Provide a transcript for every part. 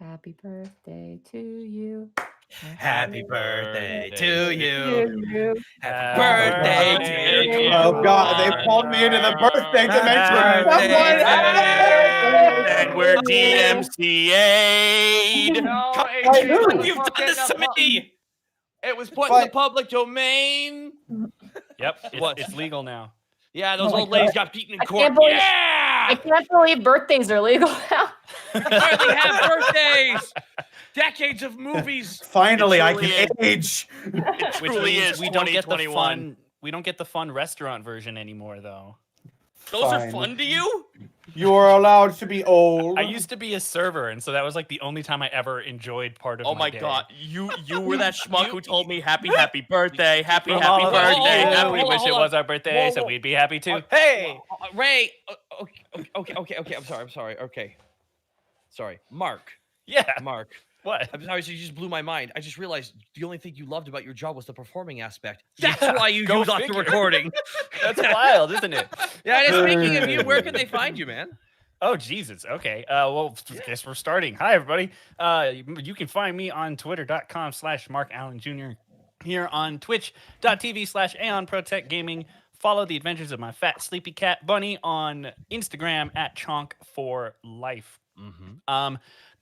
Happy birthday to you. Happy birthday to you. you. Happy birthday to you. Oh God, they pulled me into the birthday dimension. Birthday Someone, and we're DMCA'd. No, You've done this to me. It was put in the public domain. Yep, it's legal now. Yeah, those Oh my old ladies God. got beaten in I court. can't believe- Yeah! I can't believe birthdays are legal now. Finally have birthdays. Decades of movies. Finally, I truly can age. It Which truly means is we don't get the 2021. fun. We don't get the fun restaurant version anymore, though. Those are Fine. fun to you? You are allowed to be old. I used to be a server, and so that was like the only time I ever enjoyed part of. Oh my my day. God, you were that schmuck who told me happy birthday, happy From all of us, birthday. yeah, happy we hold on, wish it hold was our birthday, Whoa, so whoa. we'd be happy too. Hey, Ray. Okay. I'm sorry. Okay. Sorry. Mark. yeah. Mark. What? I'm sorry, so you just blew my mind. I just realized the only thing you loved about your job was the performing aspect. That's why you go used off the figure. recording. That's wild, isn't it? Yeah, and speaking of you, where can they find you, man? Oh, Jesus. Okay. Well, I guess we're starting. Hi, everybody. You can find me on twitter.com/Mark Allen Jr. Here on twitch.tv/AeonProtect Gaming. Follow the adventures of my fat, sleepy cat bunny on Instagram @Chonk4Life.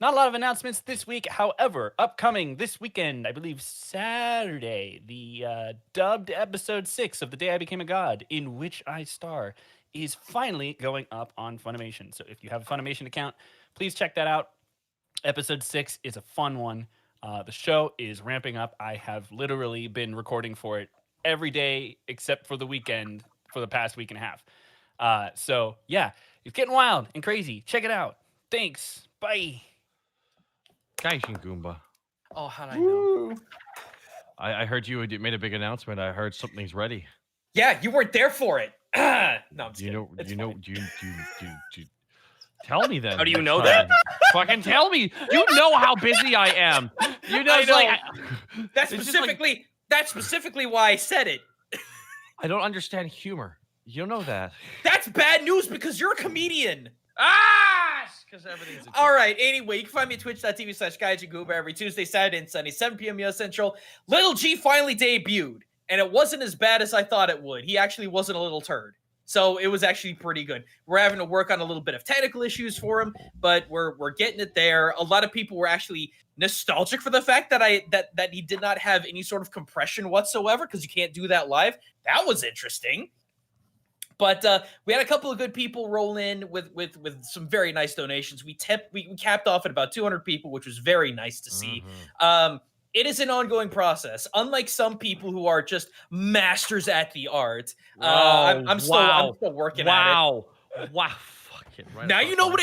Not a lot of announcements this week. However, upcoming this weekend, I believe Saturday, the dubbed episode 6 of The Day I Became a God, in which I star, is finally going up on Funimation. So if you have a Funimation account, please check that out. Episode 6 is a fun one. The show is ramping up. I have literally been recording for it every day except for the weekend for the past week and a half. So yeah, it's getting wild and crazy. Check it out. Thanks. Bye. Gaishin Goomba. Oh, how'd I know? I heard you made a big announcement. I heard something's ready. Yeah, you weren't there for it. No, I'm just You kidding. know, It's you know, fine. you tell me then. How do you next know time. that? Fucking tell me. You know how busy I am. You know, I it's know. like That's it's just like- that's specifically why I said it. I don't understand humor. You know that. That's bad news because you're a comedian. Because everything's. All right. Anyway, you can find me at twitch.tv/GaijiGooba every Tuesday, Saturday, and Sunday, 7 p.m. US Central. Little G finally debuted, and it wasn't as bad as I thought it would. He actually wasn't a little turd. So it was actually pretty good. We're having to work on a little bit of technical issues for him, but we're getting it there. A lot of people were actually nostalgic for the fact that that he did not have any sort of compression whatsoever, because you can't do that live. That was interesting. But we had a couple of good people roll in with some very nice donations. We capped off at about 200 people, which was very nice to see. It is an ongoing process. Unlike some people who are just masters at the art, I'm still working at it. Wow. Fucking right. Now you know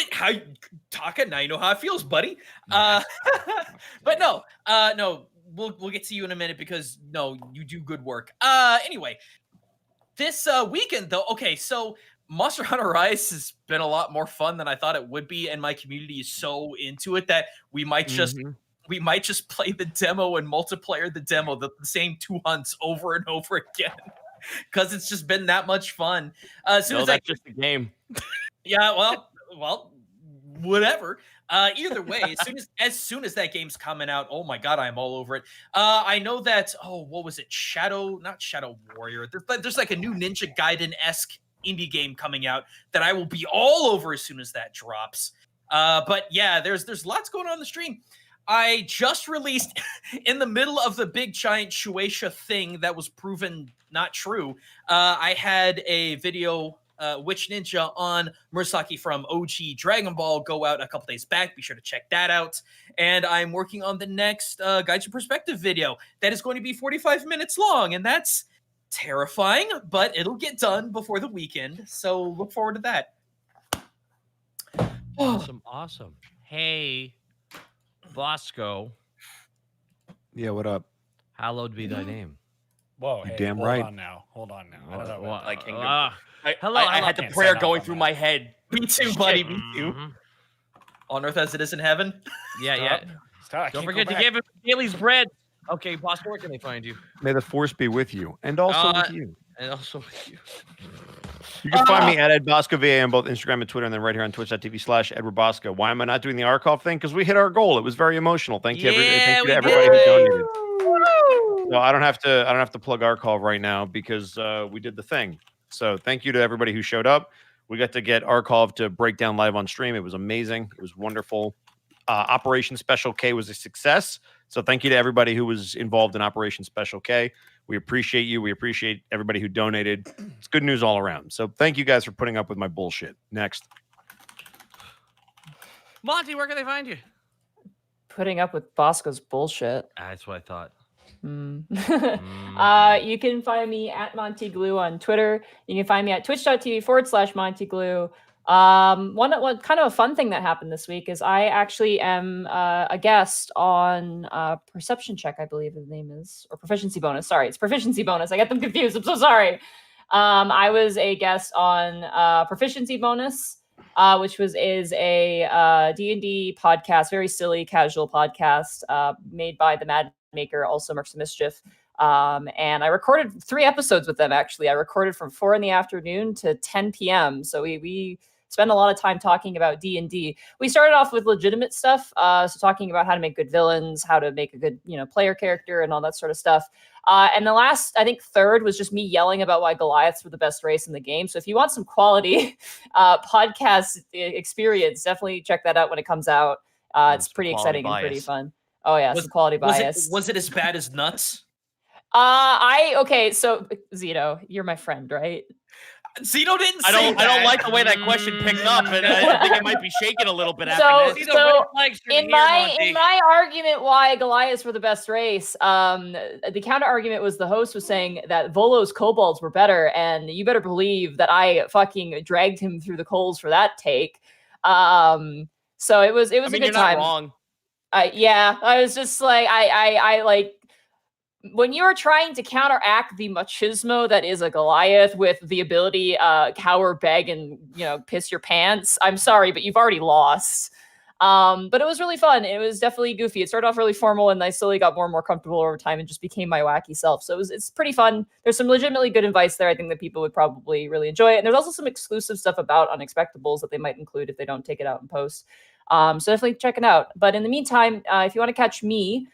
Taka. Now you know how it feels, buddy. But no, we'll get to you in a minute because no, you do good work. Anyway. This weekend, though, okay, so Monster Hunter Rise has been a lot more fun than I thought it would be, and my community is so into it that we might just play the demo and multiplayer the demo, the same 2 hunts over and over again, because it's just been that much fun. As soon as that's just a game. Yeah, well, whatever. Either way, as soon as that game's coming out, oh my God, I'm all over it. I know that. Oh, what was it? Not Shadow Warrior. There's like a new Ninja Gaiden-esque indie game coming out that I will be all over as soon as that drops. But yeah, there's lots going on the stream. I just released in the middle of the big giant Shueisha thing that was proven not true. I had a video. Witch Ninja on Murasaki from OG Dragon Ball go out a couple days back. Be sure to check that out. And I'm working on the next Guide to Perspective video that is going to be 45 minutes long, and that's terrifying, but it'll get done before the weekend, so look forward to that. Awesome. Hey, Bosco. Yeah, what up? Hallowed be thy name. Whoa, You hey, damn hold right. on now. I don't know. Like Kingdom. Hello. I had the Can't prayer sign off going on through that. my head. Me too, buddy, me too. On earth as it is in heaven. Yeah. Stop. I Don't can't forget go to back. give him Daly's bread. Okay, Bosco, where can they find you? May the force be with you, and also with you. And also with you. You can find me at Ed Bosco VA on both Instagram and Twitter, and then right here on twitch.tv/Edward Bosco. Why am I not doing the Arcov thing? Because we hit our goal. It was very emotional. Thank you, thank you to everybody who donated. So I don't have to plug Arcov right now because we did the thing. So thank you to everybody who showed up. We got to get Arcov to break down live on stream. It was amazing. It was wonderful. Operation Special K was a success. So thank you to everybody who was involved in Operation Special K. We appreciate you. We appreciate everybody who donated. It's good news all around. So thank you guys for putting up with my bullshit. Next. Monty, where can they find you? Putting up with Bosco's bullshit. That's what I thought. You can find me at Monty Glue on Twitter. You can find me at twitch.tv/Monty Glue. One kind of a fun thing that happened this week is I actually am a guest on Perception Check, I believe the name is, or Proficiency Bonus. Sorry, it's Proficiency Bonus. I get them confused. I'm so sorry. I was a guest on Proficiency Bonus, which is a D&D podcast, very silly, casual podcast made by the Mad Maker, also Mercs of Mischief. And I recorded 3 episodes with them, actually. I recorded from 4 in the afternoon to 10 p.m. So we spend a lot of time talking about D&D. We started off with legitimate stuff, so talking about how to make good villains, how to make a good, player character and all that sort of stuff. And the last, I think, third was just me yelling about why Goliaths were the best race in the game. So if you want some quality podcast experience, definitely check that out when it comes out. It's pretty exciting and pretty fun. Oh yeah, some quality bias. Was it as bad as Nuts? Okay, so Zito, you're my friend, right? Zito didn't say I that. don't like the way that question picked up, and I think it might be shaking a little bit after this. So in my argument why Goliaths were the best race, the counter argument was the host was saying that Volo's kobolds were better, and you better believe that I fucking dragged him through the coals for that take. So it was a good you're time. Not wrong. Yeah, I was just like I like. When you're trying to counteract the machismo that is a Goliath with the ability cower, beg, and piss your pants, I'm sorry, but you've already lost. But it was really fun. It was definitely goofy. It started off really formal, and I slowly got more and more comfortable over time and just became my wacky self. So it's pretty fun. There's some legitimately good advice there. I think that people would probably really enjoy it. And there's also some exclusive stuff about Unexpectables that they might include if they don't take it out in post. So definitely check it out. But in the meantime, if you want to catch me,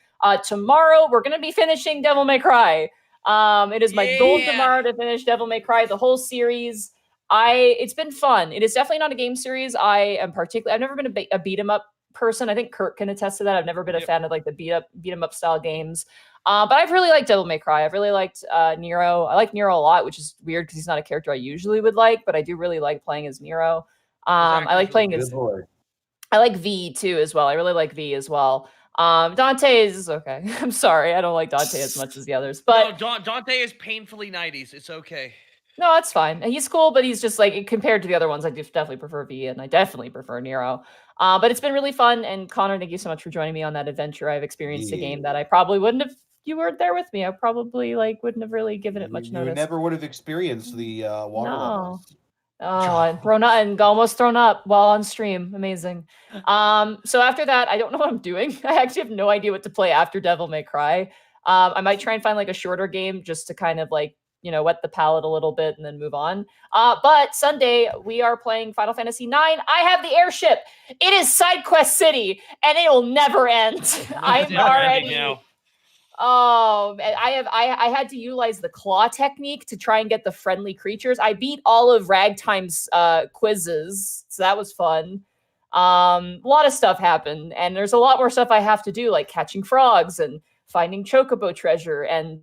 tomorrow we're going to be finishing Devil May Cry. It is my goal tomorrow to finish Devil May Cry, the whole series. It's been fun. It is definitely not a game series. I've never been a beat 'em up person. I think Kurt can attest to that. I've never been a fan of like the beat 'em up style games. But I've really liked Devil May Cry. I've really liked Nero. I like Nero a lot, which is weird because he's not a character I usually would like, but I do really like playing as Nero. I like playing as I like V too as well. I really like V as well. Dante is okay. I'm sorry, I don't like Dante as much as the others, but no, Dante is painfully 90s. It's okay. No, that's fine. He's cool, but he's just like compared to the other ones, I do definitely prefer V, and I definitely prefer Nero. But it's been really fun. And Connor, thank you so much for joining me on that adventure. I've experienced a game that I probably wouldn't have. You weren't there with me. I probably wouldn't have really given it much notice. You never would have experienced the water levels. Oh, and thrown up and almost thrown up while on stream. Amazing. So after that, I don't know what I'm doing. I actually have no idea what to play after Devil May Cry. I might try and find like a shorter game just to kind of like, wet the palate a little bit and then move on. But Sunday we are playing Final Fantasy IX. I have the airship. It is Side Quest City and it will never end. I'm already now. Oh, I had to utilize the claw technique to try and get the friendly creatures. I beat all of Ragtime's quizzes, so that was fun. A lot of stuff happened, and there's a lot more stuff I have to do, like catching frogs and finding chocobo treasure and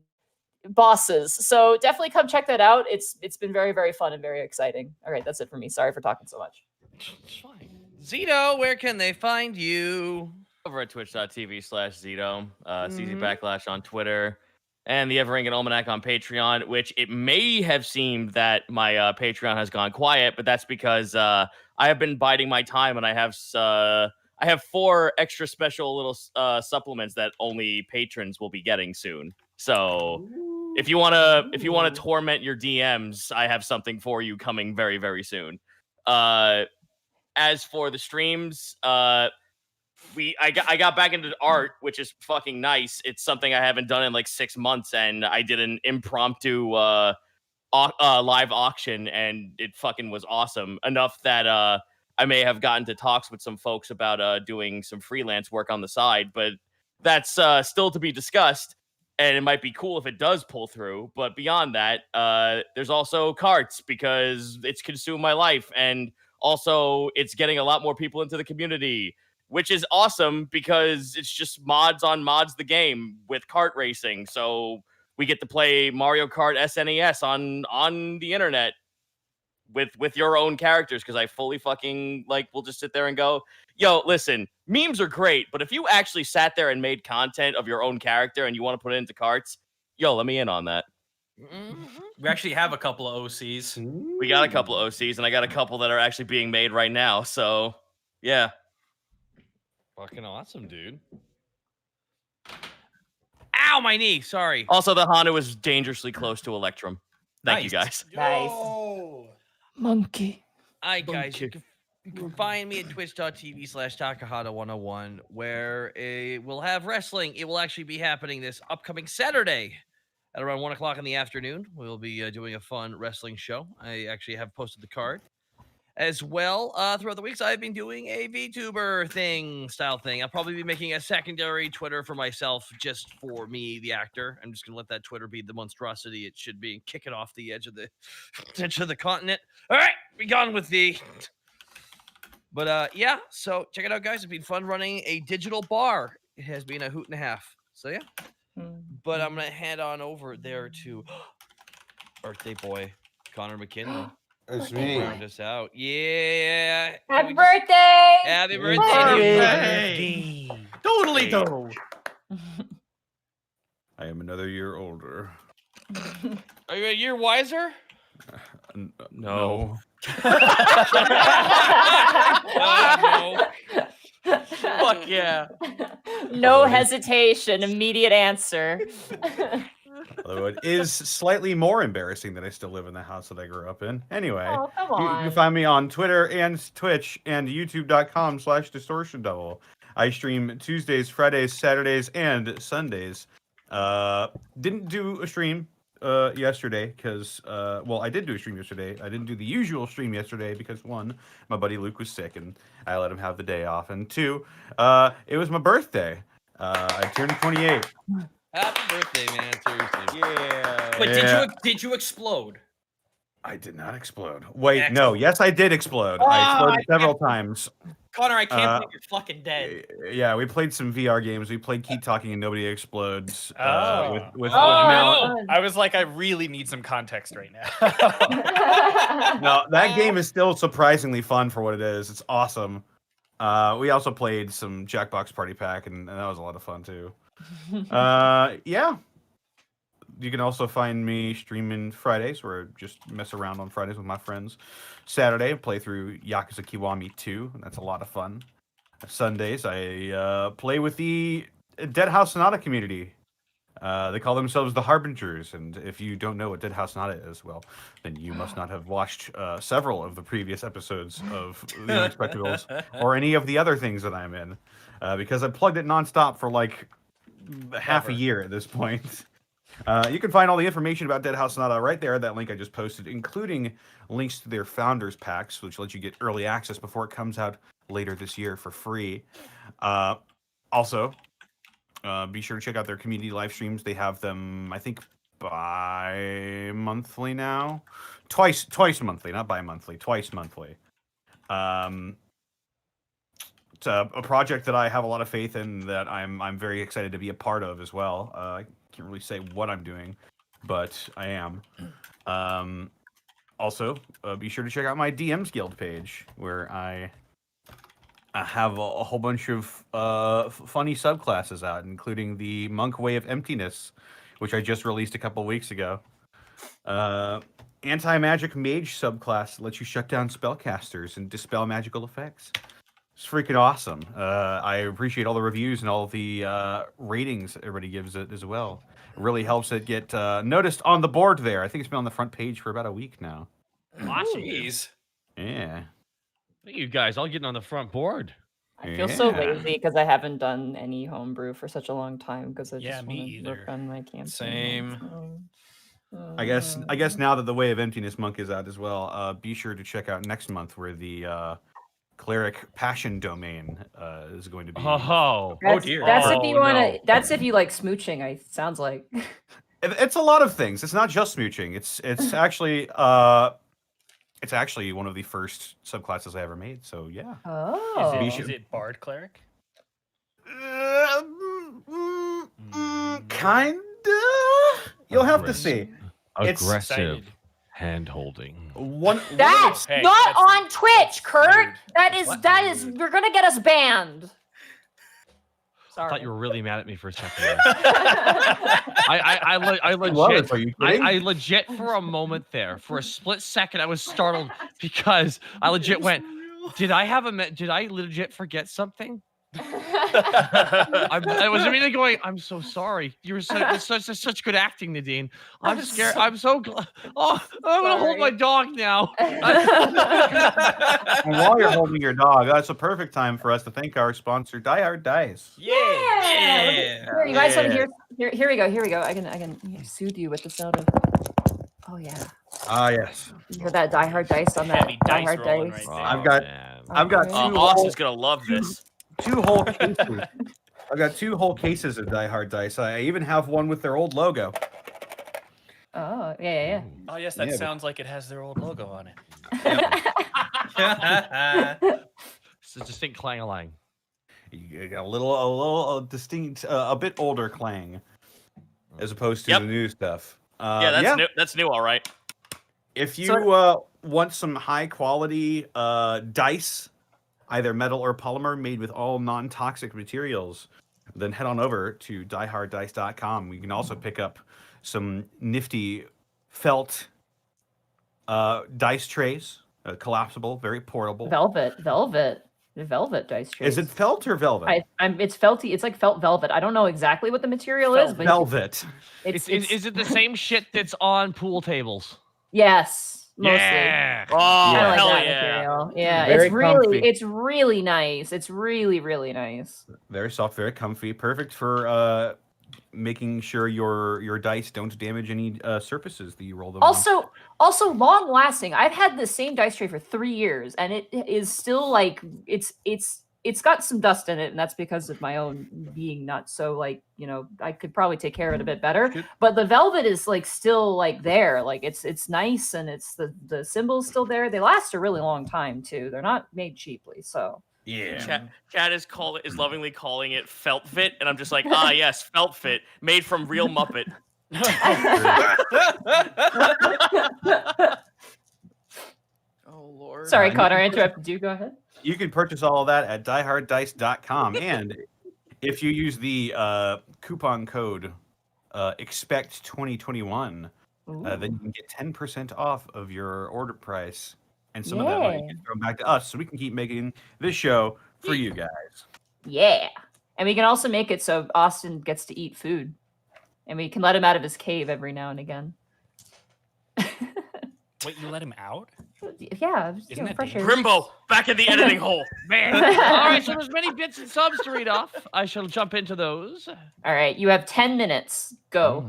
bosses. So definitely come check that out. It's been very, very fun and very exciting. All right, that's it for me. Sorry for talking so much. It's fine. Zito, where can they find you? Over at twitch.tv/Zito, CZ Backlash on Twitter, and the Everington Almanac on Patreon, which it may have seemed that my Patreon has gone quiet, but that's because I have been biding my time, and I have 4 extra special little supplements that only patrons will be getting soon. So if you wanna torment your DMs, I have something for you coming very, very soon. As for the streams, I got back into art, which is fucking nice. It's something I haven't done in like 6 months, and I did an impromptu live auction, and it fucking was awesome enough that I may have gotten to talks with some folks about doing some freelance work on the side, but that's still to be discussed. And it might be cool if it does pull through. But beyond that, there's also carts because it's consumed my life. And also it's getting a lot more people into the community, which is awesome because it's just mods on mods the game with kart racing. So we get to play Mario Kart SNES on the internet with your own characters, because I fully fucking will just sit there and go, yo, listen, memes are great, but if you actually sat there and made content of your own character and you want to put it into carts, yo, let me in on that. We actually have a couple of OCs. We got a couple of OCs, and I got a couple that are actually being made right now. So yeah, Fucking awesome, dude. Ow, my knee. Sorry. also the Honda was dangerously close to Electrum. Thank you Nice. guys. Nice. Monkey. Hi, guys. You can find me at twitch.tv/Takahata101, where we'll have wrestling. It will actually be happening this upcoming Saturday at around 1 o'clock in the afternoon. We'll be doing a fun wrestling show. I actually have posted the card. As well, throughout the weeks, I've been doing a VTuber style thing. I'll probably be making a secondary Twitter for myself, just for me, the actor. I'm just gonna let that Twitter be the monstrosity it should be, and kick it off the edge of the continent. All right, be gone with the. But yeah, so check it out, guys. It's been fun running a digital bar. It has been a hoot and a half. So yeah. But I'm gonna head on over there to birthday boy Connor McKinley. It's me. Round us out. Yeah. Happy birthday! Happy Happy birthday. Totally though. I am another year older. Are you a year wiser? No. No. Fuck yeah. No hesitation, immediate answer. Although it is slightly more embarrassing that I still live in the house that I grew up in. Anyway, Oh, come you on. can find me on Twitter and Twitch and youtube.com/distortion double. I stream Tuesdays, Fridays, Saturdays, and Sundays. Didn't do a stream yesterday because I did do a stream yesterday. I didn't do the usual stream yesterday because 1, my buddy Luke was sick and I let him have the day off, and 2, it was my birthday. I turned 28. Happy birthday, man. Seriously. Yeah. But did you explode? I did not explode. Wait, no. Excellent. Yes, I did explode. I exploded several times. Connor, I can't believe you're fucking dead. Yeah, we played some VR games. We played Keep Talking and Nobody Explodes. With Oh. I was like, I really need some context right now. No, that game is still surprisingly fun for what it is. It's awesome. We also played some Jackbox Party Pack, and that was a lot of fun too. Yeah. You can also find me streaming Fridays, where I just mess around on Fridays with my friends. Saturday, I play through Yakuza Kiwami 2, and that's a lot of fun. Sundays, I play with the Dead House Sonata community. They call themselves the Harbingers, and if you don't know what Dead House Sonata is, well, then you must not have watched several of the previous episodes of The Unexpectables or any of the other things that I'm in, because I plugged it nonstop for like half a year at this point. You can find all the information about Dead House Sonata right there, that link I just posted, including links to their founders packs, which let you get early access before it comes out later this year for free. Also, be sure to check out their community live streams. They have them, I think, bi-monthly now. Twice monthly, not bi-monthly, twice monthly. It's a project that I have a lot of faith in, that I'm very excited to be a part of as well. I can't really say what I'm doing, but I am. Also, be sure to check out my DMs Guild page, where I have a whole bunch of funny subclasses out, including the Monk Way of Emptiness, which I just released a couple weeks ago. Anti-magic mage subclass lets you shut down spellcasters and dispel magical effects. It's freaking awesome. I appreciate all the reviews and all the ratings everybody gives it as well. It really helps it get noticed on the board there. I think it's been on the front page for about a week now. Jeez. Yeah. Look at you guys all getting on the front board. I feel so Yeah. lazy because I haven't done any homebrew for such a long time because I Yeah, just me want to work either. on my campaign. Same. So, I guess now that the Way of Emptiness monk is out as well, be sure to check out next month where the cleric passion domain is going to be. Dear. That's if you want to. no. That's if you like smooching. Sounds like. It's a lot of things. It's not just smooching. It's actually one of the first subclasses I ever made. So yeah. Oh. Is it Bard Cleric? Kinda. You'll have to see. It's Excited. hand holding. That's Hey, not that's- on Twitch, Kurt. rude. That is. You're gonna get us banned. I Sorry. thought you were really mad at me for a second. there. I Love it. legit, Are you kidding? I legit for a moment there, for a split second, I was startled because I legit went, did I legit forget something? I was immediately going, I'm so sorry. You were such good acting, Nadine. I'm scared. I'm so glad. Oh, I'm going to hold my dog now. And while you're holding your dog, that's a perfect time for us to thank our sponsor, Die Hard Dice. Yeah. Here, you guys want to Yeah. hear? Here we go. Here we go. I can soothe you with the sound of. Oh yeah. Ah, yes. You hear that Die Hard Dice on that Heavy Die dice Hard rolling Dice? right there. I've got- Man. I've got Okay. two Austin's gonna love this. two whole cases. I've got 2 whole cases of Die Hard Dice. I even have one with their old logo. Oh yeah. Oh yes, that Yeah, but- sounds like it has their old logo on it. It's a distinct clang-a-lang. You got a little distinct, a bit older clang, as opposed to Yep. the new stuff. Yeah, that's new. That's new, all right. If you want some high quality dice, either metal or polymer, made with all non-toxic materials, then head on over to dieharddice.com. We can also pick up some nifty felt dice trays, collapsible, very portable. Velvet dice trays. Is it felt or velvet? It's felty. It's like felt velvet. I don't know exactly what the material is, but Velvet. it's Is it the same shit that's on pool tables? yes, mostly. Yeah. Oh, I like hell that yeah. material. Yeah, Very it's comfy. really nice. It's really nice. Very soft, very comfy, perfect for making sure your dice don't damage any surfaces that you roll them on. Also long lasting. I've had the same dice tray for 3 years, and it is still like it's got some dust in it, and that's because of my own being not so like, I could probably take care of it a bit better. But the velvet is like still like there, like it's nice, and it's the symbol's still there. They last a really long time too. They're not made cheaply, so. Yeah. Chad is lovingly calling it felt fit, and I'm just like, ah, yes, felt fit, made from real Muppet. Oh Lord. Sorry, Connor, I interrupted you. Go ahead. You can purchase all of that at dieharddice.com. And if you use the coupon code expect2021, then you can get 10% off of your order price. And some of that money gets thrown back to us so we can keep making this show for you guys. Yeah. And we can also make it so Austin gets to eat food. And we can let him out of his cave every now and again. Wait, you let him out? Yeah, just, Isn't that fresh air. Grimbo, back in the editing hole. Man. All right, so there's many bits and subs to read off. I shall jump into those. All right, you have 10 minutes. Go.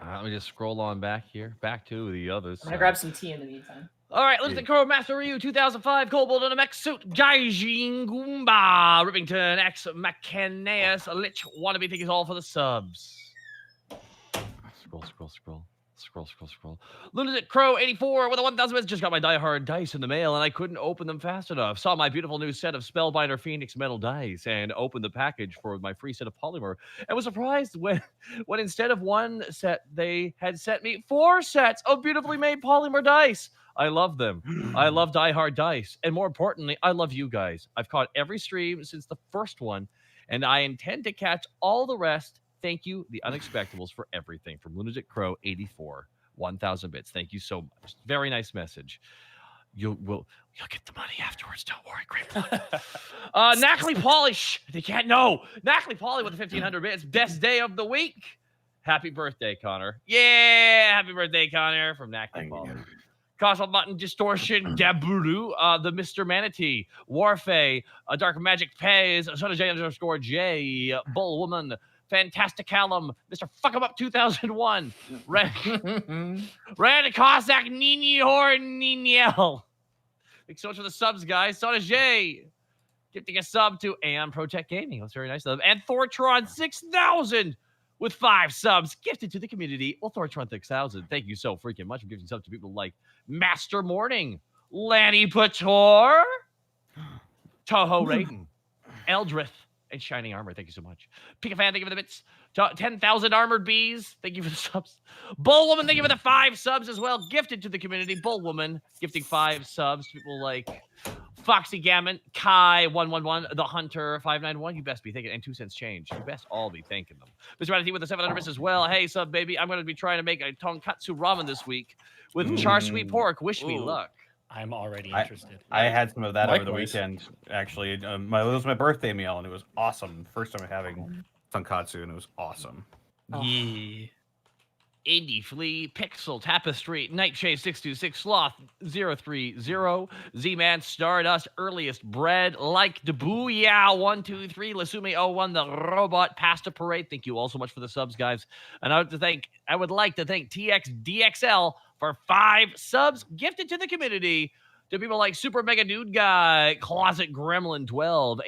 Let me just scroll on back here. Back to the others. I'm gonna grab some tea in the meantime. All right, let's take Crow Master Ryu 2005 Kobold in a mech suit. Gaijin Goomba. Rivington X Macaneus. Lich Wannabe. Thank you all for the subs. Scroll. Lunatic Crow 84 with a 1,000 bits. Just got my Die Hard dice in the mail, and I couldn't open them fast enough. Saw my beautiful new set of Spellbinder Phoenix metal dice and opened the package for my free set of polymer. And was surprised when instead of one set, they had sent me 4 sets of beautifully made polymer dice. I love them. I love Die Hard dice. And more importantly, I love you guys. I've caught every stream since the first one, and I intend to catch all the rest. Thank you, the Unexpectables, for everything. From Lunatic Crow 84, 1,000 bits. Thank you so much. Very nice message. You'll get the money afterwards. Don't worry, great blood. Knackley Polish. They can't know. Knackley Polly with the 1,500 bits. Best day of the week. Happy birthday, Connor. Yeah, happy birthday, Connor, from Knackley Polly. Castle Mutton Distortion, Dabulu, the Mr. Manatee, Warfay, Dark Magic Pays, Son of J_J, Bull Woman, Fantasticalum, Mr. Fuck 'em Up 2001, Randy Cossack, Nini Hor Niniel. Thanks so much for the subs, guys. Sona J, gifting a sub to Aeon Protect Gaming. That's very nice of them. And Thortron 6000 with 5 subs gifted to the community. Well, Thortron 6000, thank you so freaking much for giving subs to people like Master Morning, Lanny Pator, Toho Raiden, Eldrith, and Shining Armor. Thank you so much. Pika Fan, thank you for the bits. 10,000 Armored Bees, thank you for the subs. Bull Woman, thank you for the 5 subs as well. Gifted to the community. Bull Woman, gifting 5 subs to people like Foxy Gammon, Kai111, The Hunter 591. You best be thanking, and 2 cents change. You best all be thanking them. Mr. Radity with the 700 bits as well. Hey, sub baby, I'm going to be trying to make a tonkatsu ramen this week with char sweet pork. Wish me luck. I'm already interested. I had some of that over the Likewise. weekend, actually. It was my birthday meal, and it was awesome. First time having tonkatsu, and it was awesome. Yeah. Indie Flea, Pixel, Tapestry, Nightshade 626, Sloth 030, Z-Man, Stardust, Earliest Bread, Like Debooyah 123, Lasume 01, The Robot, Pasta Parade. Thank you all so much for the subs, guys. And I would like to thank TXDXL for 5 subs gifted to the community. To people like Super Mega Dude Guy, Closet Gremlin 12,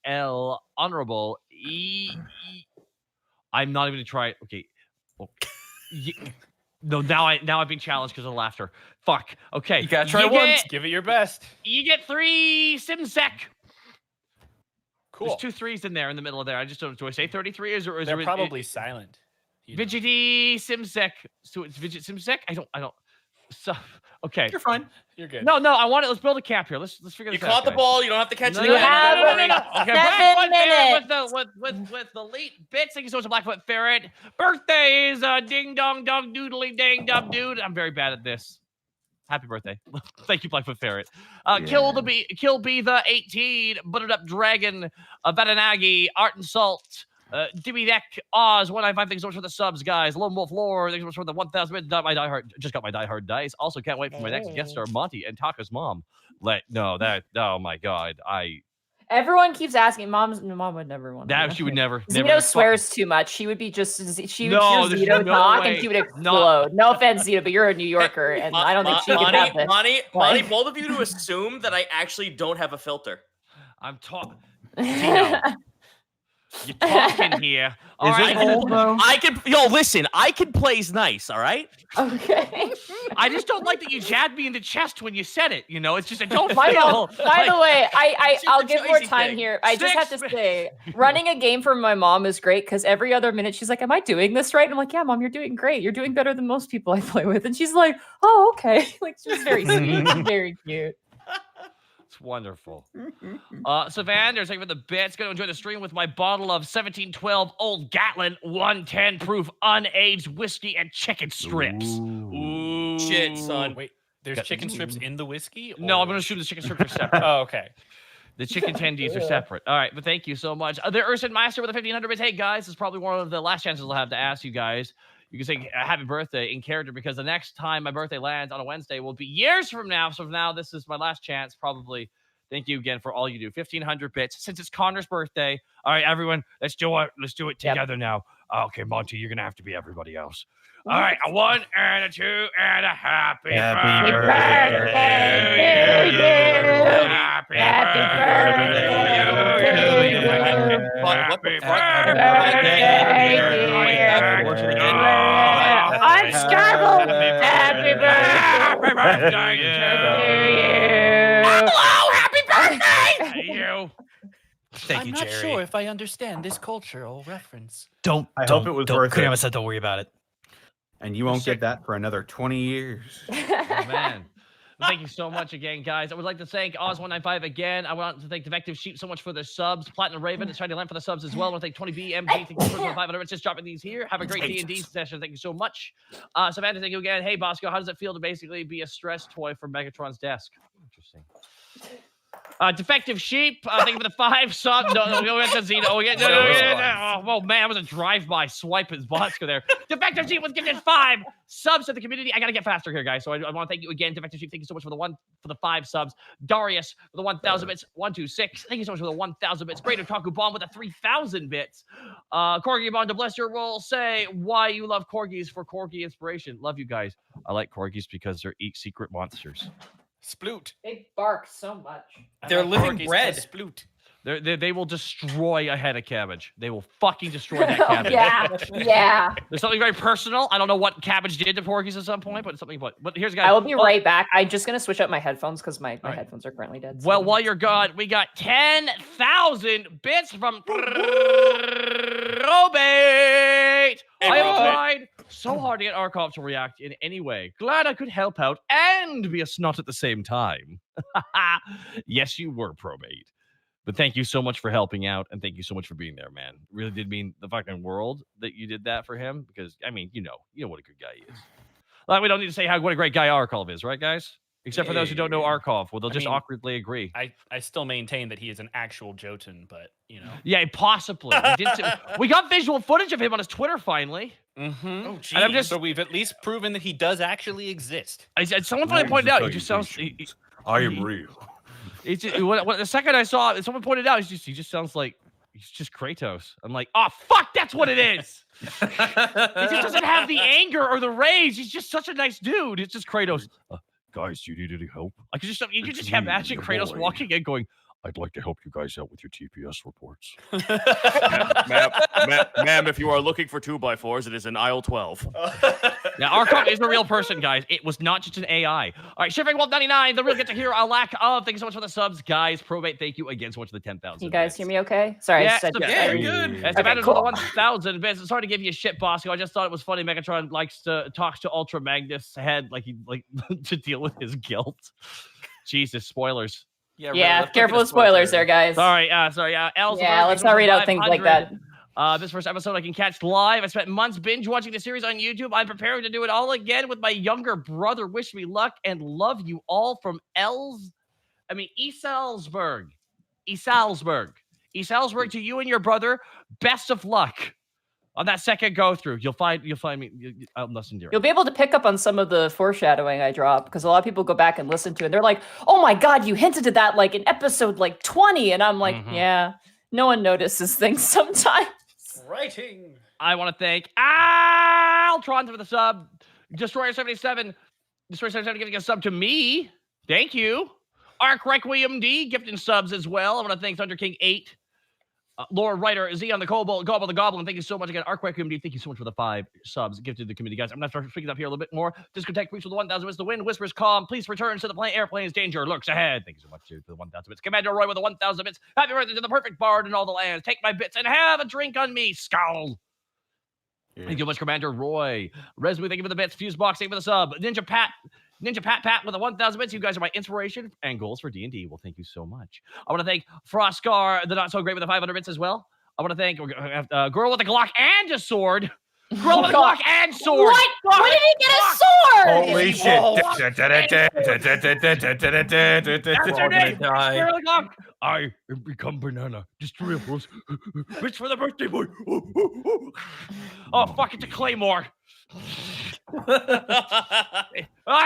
HL Honorable, I'm not even gonna try it. Okay. Well, no, now I've been challenged because of laughter. Fuck. Okay. You gotta try once. Give it your best. You get 3 Simsec. Cool. There's 2 3s in there in the middle of there. I just don't. Do I say 33 or is They're it probably silent. You know. Vidgety Simsec? So it's Vidget Simsec? I don't. So okay. You're fine. You're good. No, I want it. Let's build a cap here. Let's figure You this out. caught the guys. ball. You don't have to catch No, it no, again. no. Okay, 7 Blackfoot Ferret minutes. with the late bits. Thank you so much, Blackfoot Ferret. Birthdays, ding dong dong doodly dang dum dude. I'm very bad at this. Happy birthday. Thank you, Blackfoot Ferret. Kill B the 18, Buttered Up Dragon, Vatanagi, Art and Salt, Dibby Deck, Oz, 195. Thanks so much for the subs, guys. Lone Wolf Lore, thanks so much for the 1,000 bits. My diehard, just got my diehard dice. Also, can't wait for my next guest star, Monty and Taka's mom. Oh my god, Everyone keeps asking. Mom would never want that she would never. Zito swears too much. She would be just. She would No, hear there's Zito no talk, way. and she would explode. No offense, Zito, but you're a New Yorker, and I don't think she could have this. Monty, Like- bold of you to assume that I actually don't have a filter. I'm talking. You're talking here. All Is right. it old, though? Listen, I can plays nice, all right? Okay. I just don't like that you jabbed me in the chest when you said it. You know, it's just I don't By feel. the way, I'll Super give more choicy time thing. here. I just have to Six. say, running a game for my mom is great because every other minute she's like, "Am I doing this right?" And I'm like, "Yeah, Mom, you're doing great. You're doing better than most people I play with." And she's like, "Oh, okay." Like she's very sweet, very cute. It's wonderful. Savannah, thank you for the bits. Going to enjoy the stream with my bottle of 1712 Old Gatlin 110 proof unaged whiskey and chicken strips. Ooh. Shit, son. Wait, there's chicken strips in the whiskey? No, I'm or- going to shoot the chicken strips are separate. Oh, okay. The chicken tendies are separate. All right, but thank you so much. The Urson Meister with the 1,500 bits. Hey, guys, this is probably one of the last chances I'll have to ask you guys. You can say happy birthday in character because the next time my birthday lands on a Wednesday will be years from now. So now this is my last chance, probably. Thank you again for all you do. 1,500 bits. Since it's Connor's birthday. All right, everyone, let's do it. Let's do it together now. Okay, Monty, you're going to have to be everybody else. All right, a 1 and a 2 and a happy birthday to you. Happy birthday to you. What the fuck? Unstartled. Happy birthday to you. Hello, happy birthday to you. Thank I'm you, not Jerry. sure if I understand this cultural reference. I hope it was worth it. Kuriyama said don't worry about it. And you won't get that for another 20 years. Oh, man. Thank you so much again, guys. I would like to thank Oz195 again. I want to thank Defective Sheep so much for the subs. Platinum Raven is trying to land for the subs as well. I want to thank 20B, MG, thank you for 500. Just dropping these here. Have a great D&D session. Thank you so much. Savannah, thank you again. Hey, Bosco, how does it feel to basically be a stress toy for Megatron's desk? Interesting. Defective Sheep, thank you for the 5 subs. No, go get to Zeno. Oh, man, that was a drive-by swipe his Bosco there. Defective Sheep was gifted 5 subs to the community. I got to get faster here, guys. So I want to thank you again, Defective Sheep. Thank you so much for the 5 subs. Darius for the 1,000 bits. 126. Thank you so much for the 1,000 bits. Great Otaku Bomb with the 3,000 bits. Corgi Bond to bless your roll. Say why you love corgis for corgi inspiration. Love you guys. I like corgis because they're secret monsters. Sploot. They bark so much. They're living corgis bread. 'cause Sploot. They will destroy a head of cabbage. They will fucking destroy that cabbage. yeah. There's something very personal. I don't know what cabbage did to porkies at some point, but it's something. But here's guys. I will be right back. I'm just gonna switch out my headphones because my headphones are currently dead. Well, while you're gone, we got 10,000 bits from Probate. I have tried so hard to get Arkhov to react in any way. Glad I could help out and be a snot at the same time. Yes, you were, Probate. But thank you so much for helping out, and thank you so much for being there, man. Really did mean the fucking world that you did that for him, because, I mean, you know what a good guy he is. Like, we don't need to say what a great guy Arkhov is, right, guys? Except for those who don't know Arkhov. Well, they'll just awkwardly agree. I still maintain that he is an actual Jotun, but, you know. Yeah, possibly. We got visual footage of him on his Twitter, finally. Mm-hmm. Oh, geez. And So we've at least proven that he does actually exist. Someone finally pointed out, he just sounds... I am real. It's just, the second I saw it, someone pointed out, he just sounds like he's just Kratos. I'm like, oh fuck, that's what it is. He just doesn't have the anger or the rage. He's just such a nice dude. It's just Kratos. Guys, do you need any help? You could just have Magic Kratos walking in, going, I'd like to help you guys out with your TPS reports. Ma'am, if you are looking for 2x4s, it is in aisle 12. Now, Arkham is a real person, guys. It was not just an AI. All right, Shivering Wolf 99, the real get to hear a lack of. Thank you so much for the subs, guys. Probate, thank you again so much for the 10,000. You guys hear me okay? Sorry. Yeah, Yeah, you're good. It's for the 1,000 bits. Sorry to give you a shit, Bosco. I just thought it was funny. Megatron talks to Ultra Magnus' head like to deal with his guilt. Jesus, spoilers. Yeah, careful with spoilers there, guys. Sorry. Let's not read out things like that. This first episode I can catch live. I spent months binge watching the series on YouTube. I'm preparing to do it all again with my younger brother. Wish me luck and love you all from Esalsburg. Esalsburg to you and your brother. Best of luck on that second go through. You'll find me. I'll listen to you. You'll be able to pick up on some of the foreshadowing I drop because a lot of people go back and listen to it. They're like, "Oh my god, you hinted at that like in episode 20," and I'm like, "Yeah, no one notices things sometimes." Writing. I want to thank Altron for the sub. Destroyer77 giving a sub to me. Thank you. Arc Requiem D gifting subs as well. I want to thank Thunder King 8. Lord Writer, Z on the Kobold, Gobble the Goblin. Thank you so much again. Arc Requiem D, thank you so much for the 5 subs gifted to the community, guys. I'm going to start speaking up here a little bit more. Discotheque Preach with the 1,000 bits. The wind whispers calm. Please return to the plane. Airplanes danger lurks ahead. Thank you so much for the 1,000 bits. Commander Roy with the 1,000 bits. Happy birthday to the perfect bard in all the lands. Take my bits and have a drink on me. Scowl. Yeah. Thank you so much, Commander Roy. Resmu, thank you for the bits. Fusebox, thank you for the sub. Ninja Pat with the 1,000 bits. You guys are my inspiration and goals for D&D. Well, thank you so much. I want to thank Froscar, the not so great with the 500 bits as well. I want to thank Girl with a Glock and a sword. Girl with a Glock and sword. What? Where did he get a sword? Holy shit. That's her name. Girl with a Glock. I have become banana. Just 3 of us. Bitch for the birthday boy. Oh, fuck, it's a claymore.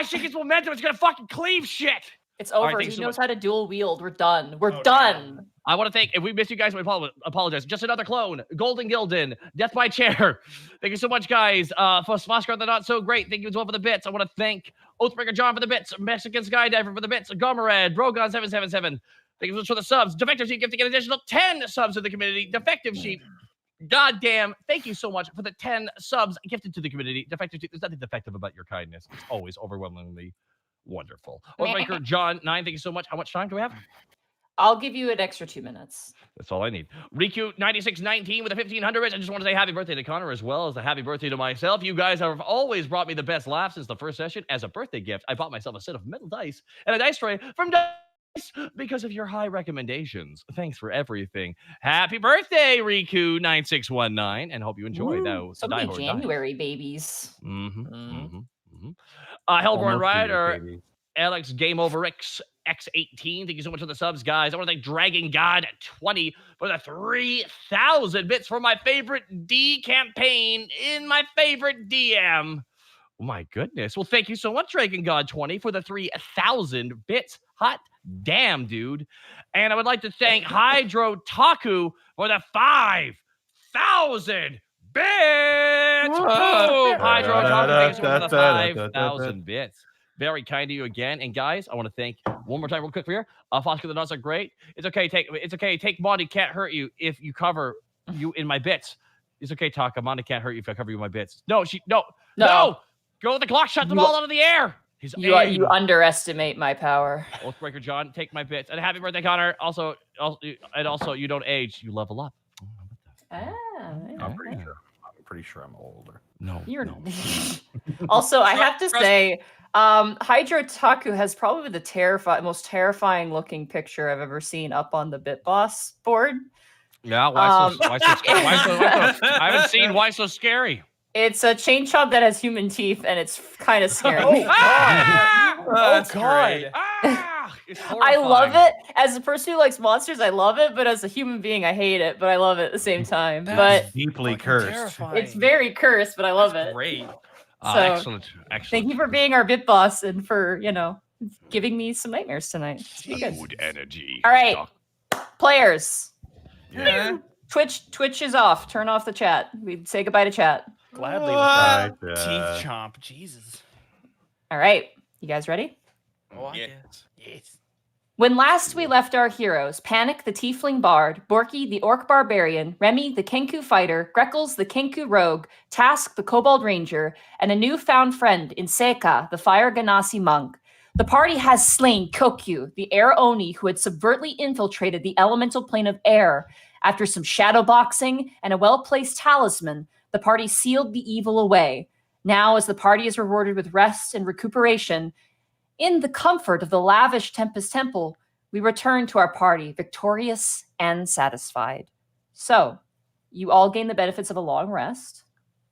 Shit gets momentum. It's going to fucking cleave shit. It's over. Right, he knows how to dual wield. We're done. We're done. No. I want to thank, if we missed you guys, we apologize. Just another clone. Golden Gildan. Death by Chair. Thank you so much, guys. For Smoskar, the not so great. Thank you as well for the bits. I want to thank Oathbreaker John for the bits. Mexican Skydiver for the bits. Gomerad. Brogon777. Thank you so much for the subs. Defective Sheep gifting an additional 10 subs to the community. Defective Sheep. Goddamn. Thank you so much for the 10 subs gifted to the community. Defective Sheep. There's nothing defective about your kindness. It's always overwhelmingly wonderful. Oathbreaker John 9. Thank you so much. How much time do we have? I'll give you an extra 2 minutes. That's all I need. Riku 9619 with a 1,500. I just want to say happy birthday to Connor as well as a happy birthday to myself. You guys have always brought me the best laughs since the first session. As a birthday gift, I bought myself a set of metal dice and a dice tray from Dice because of your high recommendations. Thanks for everything. Happy birthday, Riku 9619, and hope you enjoy those. So many January babies. Hellborn Rider, Alex Game Over X. X18. Thank you so much for the subs, guys. I want to thank Dragon God 20 for the 3,000 bits for my favorite D campaign in my favorite DM. Oh my goodness. Well, thank you so much, Dragon God 20, for the 3,000 bits. Hot damn, dude. And I would like to thank Hydrotaku for the 5,000 bits. Boom! Hydrotaku, thank you so much for the 5,000 bits. Very kind to you again. And guys, I want to thank one more time real quick for here. Fosca the nuts are great. It's okay. Take Monty can't hurt you if you cover you in my bits. It's okay, Taka. Monty can't hurt you if I cover you in my bits. No. Go with the Glock, shut them all out of the air. You underestimate my power. Oathbreaker John, take my bits. And happy birthday, Connor. Also, you don't age, you level up. I'm pretty sure I'm older. No. Also, I have to say, Hydrotaku has probably the most terrifying looking picture I've ever seen up on the BitBoss board. Yeah, why so I haven't seen Why So Scary. It's a chain chomp that has human teeth, and it's kind of scary. That's great. I love it. As a person who likes monsters, I love it. But as a human being, I hate it. But I love it at the same time. That's deeply cursed. It's very cursed, but I love it. Great. So, Excellent. Thank you for being our bit boss and for, giving me some nightmares tonight. Good energy. All right. Players. Yeah. Twitch is off. Turn off the chat. We say goodbye to chat. Gladly with that teeth chomp. Jesus. All right. You guys ready? Oh, Yes. When last we left our heroes, Panic the Tiefling Bard, Borky the Orc Barbarian, Remy the Kenku Fighter, Greckles the Kenku Rogue, Task the Kobold Ranger, and a newfound friend in Seika the Fire Ganassi Monk, the party has slain Kokyu, the Air Oni who had subvertly infiltrated the elemental plane of air. After some shadow boxing and a well-placed talisman, the party sealed the evil away. Now, as the party is rewarded with rest and recuperation, in the comfort of the lavish Tempest Temple, we return to our party, victorious and satisfied. So, you all gain the benefits of a long rest.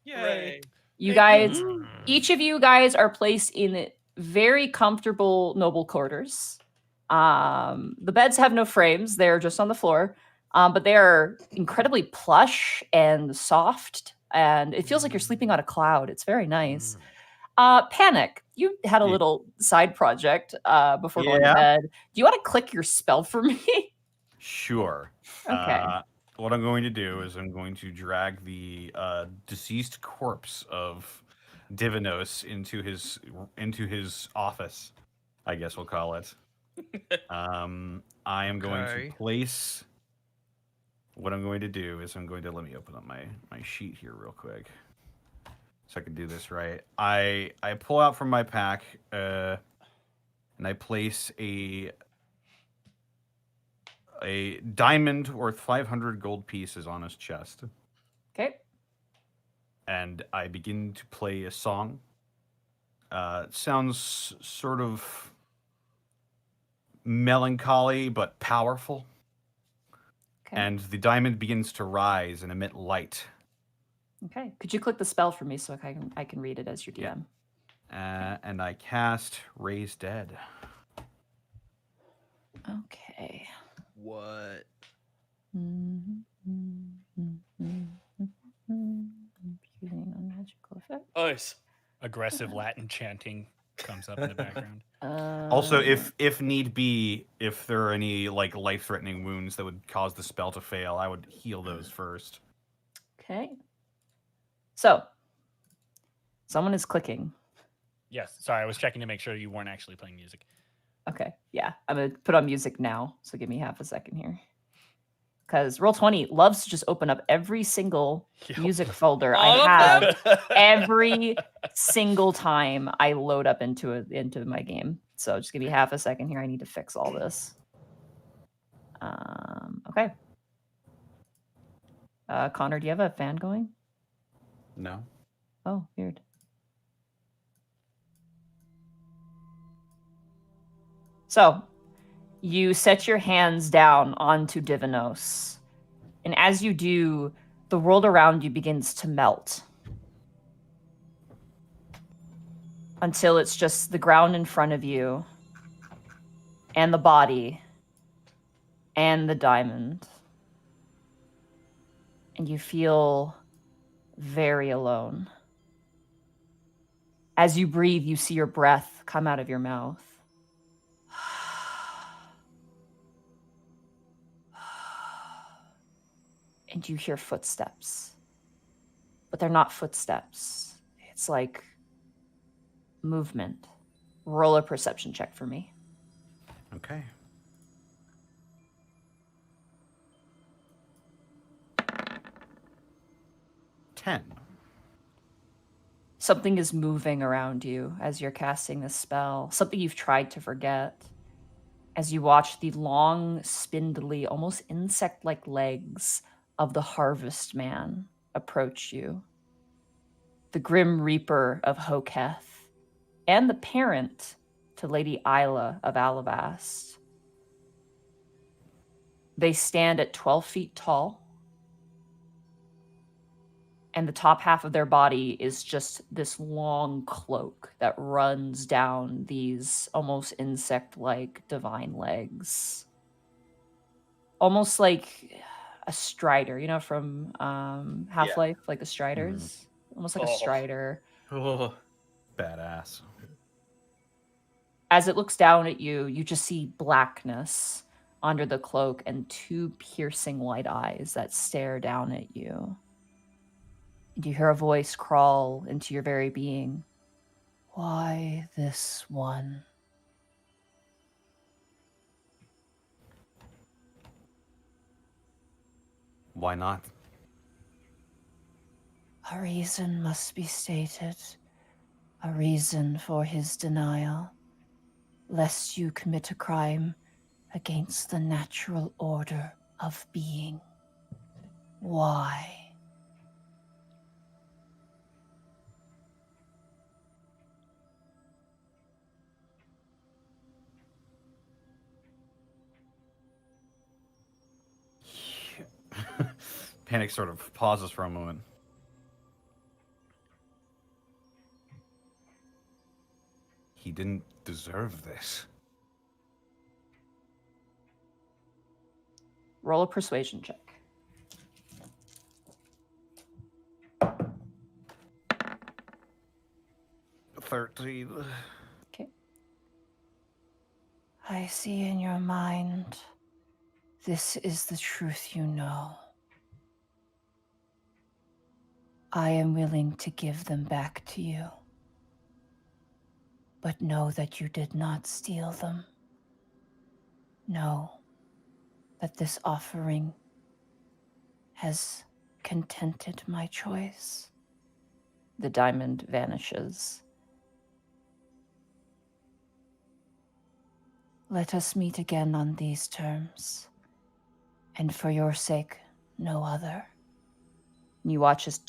Yay. You guys, each of you guys are placed in very comfortable noble quarters. The beds have no frames. They're just on the floor. But they are incredibly plush and soft, and it feels like you're sleeping on a cloud. It's very nice. Panic, you had a little side project before going to bed. Do you want to click your spell for me? Sure. Okay. What I'm going to do is I'm going to drag the deceased corpse of Divinos into his office, I guess we'll call it. I am going to place... What I'm going to do is I'm going to... Let me open up my sheet here real quick so I can do this right. I pull out from my pack and I place a diamond worth 500 gold pieces on his chest. Okay. And I begin to play a song. It sounds sort of melancholy but powerful. Okay. And the diamond begins to rise and emit light. Okay. Could you click the spell for me so I can read it as your DM? And I cast Raise Dead. Okay. What? Magical effect. Nice. Aggressive Latin chanting comes up in the background. Also, if need be, if there are any like life-threatening wounds that would cause the spell to fail, I would heal those first. Okay. So, someone is clicking. Yes. Sorry, I was checking to make sure you weren't actually playing music. Okay. Yeah, I'm gonna put on music now. So give me half a second here. Because Roll20 loves to just open up every single music folder I have every single time I load up into my game. So just give me half a second here. I need to fix all this. Okay. Connor, do you have a fan going? No. Oh, weird. So, you set your hands down onto Divinos. And as you do, the world around you begins to melt. Until it's just the ground in front of you and the body and the diamond. And you feel very alone. As you breathe, you see your breath come out of your mouth. And you hear footsteps. But they're not footsteps. It's like movement. Roll a perception check for me. Okay. $10. Something is moving around you as you're casting this spell. Something you've tried to forget. As you watch the long, spindly, almost insect-like legs of the Harvest Man approach you. The Grim Reaper of Hoketh, and the parent to Lady Isla of Alivast. They stand at 12 feet tall, and the top half of their body is just this long cloak that runs down these almost insect-like divine legs. Almost like a strider, you know, from Half-Life, like the striders. Almost like a strider. Oh. Badass. As it looks down at you, you just see blackness under the cloak and two piercing white eyes that stare down at you. And you hear a voice crawl into your very being. Why this one? Why not? A reason must be stated. A reason for his denial. Lest you commit a crime against the natural order of being. Why? Panic sort of pauses for a moment. He didn't deserve this. Roll a persuasion check. $13. Okay. I see in your mind. This is the truth you know. I am willing to give them back to you. But know that you did not steal them. Know that this offering has contented my choice. The diamond vanishes. Let us meet again on these terms. And for your sake, no other. And you watch as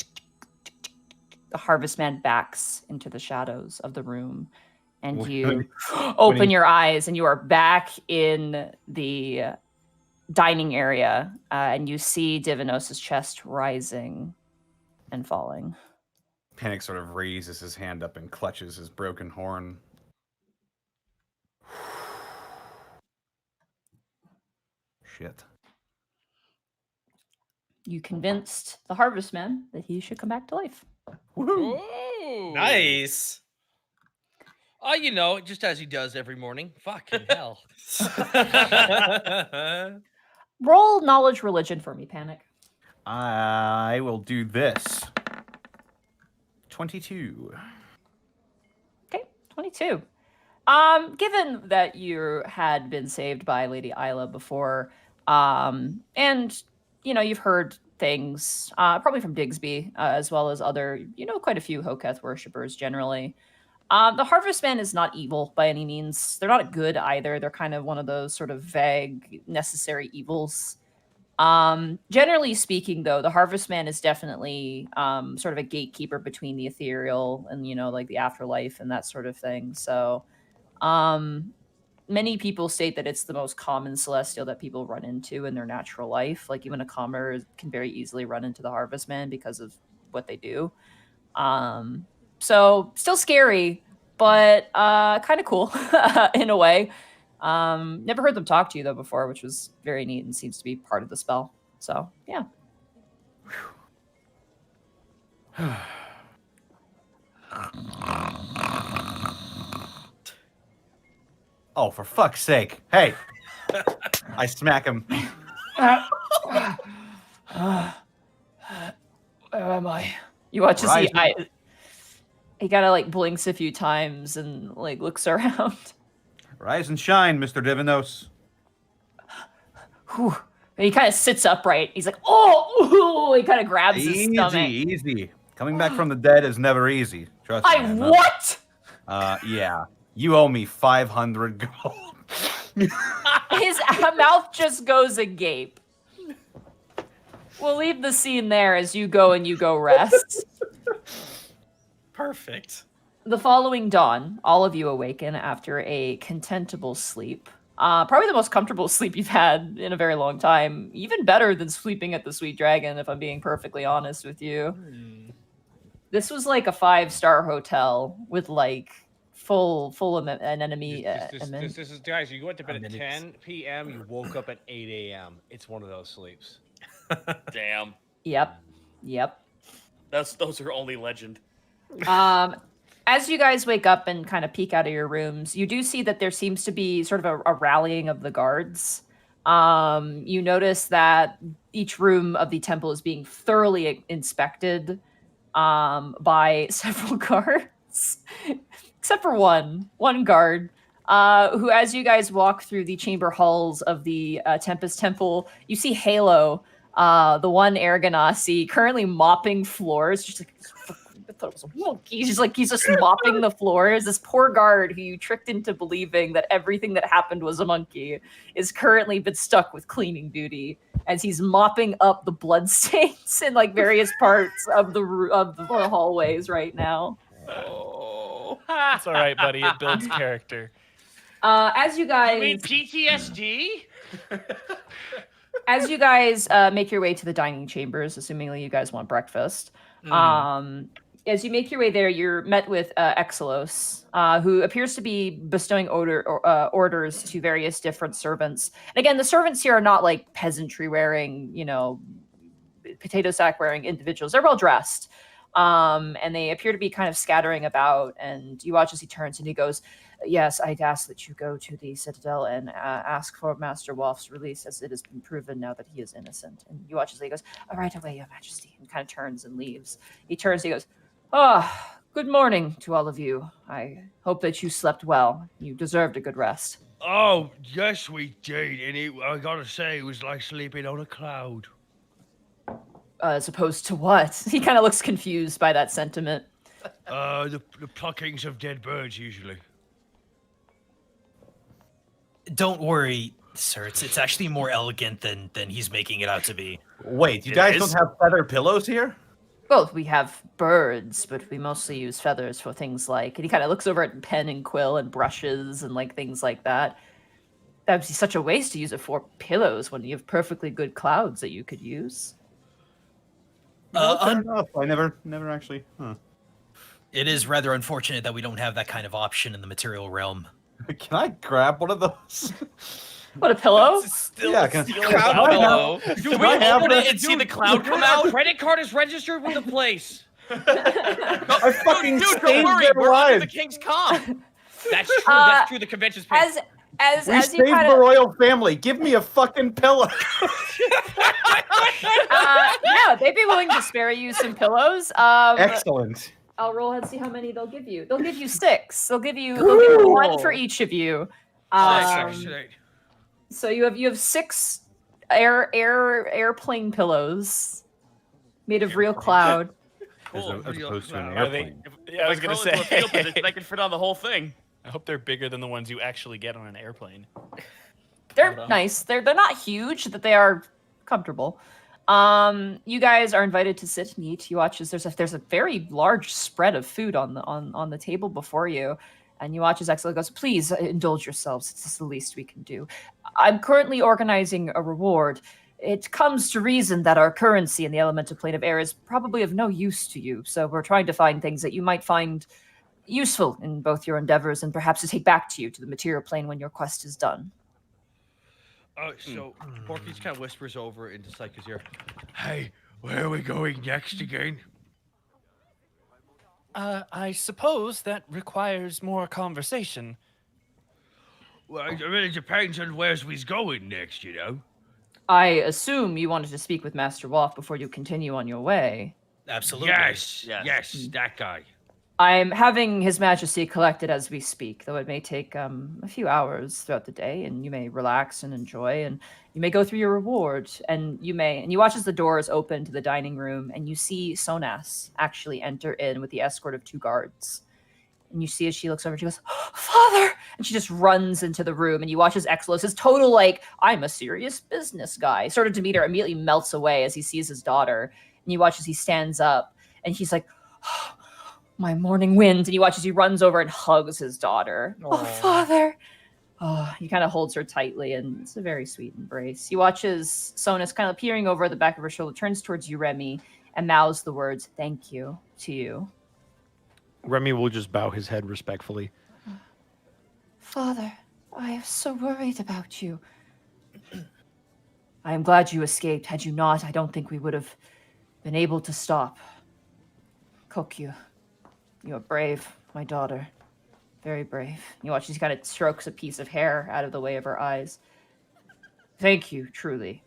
the Harvest Man backs into the shadows of the room. And you open your eyes and you are back in the dining area. And you see Divinos' chest rising and falling. Panic sort of raises his hand up and clutches his broken horn. Shit. You convinced the Harvest Man that he should come back to life. Woohoo! Ooh. Nice. You know, just as he does every morning. Fucking hell. Roll knowledge religion for me, Panic. I will do this. 22. Okay, 22. Given that you had been saved by Lady Isla before, and you know you've heard things probably from Digsby as well as other, you know, quite a few Hoketh worshippers generally. The Harvest Man is not evil by any means. They're not good either. They're kind of one of those sort of vague, necessary evils. Generally speaking, though, the Harvest Man is definitely sort of a gatekeeper between the ethereal and, you know, like the afterlife and that sort of thing. So many people state that it's the most common celestial that people run into in their natural life. Like even a commoner can very easily run into the Harvest Man because of what they do. So still scary, but kind of cool in a way. Never heard them talk to you though before, which was very neat and seems to be part of the spell. So yeah. Oh, for fuck's sake! Hey, I smack him. Where am I? You watch as he kind of like blinks a few times and like looks around. Rise and shine, Mr. Divinos. Whew. And he kind of sits upright. He's like, oh, he kind of grabs his stomach. Easy. Coming back from the dead is never easy. Trust me. What? Yeah. You owe me 500 gold. His mouth just goes agape. We'll leave the scene there as you go rest. Perfect. The following dawn, all of you awaken after a contentable sleep. Probably the most comfortable sleep you've had in a very long time. Even better than sleeping at the Sweet Dragon, if I'm being perfectly honest with you. This was like a 5-star hotel with like full enemy. This is guys. You went to bed at 10 p.m. You woke up at 8 a.m. It's one of those sleeps. Damn. Yep. Those are only legend. As you guys wake up and kind of peek out of your rooms, you do see that there seems to be sort of a rallying of the guards. You notice that each room of the temple is being thoroughly inspected by several guards, except for one guard, who, as you guys walk through the chamber halls of the Tempest Temple, you see Halo, the one Air Ganassi, currently mopping floors, just like, I thought it was a monkey. He's just mopping the floors. This poor guard who you tricked into believing that everything that happened was a monkey is currently been stuck with cleaning duty as he's mopping up the bloodstains in like various parts of the hallways right now. Oh, it's all right, buddy. It builds character. As you guys, You mean PTSD? as you guys make your way to the dining chambers, assumingly you guys want breakfast. As you make your way there, you're met with Exelos, who appears to be bestowing orders to various different servants. And again, the servants here are not like peasantry wearing, potato sack wearing individuals. They're well dressed. And they appear to be kind of scattering about. And you watch as he turns and he goes, "Yes, I'd ask that you go to the Citadel and ask for Master Wolf's release, as it has been proven now that he is innocent." And you watch as he goes, "Right away, Your Majesty," and kind of turns and leaves. He turns, he goes, good morning to all of you. I hope that you slept well. You deserved a good rest." Oh, yes, we did. And I gotta say, it was like sleeping on a cloud. As opposed to what? He kind of looks confused by that sentiment. The pluckings of dead birds, usually. Don't worry, sir. It's actually more elegant than he's making it out to be. Wait, you guys don't have feather pillows here? Well, we have birds, but we mostly use feathers for things like... And he kind of looks over at pen and quill and brushes and like things like that. That would be such a waste to use it for pillows when you have perfectly good clouds that you could use. Fair enough. I never actually... It is rather unfortunate that we don't have that kind of option in the material realm. Can I grab one of those? What, a pillow? Yeah, can Pillow. Do we open it and see the cloud come out? Credit card is registered with the place. I fucking Dude, saved don't worry. their We're under the lives. king's calm. That's true. That's true. The convention's paid. As We you saved kind the of... royal family. Give me a fucking pillow. Yeah, they'd be willing to spare you some pillows. Excellent. I'll roll and see how many they'll give you. They'll give you 6. They'll give you one for each of you. So you have 6 airplane pillows made of real cloud. Cool. As opposed to an Are airplane. I was gonna say. I can fit on the whole thing. I hope they're bigger than the ones you actually get on an airplane. They're nice. They're not huge, but they are comfortable. You guys are invited to sit and eat. You watch as there's a very large spread of food on the table before you, and you watch as Exela goes, "Please indulge yourselves. It's the least we can do. I'm currently organizing a reward. It comes to reason that our currency in the elemental plane of air is probably of no use to you, so we're trying to find things that you might find useful in both your endeavors and perhaps to take back to you to the material plane when your quest is done. So Borky kind of whispers over into Psycho's ear. Hey, where are we going next again? I suppose that requires more conversation. Well, it really depends on where we's going next, I assume you wanted to speak with Master Wolf before you continue on your way. Absolutely. Yes, that guy. I'm having His Majesty collected as we speak, though it may take a few hours throughout the day, and you may relax and enjoy, and you may go through your reward, and you watch as the doors open to the dining room, and you see Sonas actually enter in with the escort of 2 guards. And you see as she looks over, she goes, oh, Father! And she just runs into the room, and you watch as Exelos' total, like, I'm a serious business guy, sort of demeanor immediately melts away as he sees his daughter. And you watch as he stands up, and he's like, oh, my morning wind. And you watch as he runs over and hugs his daughter. Aww. Oh, Father! Oh, he kind of holds her tightly, and it's a very sweet embrace. You watch as Sonas kind of peering over the back of her shoulder, turns towards you, Remy, and mouths the words, thank you, to you. Remy will just bow his head respectfully. Father, I am so worried about you. I am glad you escaped. Had you not, I don't think we would have been able to stop. Kokyu, you are brave, my daughter. Very brave. You watch as he kind of strokes a piece of hair out of the way of her eyes. Thank you, truly.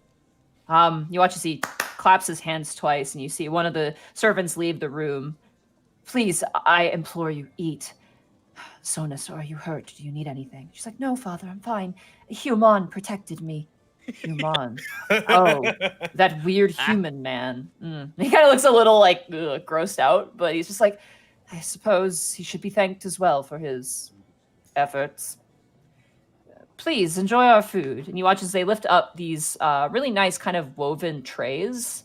You watch as he claps his hands twice, and you see one of the servants leave the room. Please, I implore you, eat. Sonas, are you hurt? Do you need anything? She's like, no, Father, I'm fine. Human protected me. Human. Oh, that weird human man. He kind of looks a little like grossed out, but he's just like, I suppose he should be thanked as well for his efforts. Please enjoy our food. And you watch as they lift up these really nice kind of woven trays.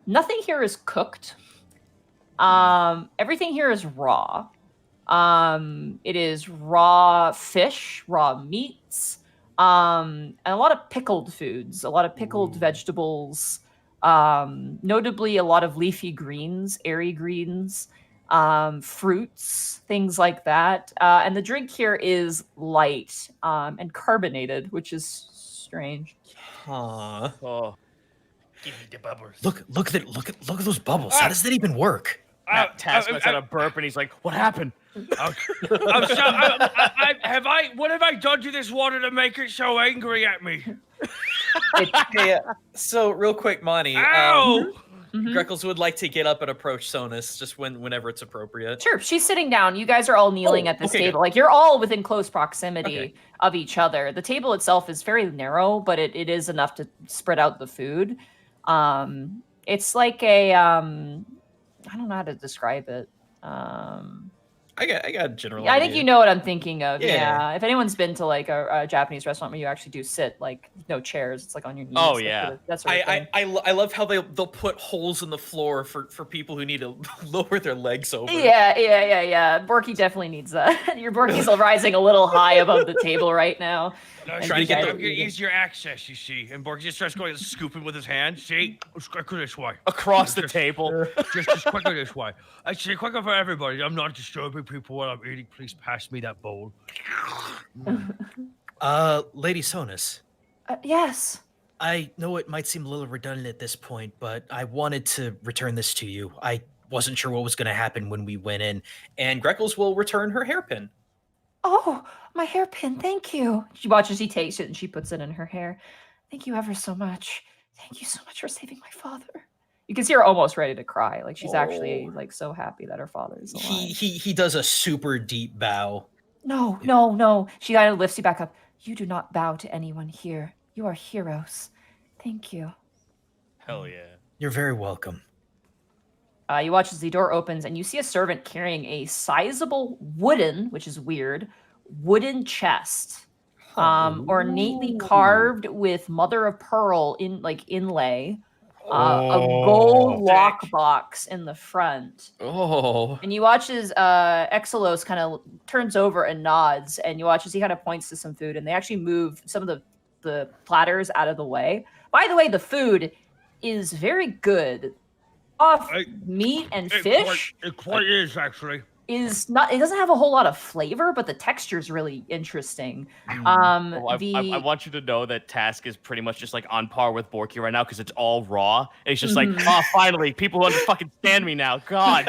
Nothing here is cooked. Everything here is raw. It is raw fish, raw meats, and a lot of pickled foods, a lot of pickled vegetables, notably a lot of leafy greens, airy greens, fruits, things like that. And the drink here is light, and carbonated, which is strange. Huh. Oh. Give me the bubbles. Look at those bubbles. How does that even work? Task lets out a burp, and he's like, what happened? What have I done to this water to make it so angry at me? Hey, so real quick, Monty. Ow! Greckles would like to get up and approach Sonas just whenever it's appropriate. Sure, she's sitting down. You guys are all kneeling at this table. Good. Like, you're all within close proximity of each other. The table itself is very narrow, but it is enough to spread out the food. It's like a I don't know how to describe it. I got general. I think you know what I'm thinking of. Yeah. If anyone's been to like a Japanese restaurant where you actually do sit, like no chairs, it's like on your knees. Oh, like, yeah. That sort of thing. I love how they'll put holes in the floor for people who need to lower their legs over. Yeah. Borky definitely needs that. Your Borky's rising a little high above the table right now. No, trying to get easier access, you see. And Borky just starts going scooping with his hand. See, let's quicker this way. Across the table. Just quicker this way. I say quicker for everybody. I'm not disturbing people while I'm eating. Please pass me that bowl. Lady Sonas. Yes. I know it might seem a little redundant at this point, but I wanted to return this to you. I wasn't sure what was going to happen when we went in, and Greckles will return her hairpin. Oh, my hairpin, thank you. She watches, she takes it, and she puts it in her hair. Thank you ever so much. Thank you so much for saving my father. You can see her almost ready to cry. Like, she's actually, like, so happy that her father is alive. He does a super deep bow. No. She kind of lifts you back up. You do not bow to anyone here. You are heroes. Thank you. Hell yeah. You're very welcome. You watch as the door opens, and you see a servant carrying a sizable wooden, which is weird, wooden chest, ornately carved with mother of pearl inlay, a gold lockbox in the front. Oh. And you watch as Exelos kind of turns over and nods, and you watch as he kind of points to some food, and they actually move some of the platters out of the way. By the way, the food is very good. Meat and fish. It quite is, actually. is not. It doesn't have a whole lot of flavor, but the texture is really interesting. Oh, I want you to know that Task is pretty much just like on par with Borky right now because it's all raw. And it's just like, oh, finally, people who fucking stand me now. God.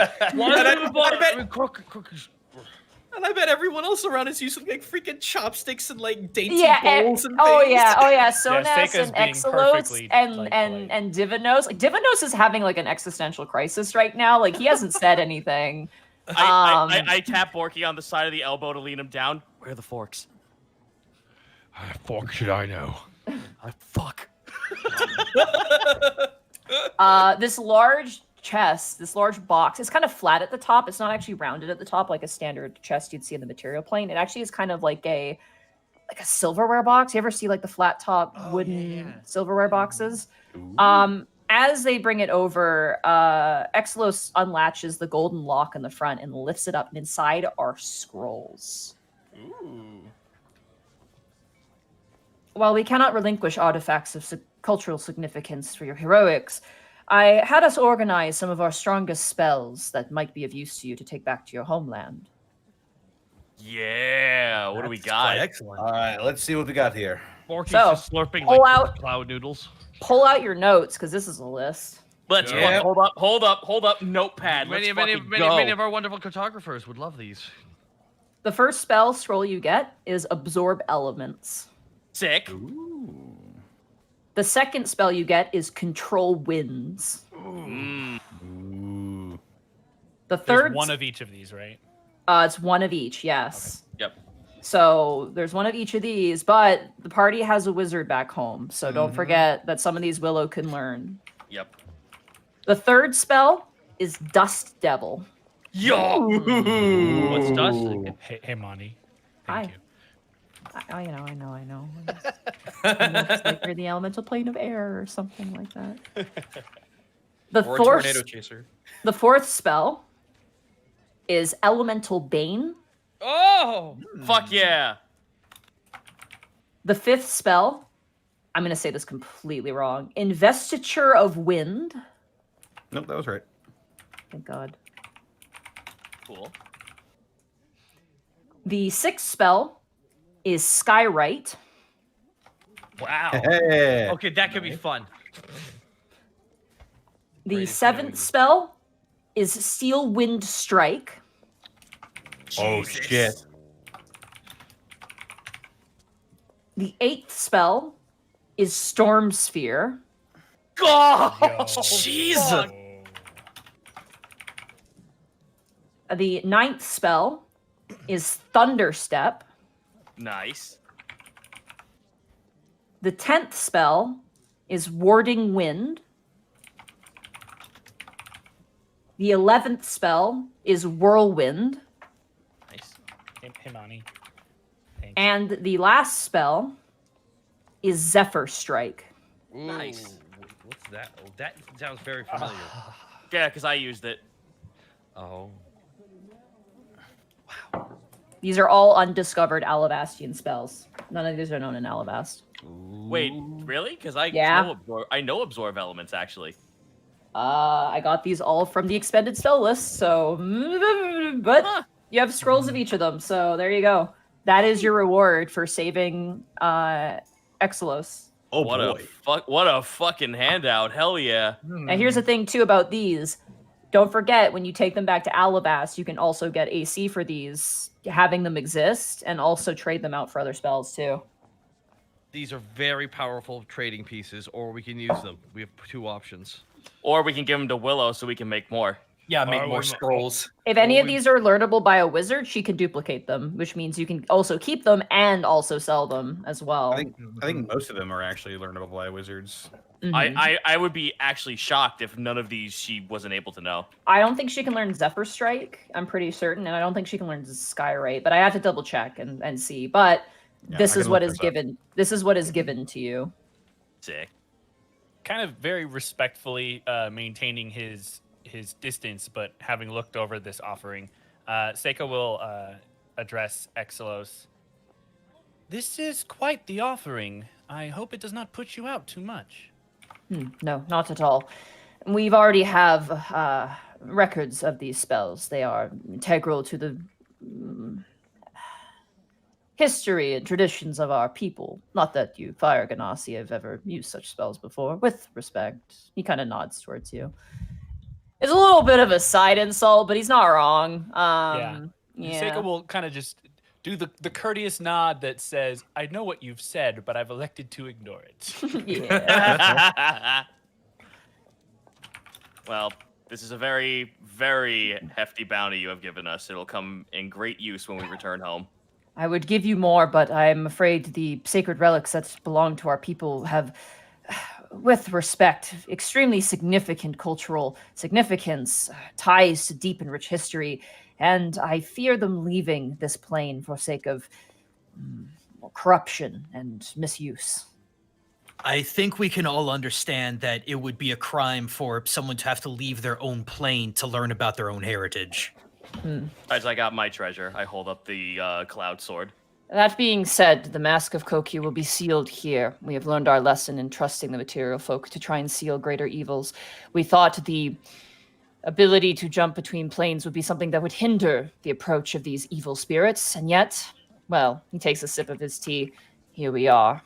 And I bet everyone else around is using like freaking chopsticks and like dainty bowls and things. Oh yeah, Sonas Seika's and being Exelos perfectly, and like, and Divinos. Like Divinos is having like an existential crisis right now. Like he hasn't said anything. I tap Borky on the side of the elbow to lean him down. Where are the forks? Fork should I know? Fuck. This large chest, this large box, it's kind of flat at the top. It's not actually rounded at the top like a standard chest you'd see in the material plane. It actually is kind of like a silverware box. You ever see like the flat top wooden silverware boxes? As they bring it over, Exelos unlatches the golden lock in the front and lifts it up, and inside are scrolls. Ooh. While we cannot relinquish artifacts of cultural significance for your heroics, I had us organize some of our strongest spells that might be of use to you to take back to your homeland. Yeah, what do we got? Excellent. All right, let's see what we got here. Borky's So, just slurping pull like out- cloud noodles. Pull out your notes, because this is a list. Let's Yeah. hold up, notepad. Many Let's go. of our wonderful cartographers would love these. The first spell scroll you get is Absorb Elements. Sick. The second spell you get is Control Winds. Mm. Ooh. The There's third, one of each of these, right? it's one of each, yes. Yep. So there's one of each of these, but the party has a wizard back home, so don't forget that some of these Willow can learn. Yep. The third spell is Dust Devil. Yo. What's dust? Hey, Monty. Hi. Thank you. I know. I know if it's like you're the elemental plane of air or something like that. Or a tornado chaser. The fourth spell is Elemental Bane. Oh! Fuck yeah. The fifth spell, I'm going to say this completely wrong, Investiture of Wind. Nope, that was right. Thank God. Cool. The sixth spell is Skywrite. Wow. Hey. Okay, that could be fun. The seventh spell is Steel Wind Strike. Oh shit. The eighth spell is Storm Sphere. God. Jesus. The ninth spell is Thunderstep. Nice. The 10th spell is Warding Wind. The 11th spell is Whirlwind. Nice. Hey, Monty. Thanks. And the last spell is Zephyr Strike. Ooh, Nice. What's that? Oh, that sounds very familiar. Yeah, because I used it. Oh. These are all undiscovered Alivastian spells. None of these are known in Alivast. Wait, really? Because Yeah. I know absorb elements actually. I got these all from the expended spell list, so... But you have scrolls of each of them, so there you go. That is your reward for saving Exelos. Oh what boy. What a fucking handout. Hell yeah. And here's the thing, too, about these. Don't forget, when you take them back to Alivast, you can also get AC for these, having them exist, and also trade them out for other spells, too. These are very powerful trading pieces, or we can use them. We have two options. Or we can give them to Willow so we can make more. Yeah, make more scrolls. If any of these are learnable by a wizard, she can duplicate them, which means you can also keep them and also sell them as well. I think most of them are actually learnable by wizards. Mhm. I would be actually shocked if none of these she wasn't able to know. I don't think she can learn Zephyr Strike, I'm pretty certain, and I don't think she can learn Skywrite, but I have to double check and see. But Yeah, this I is can what look is this up. given. This is what is given to you. Sick. Kind of very respectfully maintaining his distance, but having looked over this offering, Seika will address Exelos. This is quite the offering. I hope it does not put you out too much. No, not at all. We've already have records of these spells. They are integral to the history and traditions of our people. Not that you, Fire Ganassi, have ever used such spells before. With respect, he kind of nods towards you. It's a little bit of a side insult, but he's not wrong. Yeah. Seika will kind of just do the courteous nod that says, I know what you've said, but I've elected to ignore it. Yeah. Well, this is a very, very hefty bounty you have given us. It'll come in great use when we return home. I would give you more, but I'm afraid the sacred relics that belong to our people have, with respect, extremely significant cultural significance, ties to deep and rich history, and I fear them leaving this plane for sake of corruption and misuse. I think we can all understand that it would be a crime for someone to have to leave their own plane to learn about their own heritage. As I got my treasure, I hold up the cloud sword. That being said, the Mask of Koki will be sealed here. We have learned our lesson in trusting the material folk to try and seal greater evils. We thought the ability to jump between planes would be something that would hinder the approach of these evil spirits, and yet, well, he takes a sip of his tea. Here we are.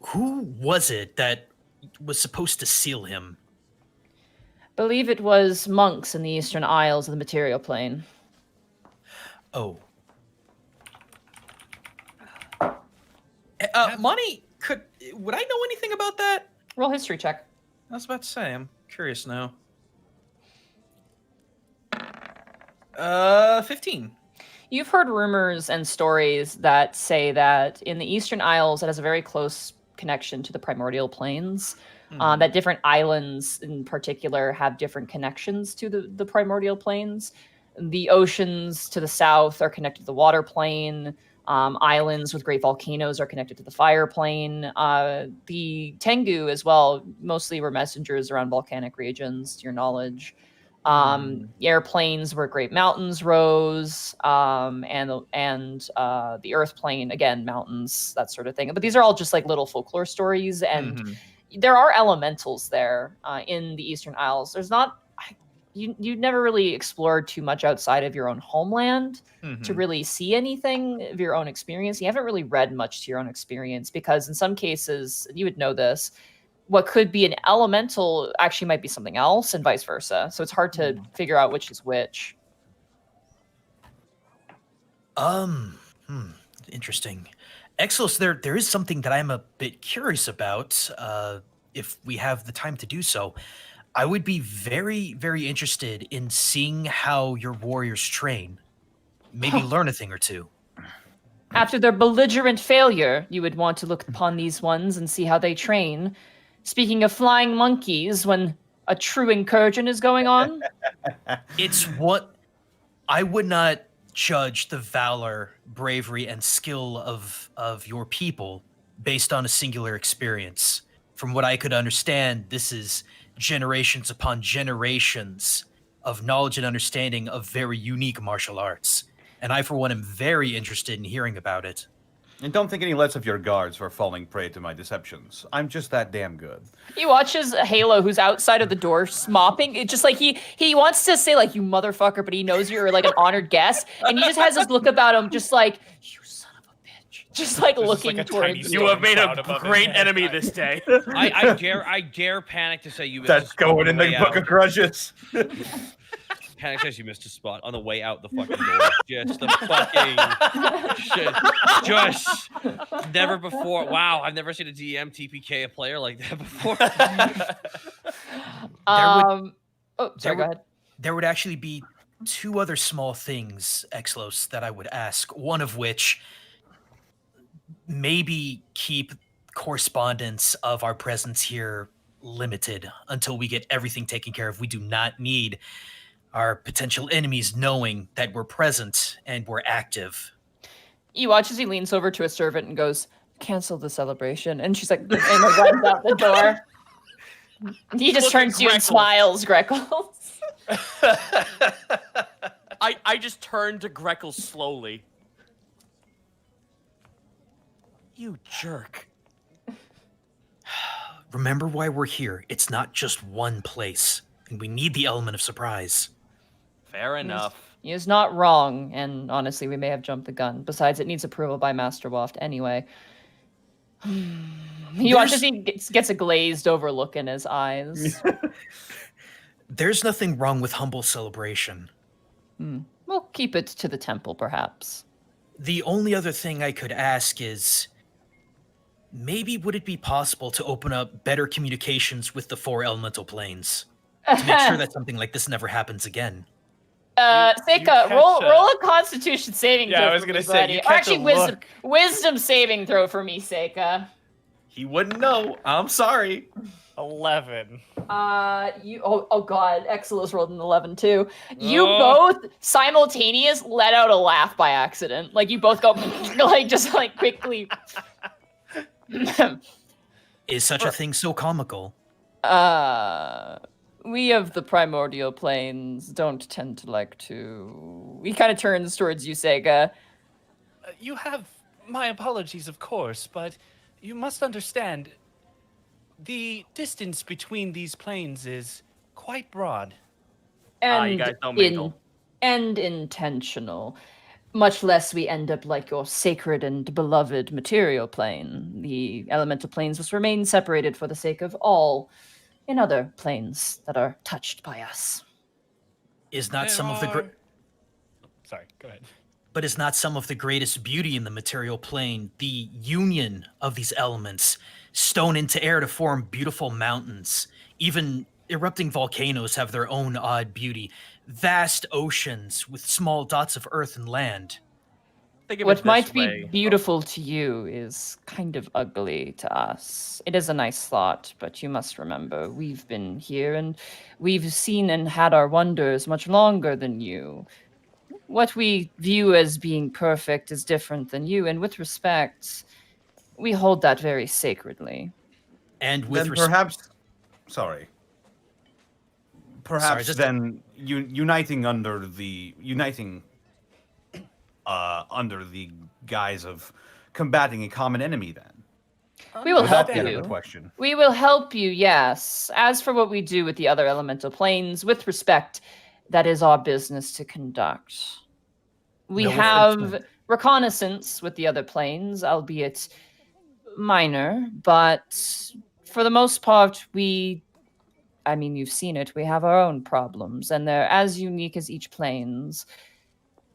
Who was it that was supposed to seal him? Believe it was monks in the Eastern Isles of the material plane. Oh. Money, would I know anything about that? Roll history check. I was about to say, I'm curious now. 15. You've heard rumors and stories that say that in the Eastern Isles, it has a very close connection to the primordial planes. That different islands in particular have different connections to the primordial planes. The oceans to the south are connected to the water plane. Islands with great volcanoes are connected to the fire plane. The Tengu as well, mostly were messengers around volcanic regions, to your knowledge. Airplanes where great mountains rose, and the earth plane, again, mountains, that sort of thing. But these are all just like little folklore stories, and there are elementals there in the Eastern Isles. There's not, you never really explored too much outside of your own homeland to really see anything of your own experience. You haven't really read much to your own experience because in some cases, you would know this, what could be an elemental actually might be something else and vice versa. So it's hard to figure out which is which. Interesting. Exos, there is something that I'm a bit curious about, if we have the time to do so. I would be very, very interested in seeing how your warriors train. Maybe learn a thing or two. After their belligerent failure, you would want to look upon these ones and see how they train. Speaking of flying monkeys, when a true incursion is going on? It's what I would not judge the valor, bravery, and skill of your people based on a singular experience. From what I could understand, this is generations upon generations of knowledge and understanding of very unique martial arts. And I, for one, am very interested in hearing about it. And don't think any less of your guards for falling prey to my deceptions. I'm just that damn good. He watches Halo, who's outside of the door, mopping. It's just like he wants to say, like, you motherfucker, but he knows you're like an honored guest. And he just has this look about him, just like, you son of a bitch. Just like looking towards you. have made a great enemy this day. I dare Panic to say you missed That's going in the book of grudges. Panic says you missed a spot on the way out the fucking door. Just the fucking shit. Just never before. Wow, I've never seen a DM TPK a player like that before. Sorry, go ahead. There would actually be two other small things, Exlos, that I would ask. One of which, maybe keep correspondence of our presence here limited until we get everything taken care of. We do not need our potential enemies knowing that we're present and we're active. You watch as he leans over to a servant and goes, cancel the celebration. And she's like, and runs out the door. He just turns to you and smiles, Greckles. I just turned to Greckles slowly. You jerk. Remember why we're here. It's not just one place. And we need the element of surprise. Fair enough. He is not wrong, and honestly, we may have jumped the gun. Besides, it needs approval by Master Waft anyway. He watches, he gets a glazed over look in his eyes. There's nothing wrong with humble celebration. We'll keep it to the temple, perhaps. The only other thing I could ask is, maybe would it be possible to open up better communications with the 4 elemental planes to make sure that something like this never happens again? Seika, roll a Constitution saving throw. Yeah, I was for gonna me, say, buddy. you Or catch actually, a wisdom saving throw for me, Seika. He wouldn't know. I'm sorry. 11. Oh god, Exilus rolled an 11 too. You both simultaneous let out a laugh by accident. Like you both go like just like quickly. Is such a thing so comical? We of the primordial planes don't tend to like to. He kind of turns towards you, Sega. You have my apologies, of course, but you must understand the distance between these planes is quite broad. And you guys don't mingle. And intentional. Much less we end up like your sacred and beloved material plane. The elemental planes must remain separated for the sake of all in other planes that are touched by us. Is not some of the Sorry, go ahead. But is not some of the greatest beauty in the material plane the union of these elements, stone into air to form beautiful mountains. Even erupting volcanoes have their own odd beauty. Vast oceans with small dots of earth and land. What might be beautiful to you is kind of ugly to us. It is a nice thought, but you must remember, we've been here and we've seen and had our wonders much longer than you. What we view as being perfect is different than you, and with respect, we hold that very sacredly. And with then perhaps, perhaps then uniting under the guise of combating a common enemy. Then we will help the end of you. the question. We will help you. Yes. As for what we do with the other elemental planes, with respect, that is our business to conduct. We have reconnaissance with the other planes, albeit minor, but for the most part, you've seen it, we have our own problems, and they're as unique as each plane's.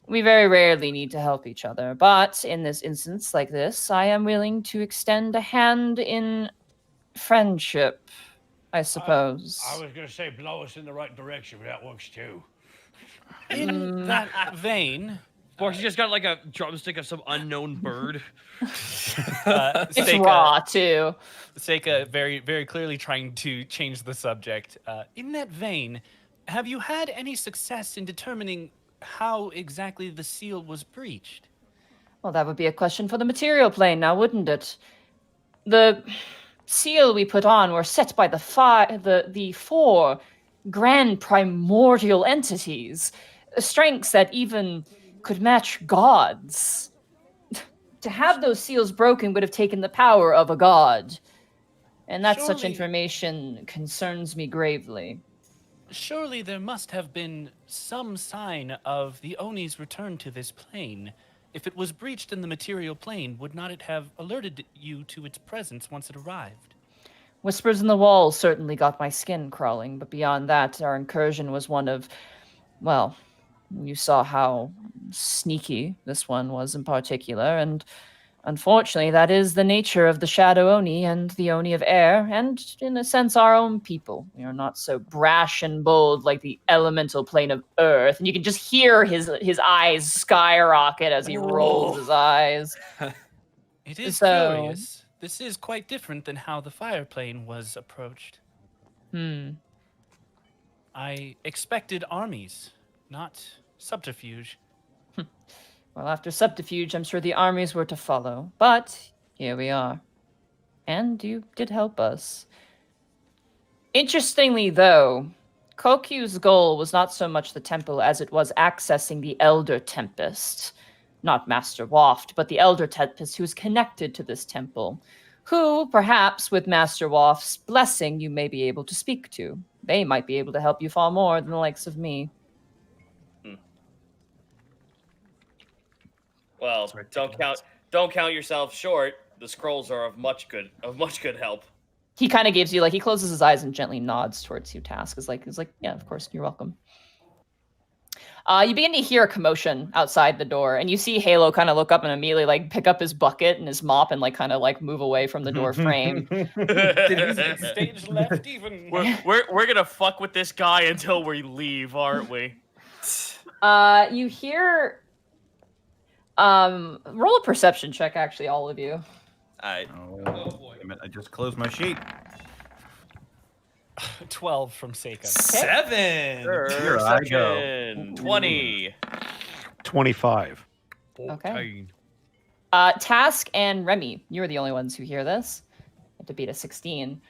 We very rarely need to help each other, but in this instance like this, I am willing to extend a hand in friendship, I suppose. I was going to say blow us in the right direction, but that works too. In that vein... Borky just got like a drumstick of some unknown bird. It's raw, too. Seika very, very clearly trying to change the subject. In that vein, have you had any success in determining how exactly the seal was breached? Well, that would be a question for the material plane now, wouldn't it? The seal we put on were set by the 4 grand primordial entities, strengths that even could match gods. To have those seals broken would have taken the power of a god. And that such information concerns me gravely. Surely there must have been some sign of the Oni's return to this plane. If it was breached in the material plane, would not it have alerted you to its presence once it arrived? Whispers in the walls certainly got my skin crawling, but beyond that, our incursion was one of, well, you saw how sneaky this one was in particular, and unfortunately that is the nature of the Shadow Oni and the Oni of Air, and in a sense our own people. We are not so brash and bold like the elemental plane of Earth, and you can just hear his eyes skyrocket as he rolls his eyes. It is curious. This is quite different than how the fire plane was approached. I expected armies, not subterfuge. Well, after subterfuge, I'm sure the armies were to follow. But here we are. And you did help us. Interestingly, though, Kokyu's goal was not so much the temple as it was accessing the Elder Tempest. Not Master Waft, but the Elder Tempest who is connected to this temple. Who, perhaps, with Master Waft's blessing, you may be able to speak to. They might be able to help you far more than the likes of me. Well, don't count yourself short. The scrolls are of much good help. He kind of gives you he closes his eyes and gently nods towards you. Task is like, yeah, of course, you're welcome. You begin to hear a commotion outside the door, and you see Halo kind of look up and immediately pick up his bucket and his mop and kind of move away from the door frame. Stage left even. We're gonna fuck with this guy until we leave, aren't we? You hear roll a perception check, actually, all of you. Alright. Oh boy! I just closed my sheet. 12 from Seika. 7. Here I go. 20. 25. Okay. Task and Remy, you are the only ones who hear this. You have to beat a 16.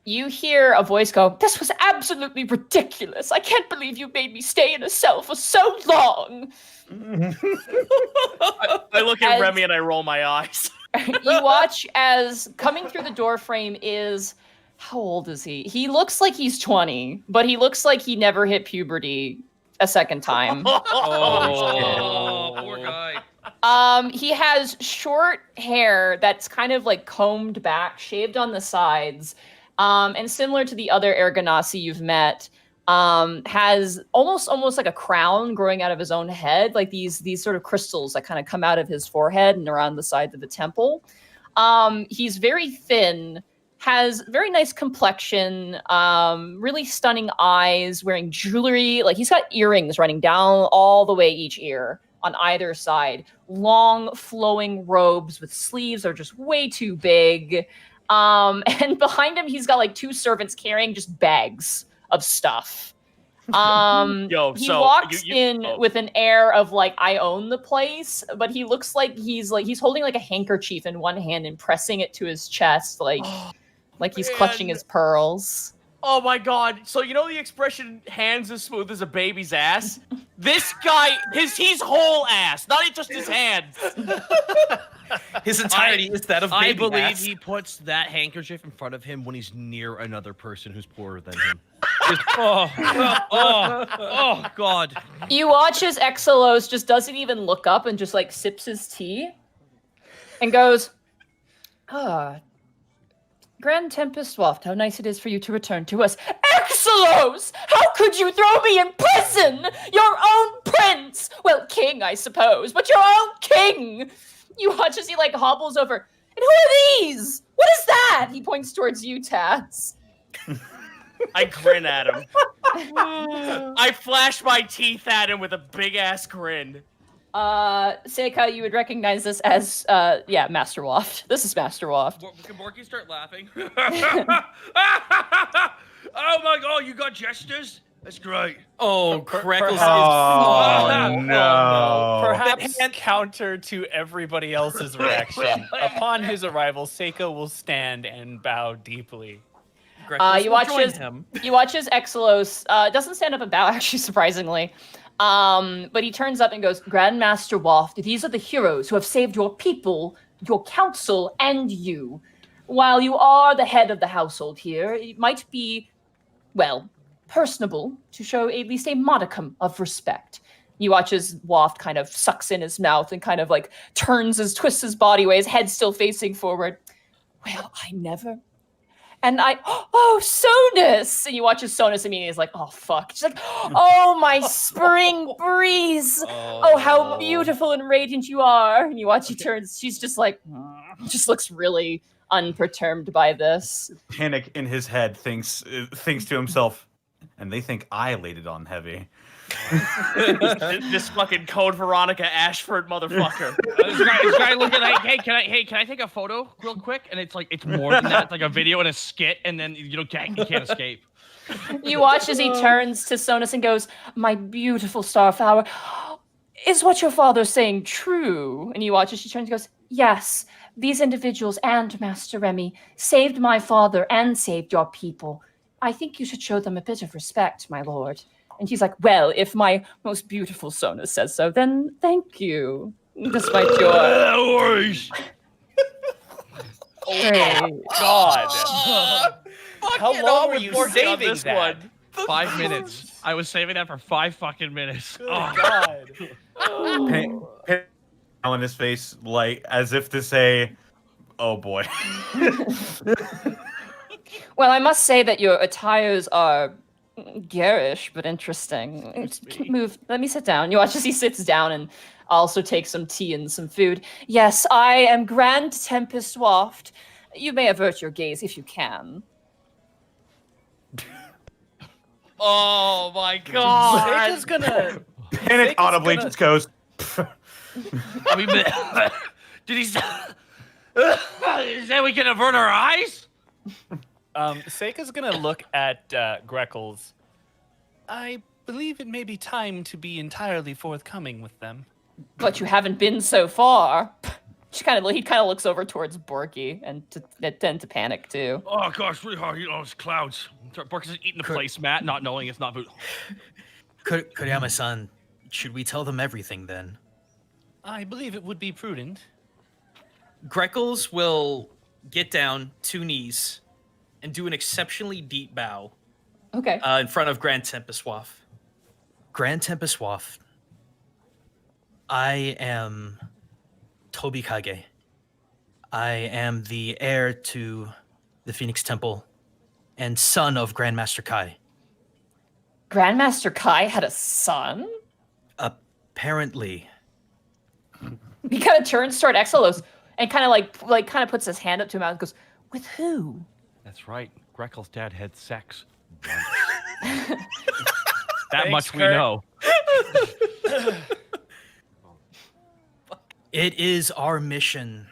You hear a voice go, "This was absolutely ridiculous. I can't believe you made me stay in a cell for so long." I look at Remy and I roll my eyes. You watch as coming through the door frame is, how old is he? He looks like he's 20, but he looks like he never hit puberty a second time. Oh, poor guy. He has short hair that's kind of combed back, shaved on the sides. And similar to the other Ergonasi you've met, has almost like a crown growing out of his own head, these sort of crystals that kind of come out of his forehead and around the sides of the temple. He's very thin, has very nice complexion, really stunning eyes, wearing jewelry. He's got earrings running down all the way each ear on either side. Long flowing robes with sleeves that are just way too big. And behind him, he's got 2 servants carrying just bags of stuff. He walks in with an air of I own the place, but he looks like he's holding a handkerchief in one hand and pressing it to his chest, he's clutching his pearls. Oh my god. So you know the expression hands as smooth as a baby's ass? This guy, he's whole ass, not just his hands. His entirety is that of baby I believe ass. he puts that handkerchief in front of him when he's near another person who's poorer than him. Oh, God. You watch as Exelos just doesn't even look up and just sips his tea and goes, Grand Tempest Waft, how nice it is for you to return to us. Exelos! How could you throw me in prison? Your own prince! Well, king, I suppose, but your own king! You watch as he hobbles over. And who are these? What is that? He points towards you, Tats. I grin at him. I flash my teeth at him with a big ass grin. Seika, you would recognize this as Master Waft. This is Master Waft. Can Borky start laughing? Oh my god, you got jesters? That's great. Oh, Greckles is... Oh, no. Perhaps counter to everybody else's reaction. Upon his arrival, Seika will stand and bow deeply. You watch as Exelos doesn't stand up and bow, actually, surprisingly. But he turns up and goes, Grandmaster Waft, these are the heroes who have saved your people, your council, and you. While you are the head of the household here, it might be, personable to show at least a modicum of respect. You watch as Waft kind of sucks in his mouth and kind of twists his body away, his head still facing forward. Well, I never. And Sonus! And you watch as Sonus immediately is oh, fuck. She's oh, my spring breeze! Oh, how beautiful and radiant you are! And you watch he turns, she's just just looks really unperturbed by this. Panic in his head thinks to himself, and they think I laid it on heavy. This fucking Code Veronica Ashford motherfucker. This guy looking can I take a photo real quick? And it's it's more than that. It's a video and a skit, and then you can't escape. You watch as he turns to Sonus and goes, my beautiful starflower, is what your father's saying true? And you watch as she turns and goes, yes, these individuals and Master Remy saved my father and saved your people. I think you should show them a bit of respect, my lord. And he's well, if my most beautiful Sonus says so, then thank you. Despite your... No worries. Oh, God. How long were you saving this that? one? 5 minutes. I was saving that for 5 fucking minutes. Oh, God. on his face, like as if to say, "Oh boy." Well, I must say that your attires are garish but interesting. Move. Let me sit down. You watch as he sits down and also takes some tea and some food. Yes, I am Grand Tempest Waft. You may avert your gaze if you can. Oh my god! Seika's gonna. Panic Seika's audibly gonna- just goes. I mean, did he say we can avert our eyes? Seika's gonna look at Greckles. I believe it may be time to be entirely forthcoming with them. But you haven't been so far. He kind of looks over towards Borky and to panic too. Oh gosh, really hard eating all those clouds. Bork's just eating the placemat, not knowing it's not food. Kuriyama-san, should we tell them everything then? I believe it would be prudent. Greckles will get down 2 knees and do an exceptionally deep bow Okay. in front of Grand Tempest Waft. Grand Tempest Waft, I am Tobi Kage. I am the heir to the Phoenix Temple and son of Grandmaster Kai. Grandmaster Kai had a son? Apparently. He kind of turns toward Exelos and kind of puts his hand up to him and goes, "With who?" That's right. Greckles' dad had sex. That Thanks, much we Kurt. know. It is our mission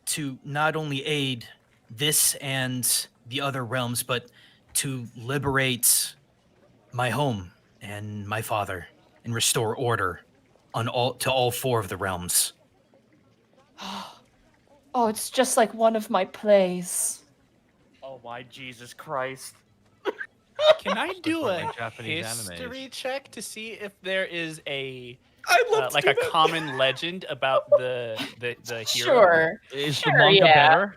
to not only aid this and the other realms, but to liberate my home and my father and restore order on all 4 of the realms. Oh, it's just like one of my plays. Oh my Jesus Christ. Can I do a like Japanese history check to see if there is a I'd love like a common legend about the hero? Sure. Is Sure, the manga yeah. better?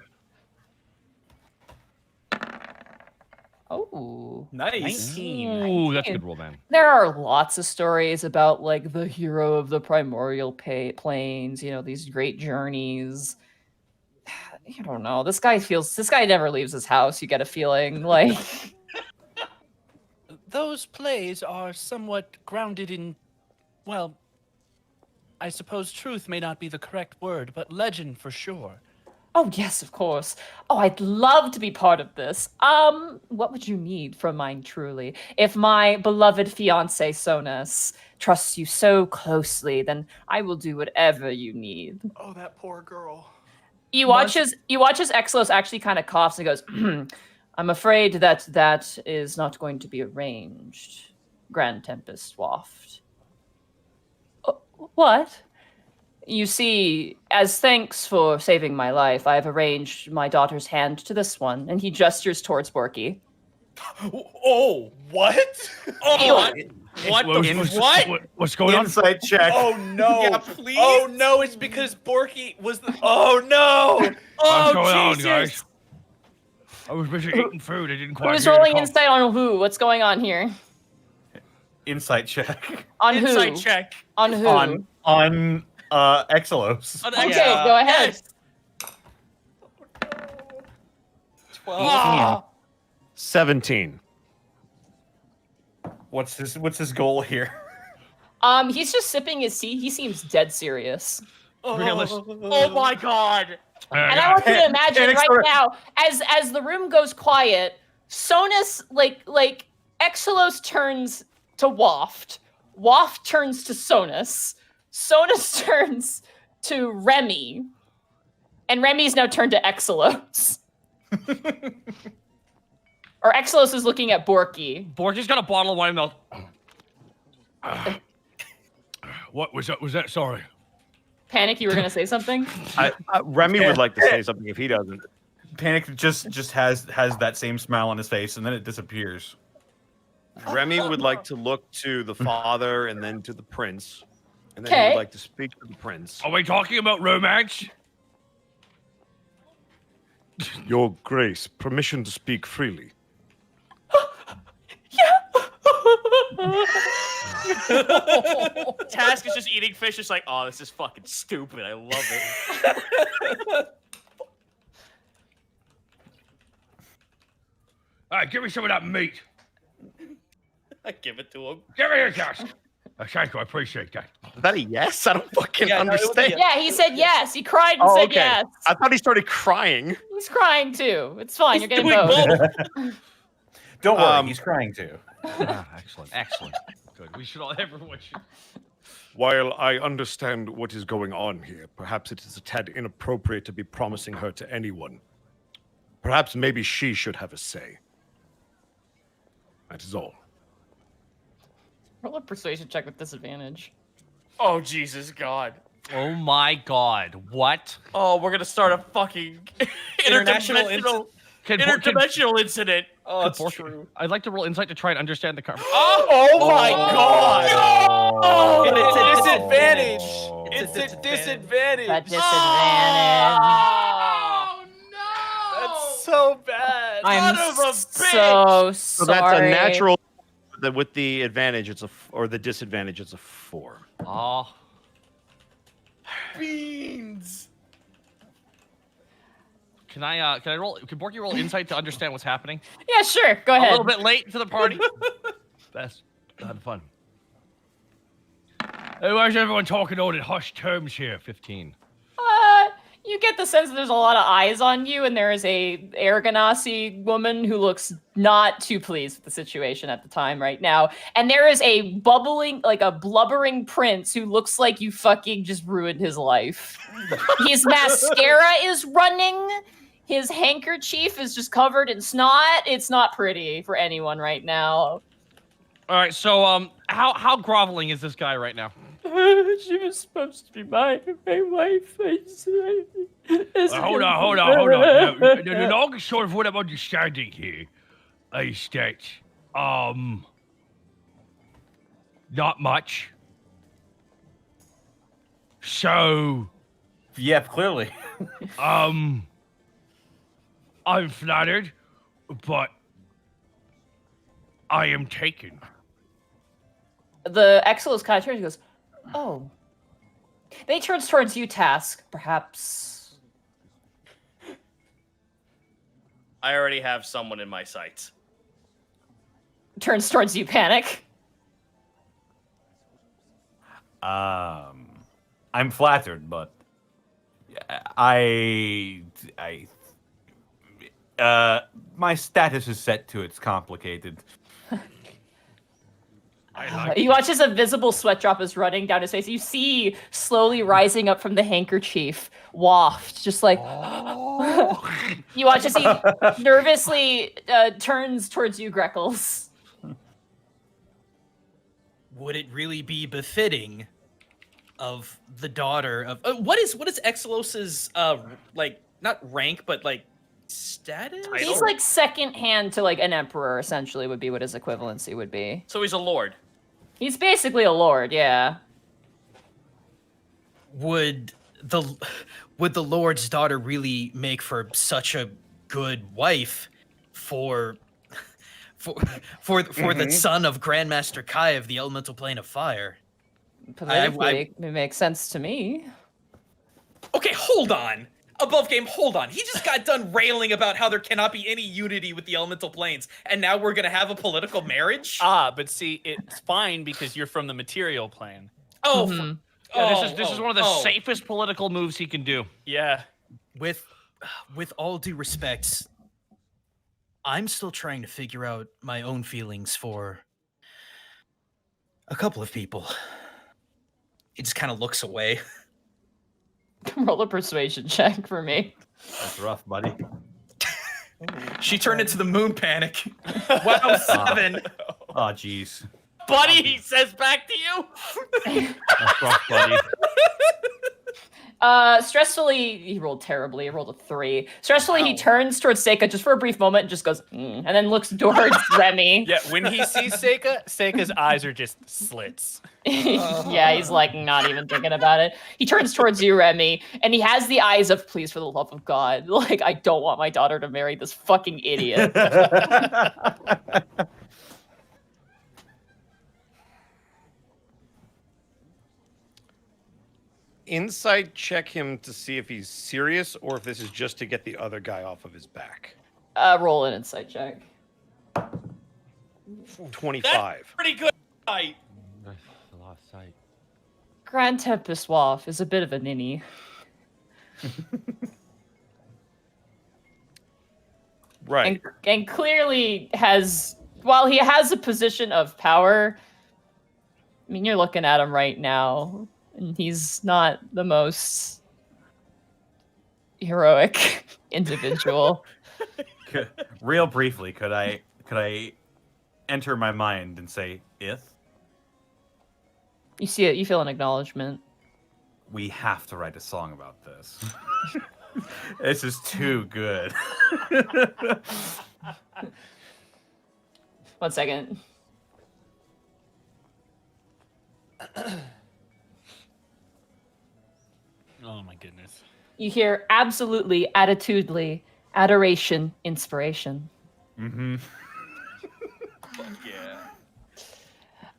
Oh. Nice. 19. Ooh, that's a good roll, man. There are lots of stories about like the hero of the primordial plains, these great journeys. I don't know. This guy never leaves his house. You get a feeling like Those plays are somewhat grounded in, well, I suppose truth may not be the correct word, but legend for sure. Oh, yes, of course. Oh, I'd love to be part of this. What would you need from mine truly? If my beloved fiance Sonus trusts you so closely, then I will do whatever you need. Oh, that poor girl. You watch as Exelos actually kind of coughs and goes, "I'm afraid that is not going to be arranged, Grand Tempest Waft." What? You see, as thanks for saving my life, I've arranged my daughter's hand to this one, and he gestures towards Borky. Oh, what? Oh, what? What's going on? Insight check. Oh no! Yeah, please? Oh no! It's because Borky was the. Oh no! What's going on, Jesus. guys? I was busy eating food. I didn't quite Who's hear the rolling call. insight on who? What's going on here? Insight check. On Insight who? check. On who? On Exelos. Okay, go ahead. 12. 17. What's his goal here? He's just sipping his tea. He seems dead serious. Oh my god. And I want you to imagine Panic right sort of- now, as the room goes quiet, Sonus, like Exelos turns to Waft. Waft turns to Sonus. Sonus turns to Remy. And Remy's now turned to Exelos. Or Exelos is looking at Borky. Borky's got a bottle of wine in mouth. What was that? Was that? Sorry. Panic, you were going to say something? Remy would like to say something if he doesn't. Panic just has that same smile on his face, and then it disappears. Remy would like to look to the father and then to the prince. And then he Okay. would like to speak to the prince. Are we talking about romance? Your Grace, permission to speak freely. Task is just eating fish. It's like, oh, this is fucking stupid. I love it. All right, give me some of that meat. I give it to him. Give me your Task. Thank you, I appreciate that. Is that a yes? I don't fucking Yeah, no, it was a understand. yes. Yeah, he said yes. He cried and said yes. I thought he started crying. He's crying too. It's fine. You're getting doing both. Don't worry, Um, he's crying too. Excellent. Good. We should all, everyone should. While I understand what is going on here, perhaps it is a tad inappropriate to be promising her to anyone. Perhaps maybe she should have a say. That is all. Roll a persuasion check with disadvantage. Oh, Jesus God. Oh my God! What? Oh, we're gonna start a fucking International interdimensional incident. Oh, it's Borky, true. I'd like to roll insight to try and understand the card. Oh my God! Oh, It's a disadvantage. Oh. It's a disadvantage. That disadvantage. Oh no! That's so bad. I'm Son of a so So sorry. that's a natural. With the advantage, it's or the disadvantage, it's a 4. Oh, beans. can I roll? Can Borky roll insight to understand what's happening? Yeah, sure. Go A ahead. little bit late to the party. That's not fun. Hey, why is everyone talking all in hushed terms here? 15. You get the sense that there's a lot of eyes on you, and there is a Aragonasi woman who looks not too pleased with the situation at the time right now. And there is a blubbering prince who looks like you fucking just ruined his life. His mascara is running. His handkerchief is just covered in snot. It's not pretty for anyone right now. All right, so how groveling is this guy right now? She was supposed to be my wife. Hold on. Now, the long and short of what I'm understanding here is that, not much. So, Yeah, clearly. I'm flattered, but I am taken. The Exilus kind of turns and goes, oh. Then he turns towards you, Task. Perhaps. I already have someone in my sights. Turns towards you, Panic. I'm flattered, but my status is set to it's complicated. He watches a visible sweat drop is running down his face. You see slowly rising up from the handkerchief waft, just like you watch as he nervously turns towards you, Greckles. Would it really be befitting of the daughter of what is Exilos's like not rank but like status? He's like second hand to like an emperor, essentially, would be what his equivalency would be. So he's a lord. He's basically a lord, yeah. Would the Lord's daughter really make for such a good wife for the son of Grandmaster Kai of the Elemental Plane of Fire? Politically, it makes sense to me. Okay, hold on. Above game, hold on. He just got done railing about how there cannot be any unity with the elemental planes, and now we're gonna have a political marriage? But see, it's fine because you're from the material plane. Oh, Yeah, this is one of the safest political moves he can do. Yeah. With all due respect, I'm still trying to figure out my own feelings for a couple of people. He just kind of looks away. Roll a persuasion check for me. That's rough, buddy. She turned into the moon panic. Wow, 7. Oh, jeez. Buddy, he says back to you. That's rough, buddy. Stressfully, he rolled terribly. He rolled a 3. Stressfully, he turns towards Seika just for a brief moment and just goes, and then looks towards Remy. Yeah, when he sees Seika, Seika's eyes are just slits. Yeah, he's like not even thinking about it. He turns towards you, Remy, and he has the eyes of, please, for the love of God. Like, I don't want my daughter to marry this fucking idiot. insight check him to see if he's serious or if this is just to get the other guy off of his back? Roll an insight check. 25. Pretty good. I I lost sight. Grand Tempestwolf is a bit of a ninny. Right. And clearly has, while he has a position of power, I mean, you're looking at him right now, and he's not the most heroic individual. Real briefly, could I enter my mind and say "ith"? You see it, you feel an acknowledgement. We have to write a song about this. This is too good. 1 second. Oh my goodness. You hear absolutely, attitudely, adoration, inspiration. Mm-hmm.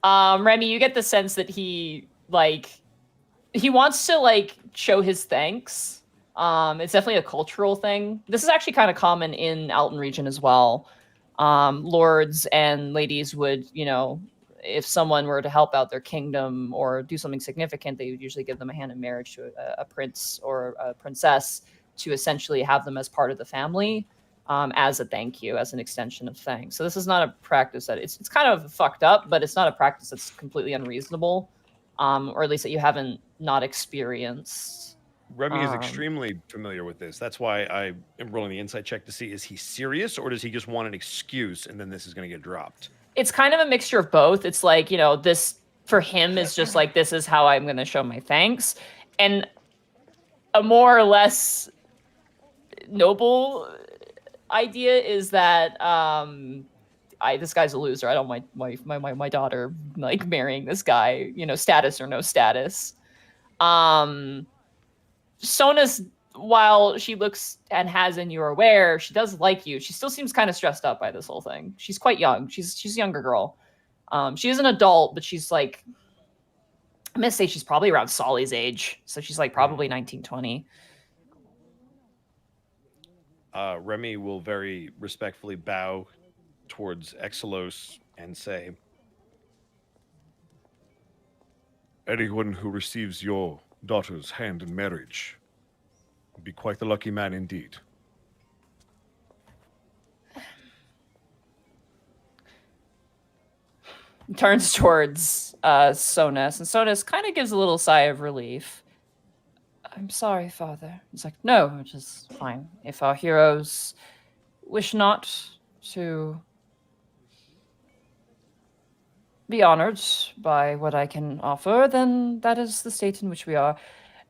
yeah. Remy, you get the sense that he wants to show his thanks. It's definitely a cultural thing. This is actually kind of common in Alton region as well. Lords and ladies would, if someone were to help out their kingdom or do something significant, they would usually give them a hand in marriage to a prince or a princess to essentially have them as part of the family, as a thank you, as an extension of thanks. So this is not a practice that it's kind of fucked up, but it's not a practice that's completely unreasonable, or at least that you haven't not experienced. Remy is extremely familiar with this. That's why I am rolling the insight check to see, is he serious or does he just want an excuse and then this is going to get dropped? It's kind of a mixture of both. It's like, this for him is just like, this is how I'm going to show my thanks. And a more or less noble idea is that this guy's a loser. I don't want my daughter marrying this guy, status or no status. Sona's, while she looks and has and you're aware, she does like you. She still seems kind of stressed out by this whole thing. She's quite young. She's a younger girl. She is an adult, but she's I'm gonna say she's probably around Solly's age. So she's probably 19, 20. Remy will very respectfully bow towards Exelos and say, Anyone who receives your daughter's hand in marriage would be quite the lucky man indeed. Turns towards Sonas, and Sonas kind of gives a little sigh of relief. I'm sorry, Father. He's like, no, which is fine. If our heroes wish not to be honored by what I can offer, then that is the state in which we are.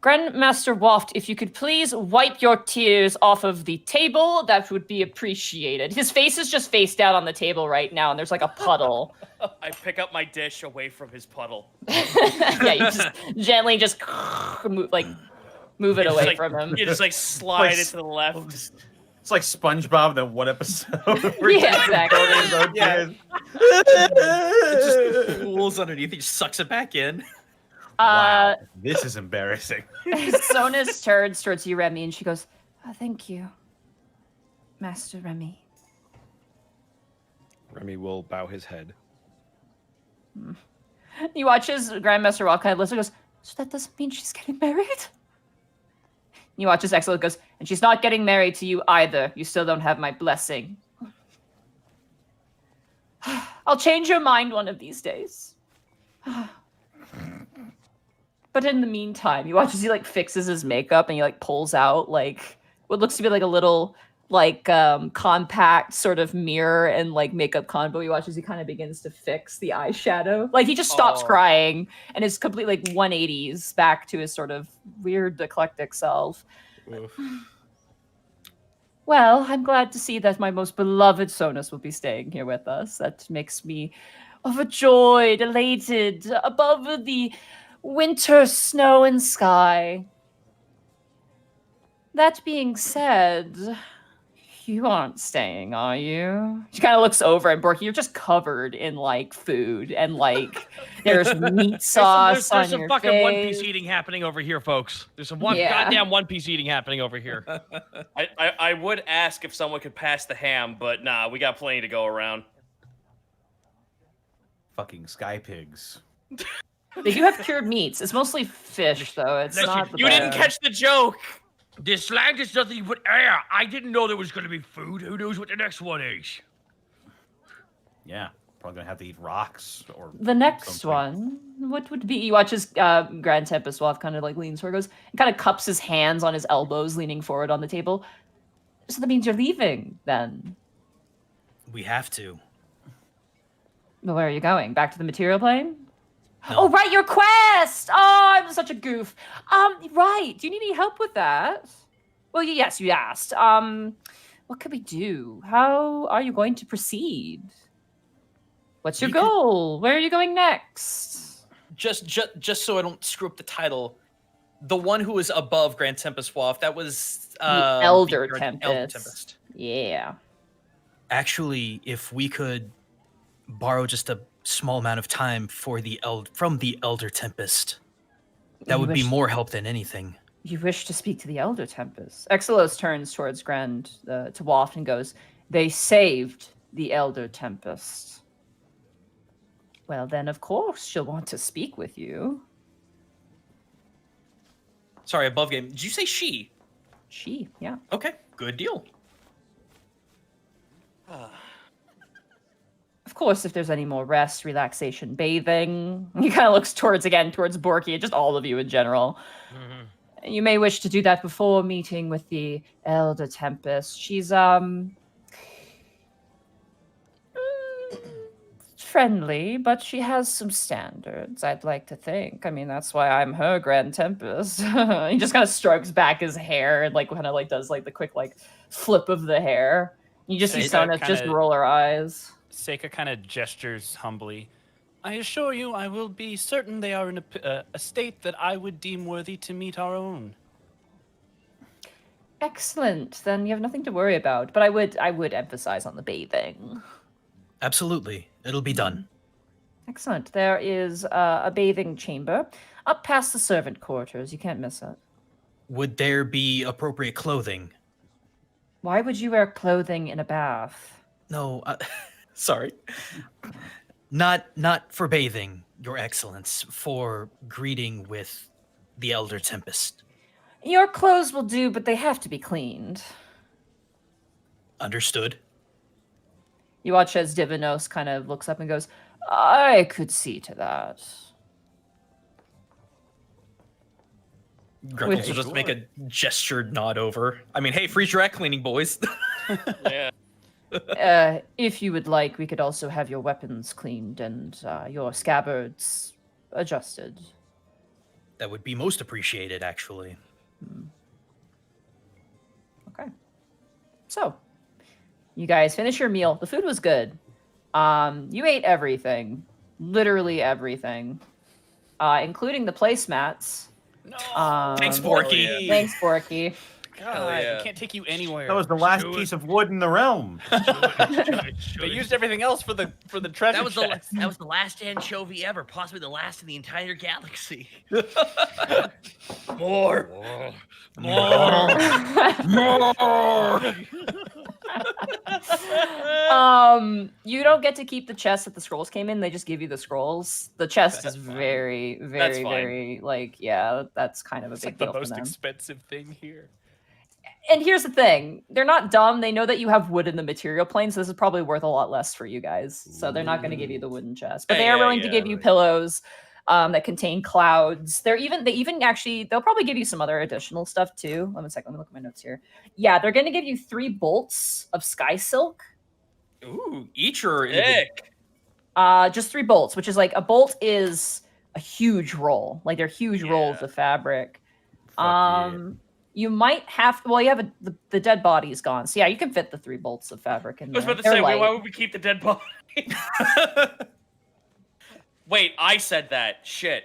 Grandmaster Waft, if you could please wipe your tears off of the table, that would be appreciated. His face is just face down on the table right now, and there's a puddle. I pick up my dish away from his puddle. Yeah, you just gently move it away from him. You just slide it to the left. It's like SpongeBob, that one episode. Yeah, exactly. It just pools underneath. He just sucks it back in. Wow, this is embarrassing. Sonas turns towards you, Remy, and she goes, thank you, Master Remy. Remy will bow his head. You watch as Grandmaster Rock kind of listens and goes, so that doesn't mean she's getting married? You watch as Excellent goes, and she's not getting married to you either. You still don't have my blessing. I'll change your mind one of these days. But in the meantime, you watch as he fixes his makeup and he pulls out what looks to be a little compact sort of mirror and makeup combo. You watch as he kind of begins to fix the eyeshadow. He just stops crying and is completely 180s back to his sort of weird eclectic self. Well, I'm glad to see that my most beloved Sonas will be staying here with us. That makes me overjoyed, elated, above the winter snow and sky. That being said, you aren't staying, are you? She kind of looks over and Borky, you're just covered in food and There's meat sauce There's on some your fucking One face. Piece eating happening over here, folks. There's some Yeah. goddamn One Piece eating happening over here. I would ask if someone could pass the ham, but nah, we got plenty to go around. Fucking sky pigs. They do have cured meats. It's mostly fish, though. It's not. The You didn't best. catch the joke. This land is nothing but air. I didn't know there was going to be food. Who knows what the next one is? Yeah, probably gonna have to eat rocks or The next something. one, what would be? You watch his Grand Tempest Waff kind of like leans forward, goes, and kind of cups his hands on his elbows, leaning forward on the table. So that means you're leaving, then. We have to. Well, where are you going? Back to the material plane? Oh, right, your quest! Oh, I'm such a goof. Right. Do you need any help with that? Well, yes, you asked. What could we do? How are you going to proceed? What's your goal? Where are you going next? Just so I don't screw up the title, the one who was above Grand Tempest Waff, that was The Elder Elder Tempest. Tempest. Yeah. Actually, if we could borrow just a small amount of time from the Elder Tempest, that would be more help than anything. You wish to speak to the Elder Tempest. Exelos turns towards Grand to Waft and goes, they saved the Elder Tempest. Well, then, of course, she'll want to speak with you. Sorry, above game. Did you say she? She, yeah. Okay, good deal. Of course, if there's any more rest, relaxation, bathing. He kind of looks towards Borky, and just all of you in general. You may wish to do that before meeting with the Elder Tempest. She's, friendly, but she has some standards, I'd like to think. I mean, that's why I'm her Grand Tempest. He just kind of strokes back his hair and, like, kind of, like, does, like, the quick, like, flip of the hair. You just see Sona just roll her eyes. Seika kind of gestures humbly. I assure you, I will be certain they are in a state that I would deem worthy to meet our own. Excellent. Then you have nothing to worry about. But I would emphasize on the bathing. Absolutely. It'll be done. Excellent. There is a bathing chamber up past the servant quarters. You can't miss it. Would there be appropriate clothing? Why would you wear clothing in a bath? No, sorry. Not for bathing, Your Excellence, for greeting with the Elder Tempest. Your clothes will do, but they have to be cleaned. Understood. You watch as Divinos kind of looks up and goes, I could see to that. Greckles will just make a gestured nod over. I mean, hey, freeze your act cleaning, boys. Yeah. If you would like, we could also have your weapons cleaned and your scabbards adjusted. That would be most appreciated, actually. Okay. So, you guys finish your meal. The food was good. You ate everything. Literally everything. Including the placemats. No. Thanks, Borky. Thanks, Borky. God, yeah. I can't take you anywhere. That was the last piece of wood in the realm. They used everything else for the treasure That was chest. that was the last anchovy ever, possibly the last in the entire galaxy. More. You don't get to keep the chest that the scrolls came in. They just give you the scrolls. The chest is very, very, very like, yeah, that's kind of a It's big like the deal for most them. expensive thing here. And here's the thing: they're not dumb. They know that you have wood in the material plane, so this is probably worth a lot less for you guys. So they're not going to give you the wooden chest, but they are willing to give you pillows that contain clouds. They even actually they'll probably give you some other additional stuff too. Let me look at my notes here. Yeah, they're going to give you 3 bolts of sky silk. Ooh, each or Sick. Just 3 bolts, which is like a bolt is a huge roll. Like they're huge rolls of fabric. You might have you have the dead body is gone. So yeah, you can fit the 3 bolts of fabric in I there. was about to They're say, light. why would we keep the dead body? Wait, I said that. Shit.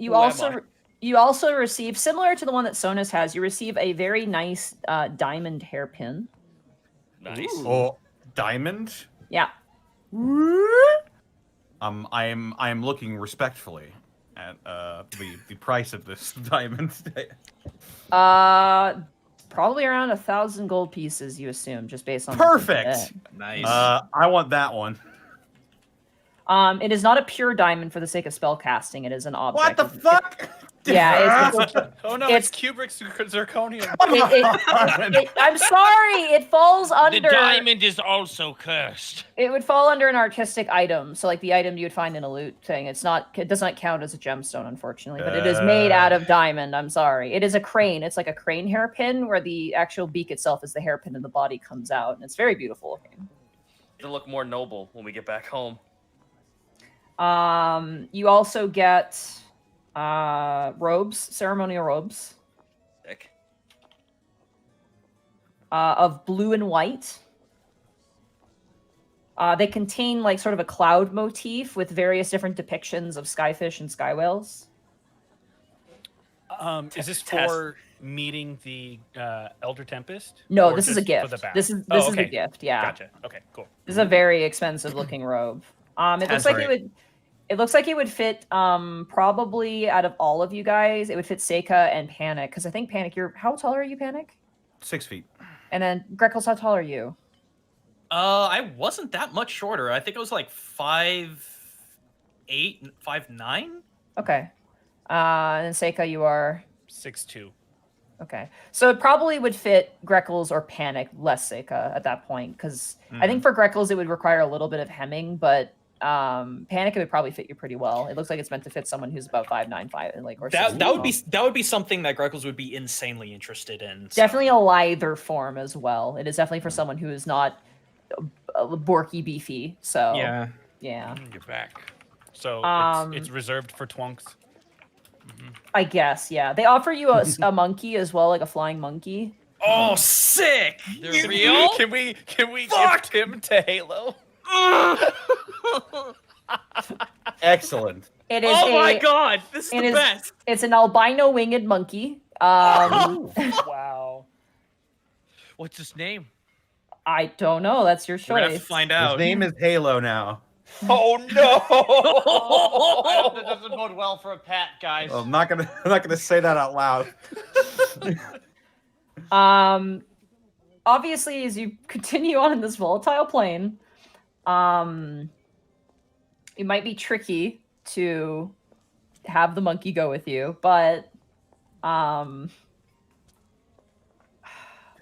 You also receive, similar to the one that Sonus has, you receive a very nice diamond hairpin. Nice. Oh, diamond? Yeah. I am looking respectfully at the price of this diamond. Probably around 1,000 gold pieces, you assume, just based on Perfect. Nice. I want that one. It is not a pure diamond for the sake of spell casting. It is an object. What the fuck? Yeah, it's Oh no, It's- it's cubic zirconium. I'm sorry, it falls under. The diamond is also cursed. It would fall under an artistic item, so like the item you would find in a loot thing. It does not count as a gemstone, unfortunately, but it is made out of diamond. I'm sorry. It is a crane. It's like a crane hairpin where the actual beak itself is the hairpin and the body comes out, and it's very beautiful looking. It'll look more noble when we get back home. You also get robes, ceremonial robes. Sick. Of blue and white. They contain like sort of a cloud motif with various different depictions of skyfish and sky whales. Is this for meeting the Elder Tempest? No, Or this is a just gift. For the bath? This is okay. a gift. Yeah. Gotcha. Okay, cool. This is a very expensive looking robe. It looks like it looks like it would fit probably out of all of you guys, it would fit Seika and Panic, because I think Panic, how tall are you, Panic? 6 feet. And then Greckles, how tall are you? I wasn't that much shorter. I think I was like 5'8", 5'9". Okay. And then Seika, you are 6'2". okay. So it probably would fit Greckles or Panic, less Seika at that point, because I think for Greckles it would require a little bit of hemming, but Panic, it would probably fit you pretty well. It looks like it's meant to fit someone who's about 5'9", or that would be something that Greckles would be insanely interested in. So. definitely a lither form as well. It is definitely for someone who is not Borky beefy. So Yeah. You're back. So it's reserved for twunks. I guess, yeah. They offer you a monkey as well, like a flying monkey. Oh, sick! They're real? Can we gift him to Halo? Excellent. It is my god, this is the best. It's an albino winged monkey. Wow. What's his name? I don't know. That's your We're gonna have to choice. find out. His name is Halo now. Oh no! I hope that doesn't bode well for a Pat, guys. Well, I'm not gonna say that out loud. Obviously, as you continue on in this volatile plane, it might be tricky to have the monkey go with you, but I'm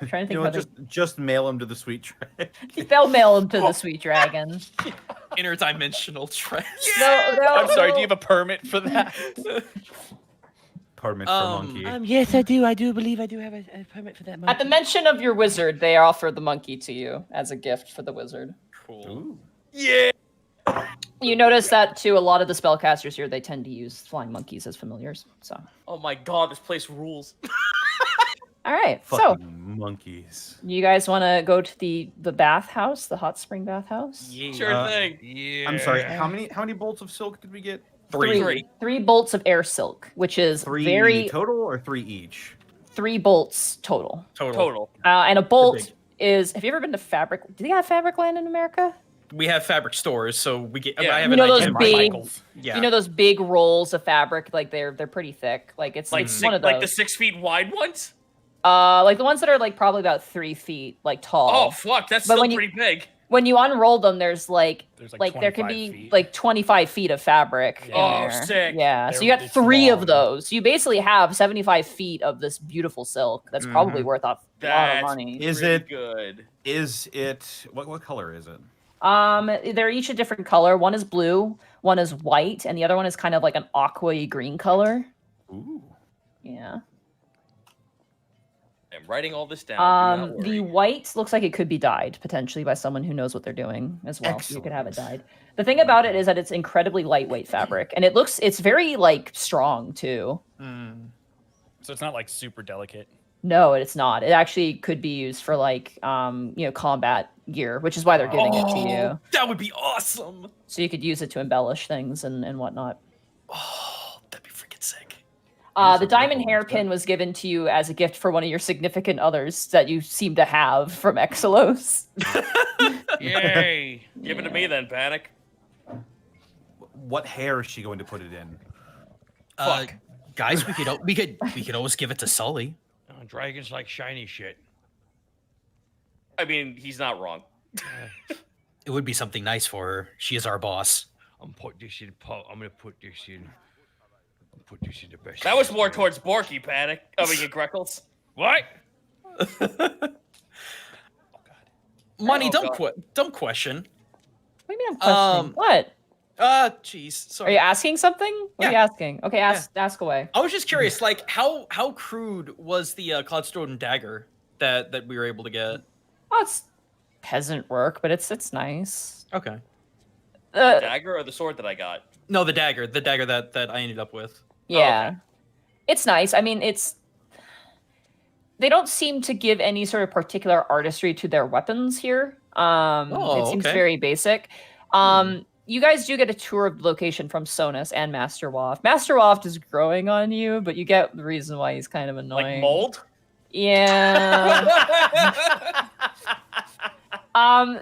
trying to think how just mail him to the sweet dragon. they'll mail him to the sweet dragon. Interdimensional trash. No, I'm sorry. Do you have a permit for that? Permit for monkey. Yes, I do. I do believe I do have a permit for that monkey. At the mention of your wizard, they offer the monkey to you as a gift for the wizard. Cool. Ooh. Yeah. You notice that too. A lot of the spellcasters here, they tend to use flying monkeys as familiars. So, Oh my god, this place rules. all right. Fucking monkeys. You guys want to go to the bathhouse, the hot spring bathhouse? Yeah. Sure thing. Yeah. I'm sorry. How many bolts of silk did we get? Three bolts of air silk, which is 3 total or 3 each? 3 bolts total. Total. And a bolt big. is. Have you ever been to Fabric? Do they have Fabric Land in America? We have fabric stores, so we get. Yeah. I have You know an those idea. big. Yeah. You know those big rolls of fabric, like they're pretty thick. Like it's Like one of those. like the 6 feet wide ones? Like the ones that are like probably about 3 feet, like tall. Oh fuck, that's But still when you- pretty big. When you unroll them, there's like like there can 25 be feet. like 25 feet of fabric. in Oh, there. sick. Yeah, so They're- you got it's 3 of long. those. You basically have 75 feet of this beautiful silk. That's probably worth a lot of That's money. Is pretty it- good? Is it what color is it? They're each a different color. One is blue, one is white, and the other one is kind of like an aqua green color. Ooh. Yeah. I'm writing all this down. Do not worry. The white looks like it could be dyed potentially by someone who knows what they're doing as well. So you could have it dyed. The thing about it is that it's incredibly lightweight fabric, and it's very like strong too. So it's not like super delicate. No, it's not. It actually could be used for like combat gear, which is why they're giving it to you. That would be awesome. So you could use it to embellish things and whatnot. Oh, that'd be freaking sick. The diamond hairpin was given to you as a gift for one of your significant others that you seem to have from Exelos. Yay. Give it to me then, Panic. What hair is she going to put it in? Fuck. Guys, we could always give it to Sully. Oh, dragons like shiny shit. I mean, he's not wrong. It would be something nice for her. She is our boss. I'm gonna put this in the best. That was more towards Borky, Panic. I mean, Greckles. What? Money, Oh, don't question. What do you mean I'm questioning? What? Jeez. Are Sorry. you asking something? What are you Yeah. asking? Okay, ask away. I was just curious, like how crude was the Cloudstone dagger that we were able to get? Oh, it's peasant work, but it's nice. Okay. The dagger or the sword that I got? No, the dagger that I ended up with. Yeah. okay. It's nice. I mean, they don't seem to give any sort of particular artistry to their weapons here. It seems okay. very basic. You guys do get a tour of the location from Sonus and Master Waft. Master Waft is growing on you, but you get the reason why he's kind of annoying. Like mold? Yeah.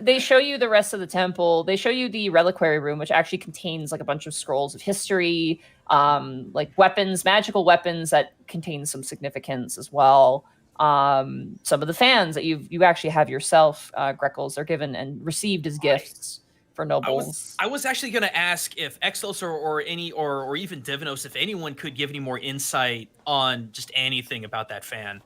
They show you the rest of the temple. They show you the reliquary room, which actually contains like a bunch of scrolls of history, like weapons, magical weapons that contain some significance as well. Some of the fans that you actually have yourself, Greckles, are given and received as gifts for nobles. I was actually going to ask if Exos or even Divinos, if anyone could give any more insight on just anything about that fan.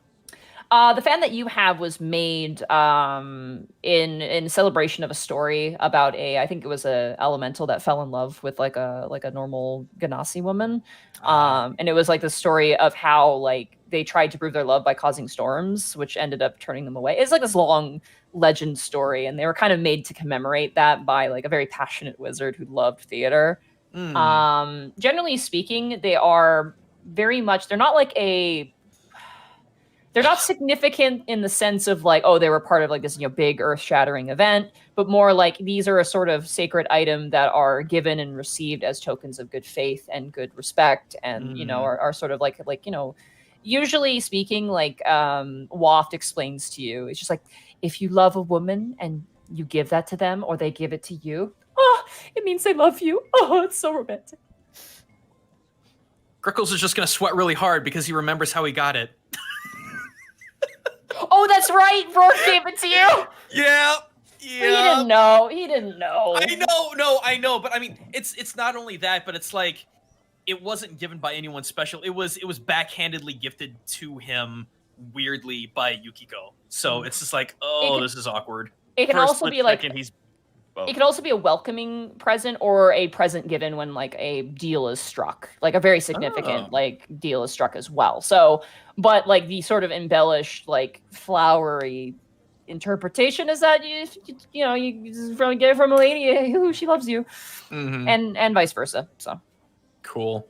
The fan that you have was made in celebration of a story about I think it was a elemental that fell in love with like a normal Ganassi woman, and it was like the story of how like they tried to prove their love by causing storms, which ended up turning them away. It's like this long legend story, and they were kind of made to commemorate that by like a very passionate wizard who loved theater. Generally speaking, they are very much. They're not significant in the sense of like, oh, they were part of like this, big earth-shattering event, but more like these are a sort of sacred item that are given and received as tokens of good faith and good respect, and are sort of like usually speaking, like Waft explains to you, it's just like if you love a woman and you give that to them or they give it to you, it means they love you. Oh, it's so romantic. Greckles is just gonna sweat really hard because he remembers how he got it. Oh, that's right. Rourke gave it to you. Yeah. He didn't know. I know. But I mean, it's not only that, but it's like it wasn't given by anyone special. It was backhandedly gifted to him weirdly by Yukiko. So it's just like, this is awkward. It can also be like Both. It could also be a welcoming present or a present given when like a deal is struck, like a very significant like deal is struck as well. So, but like the sort of embellished, like flowery interpretation is that you get it from a lady who she loves you, and vice versa. So cool.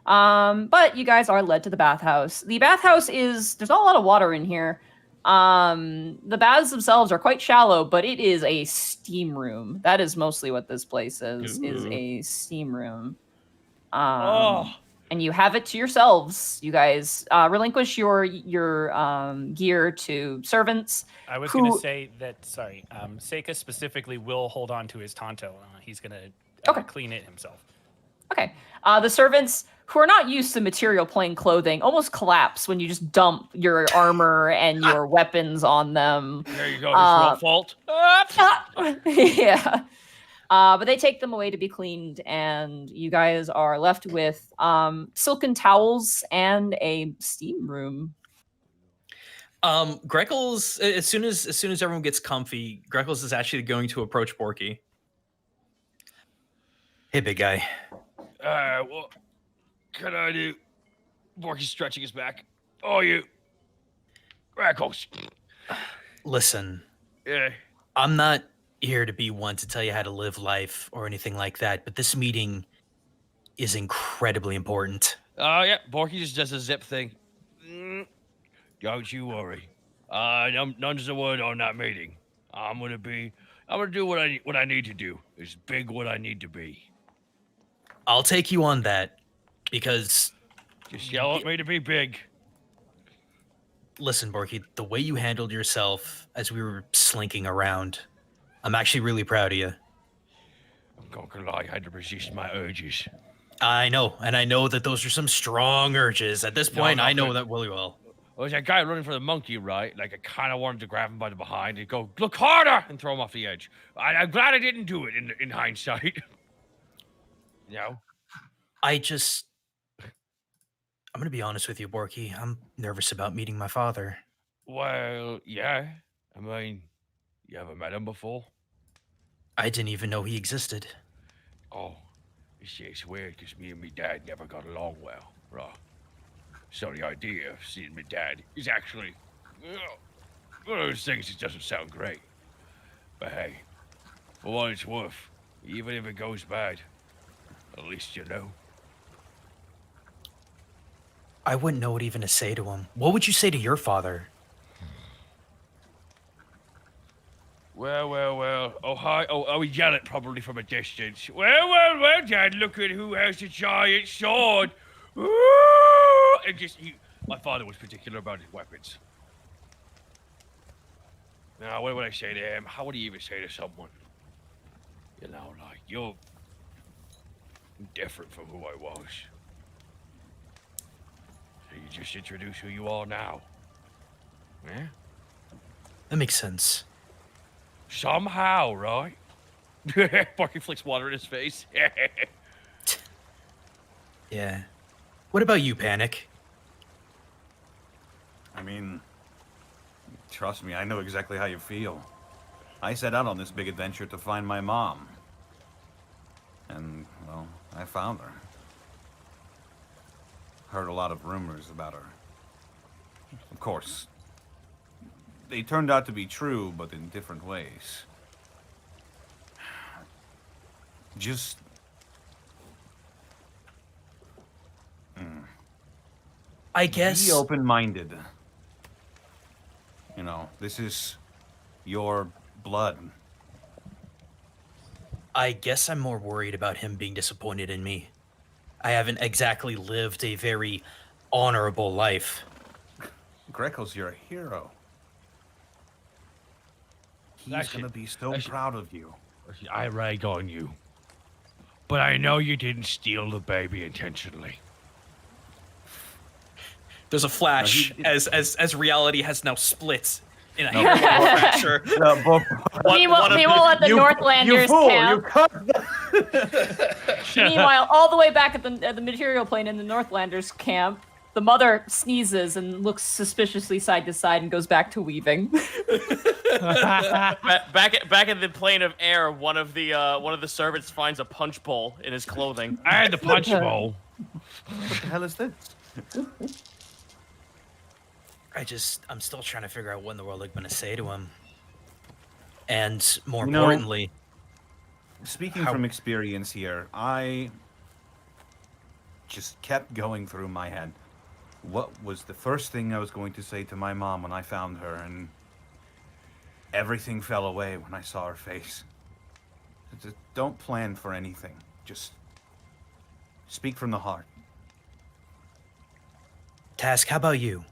But you guys are led to the bathhouse. The bathhouse there's not a lot of water in here. The baths themselves are quite shallow, but it is a steam room. That is mostly what this place is a steam room. And you have it to yourselves. You guys relinquish your gear to servants. I was going to say that, Seika specifically will hold on to his Tonto. He's going to clean it himself. Okay. The servants, who are not used to material plain clothing, almost collapse when you just dump your armor and your weapons on them. There you go. It's your fault. Yeah. But they take them away to be cleaned, and you guys are left with silken towels and a steam room. Greckles, as soon as everyone gets comfy, Greckles is actually going to approach Borky. Hey, big guy. What can I do? Borky's stretching his back. Oh, you. Greckles. Listen. Yeah. I'm not here to be one to tell you how to live life or anything like that, but this meeting is incredibly important. Yeah. Borky just does a zip thing. Don't you worry. None's the word on that meeting. I'm gonna do what I need to do. It's big what I need to be. I'll take you on that, because just yell at me to be big. Listen, Borky, the way you handled yourself as we were slinking around, I'm actually really proud of you. I'm not gonna lie, I had to resist my urges. I know, and I know that those are some strong urges. At this point, I know that really well. There was that guy running for the monkey, right? Like, I kind of wanted to grab him by the behind and go, look harder, and throw him off the edge. I'm glad I didn't do it in hindsight. You know? I'm going to be honest with you, Borky. I'm nervous about meeting my father. Well, yeah. I mean, you ever met him before? I didn't even know he existed. Oh, it's weird because me and my dad never got along well, right? So the idea of seeing my dad is actually one of those things that doesn't sound great. But hey, for what it's worth, even if it goes bad, at least you know. I wouldn't know what even to say to him. What would you say to your father? Well. Oh, hi. Oh, we yell it probably from a distance. Well, Dad, look at who has the giant sword. Ooh! And my father was particular about his weapons. Now, what would I say to him? How would he even say to someone? You know, like, you're different from who I was. So you just introduce who you are now. Yeah? That makes sense. Somehow, right? Barky flicks water in his face. Yeah. What about you, Panic? I mean, trust me, I know exactly how you feel. I set out on this big adventure to find my mom. And, well, I found her. Heard a lot of rumors about her. Of course, they turned out to be true, but in different ways. Just... I guess... Be open-minded. You know, this is your blood. I guess I'm more worried about him being disappointed in me. I haven't exactly lived a very honorable life. Greckles, you're a hero. He's gonna be so proud of you. I rag on you. But I know you didn't steal the baby intentionally. There's a flash as reality has now split in a fracture. Meanwhile, at the Northlanders camp. Meanwhile, all the way back at the material plane in the Northlanders camp, the mother sneezes and looks suspiciously side to side and goes back to weaving. back at the plane of air, one of the servants finds a punch bowl in his clothing. I had the punch bowl. What the hell is this? I'm still trying to figure out what in the world I'm going to say to him. And more importantly... Speaking from experience here, I just kept going through my head. What was the first thing I was going to say to my mom when I found her? And everything fell away when I saw her face. Just don't plan for anything. Just speak from the heart. Task, how about you?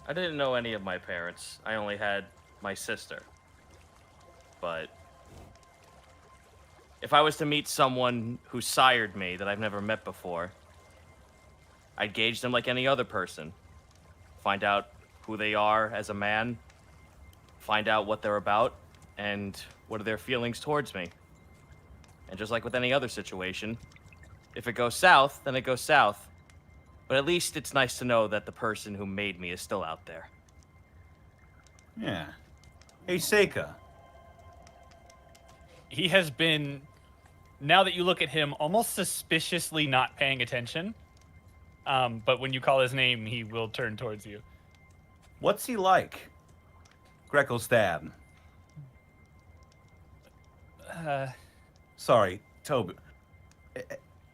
I didn't know any of my parents. I only had my sister. But if I was to meet someone who sired me that I've never met before, I'd gauge them like any other person. Find out who they are as a man, find out what they're about, and what are their feelings towards me. And just like with any other situation, if it goes south, then it goes south. But at least it's nice to know that the person who made me is still out there. Yeah. Hey, Seika. He has been, now that you look at him, almost suspiciously not paying attention. But when you call his name, he will turn towards you. What's he like? Greckles' dad. Sorry, Toby.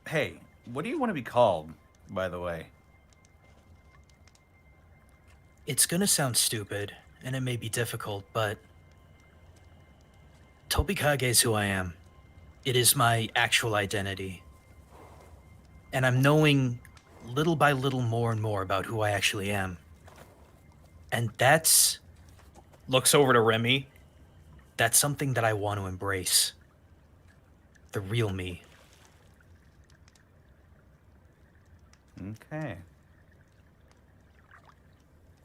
Hey, what do you want to be called, by the way? It's gonna sound stupid, and it may be difficult, but Tobikage is who I am. It is my actual identity. And I'm knowing little by little more and more about who I actually am. And that's... Looks over to Remy. that's something that I want to embrace. The real me. Okay.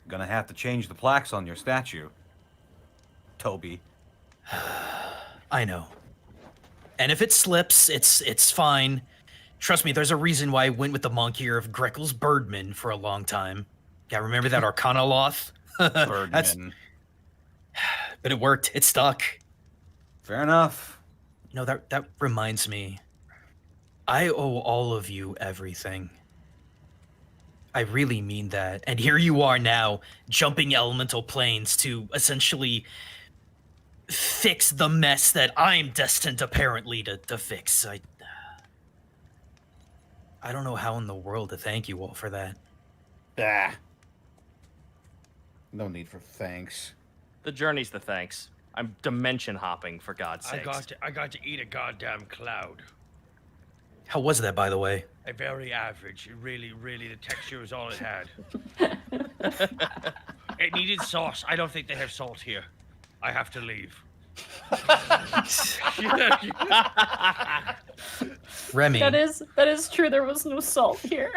Gonna have to change the plaques on your statue, Toby. I know. And if it slips, it's fine. Trust me, there's a reason why I went with the monkier of Greckles Birdman for a long time. Yeah, remember that Arcana Loth? Birdman. But it worked. It stuck. Fair enough. You know, that reminds me. I owe all of you everything. I really mean that. And here you are now, jumping elemental planes to essentially fix the mess that I'm destined apparently to fix. I don't know how in the world to thank you all for that. No need for thanks. The journey's the thanks. I'm dimension hopping, for God's sake. I got to eat a goddamn cloud. How was that, by the way? A very average. Really, the texture was all it had. It needed sauce. I don't think they have salt here. I have to leave. Remy. That is true. There was no salt here.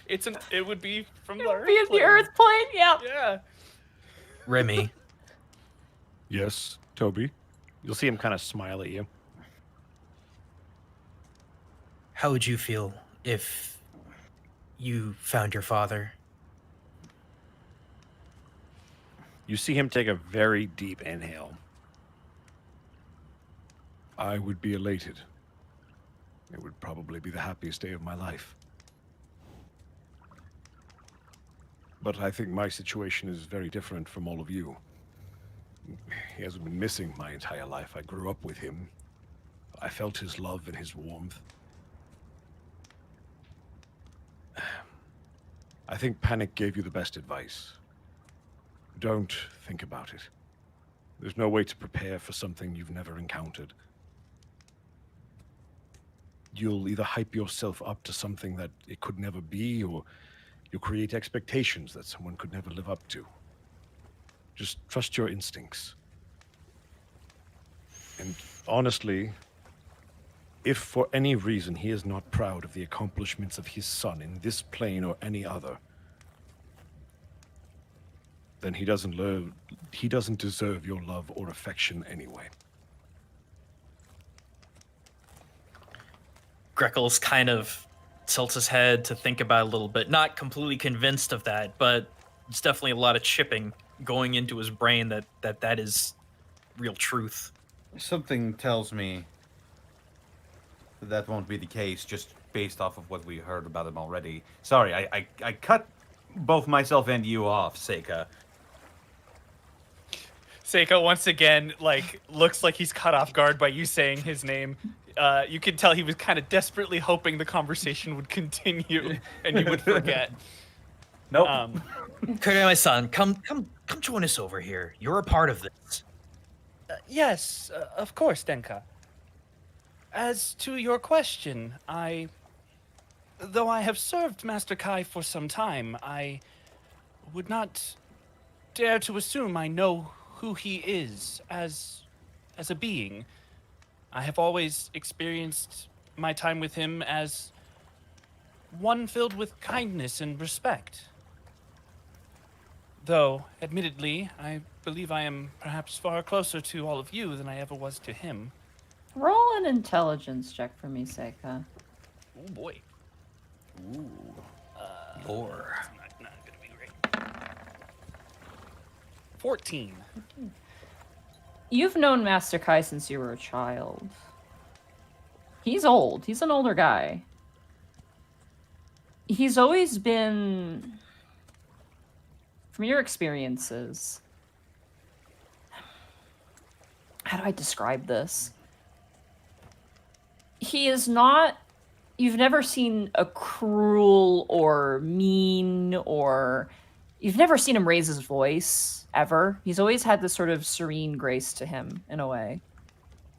It would be from It the would earth be in the plane. earth plane. Yeah. Yeah. Remy. Yes, Toby. You'll see him kind of smile at you. How would you feel if you found your father? You see him take a very deep inhale. I would be elated. It would probably be the happiest day of my life. But I think my situation is very different from all of you. He hasn't been missing my entire life. I grew up with him. I felt his love and his warmth. I think panic gave you the best advice. Don't think about it. There's no way to prepare for something you've never encountered. You'll either hype yourself up to something that it could never be, or you'll create expectations that someone could never live up to. Just trust your instincts. And honestly, if for any reason he is not proud of the accomplishments of his son in this plane or any other, then he doesn't deserve your love or affection anyway. Greckles kind of tilts his head to think about it a little bit. Not completely convinced of that, but it's definitely a lot of chipping going into his brain that is real truth. Something tells me that won't be the case, just based off of what we heard about him already. Sorry, I cut both myself and you off, Seika. Seiko once again looks like he's caught off guard by you saying his name. You can tell he was kind of desperately hoping the conversation would continue and you would forget. Nope. Kure, my son, come join us over here. You're a part of this. Yes, of course, Denka. As to your question, though I have served Master Kai for some time, I would not dare to assume I know who he is as a being. I have always experienced my time with him as one filled with kindness and respect. Though, admittedly, I believe I am perhaps far closer to all of you than I ever was to him. Roll an intelligence check for me, Seika. Oh boy. Ooh. Lore. Not gonna be great. 14. You've known Master Kai since you were a child. He's old. He's an older guy. He's always been, from your experiences, how do I describe this? He is not, you've never seen a cruel or mean, or you've never seen him raise his voice, ever. He's always had this sort of serene grace to him, in a way.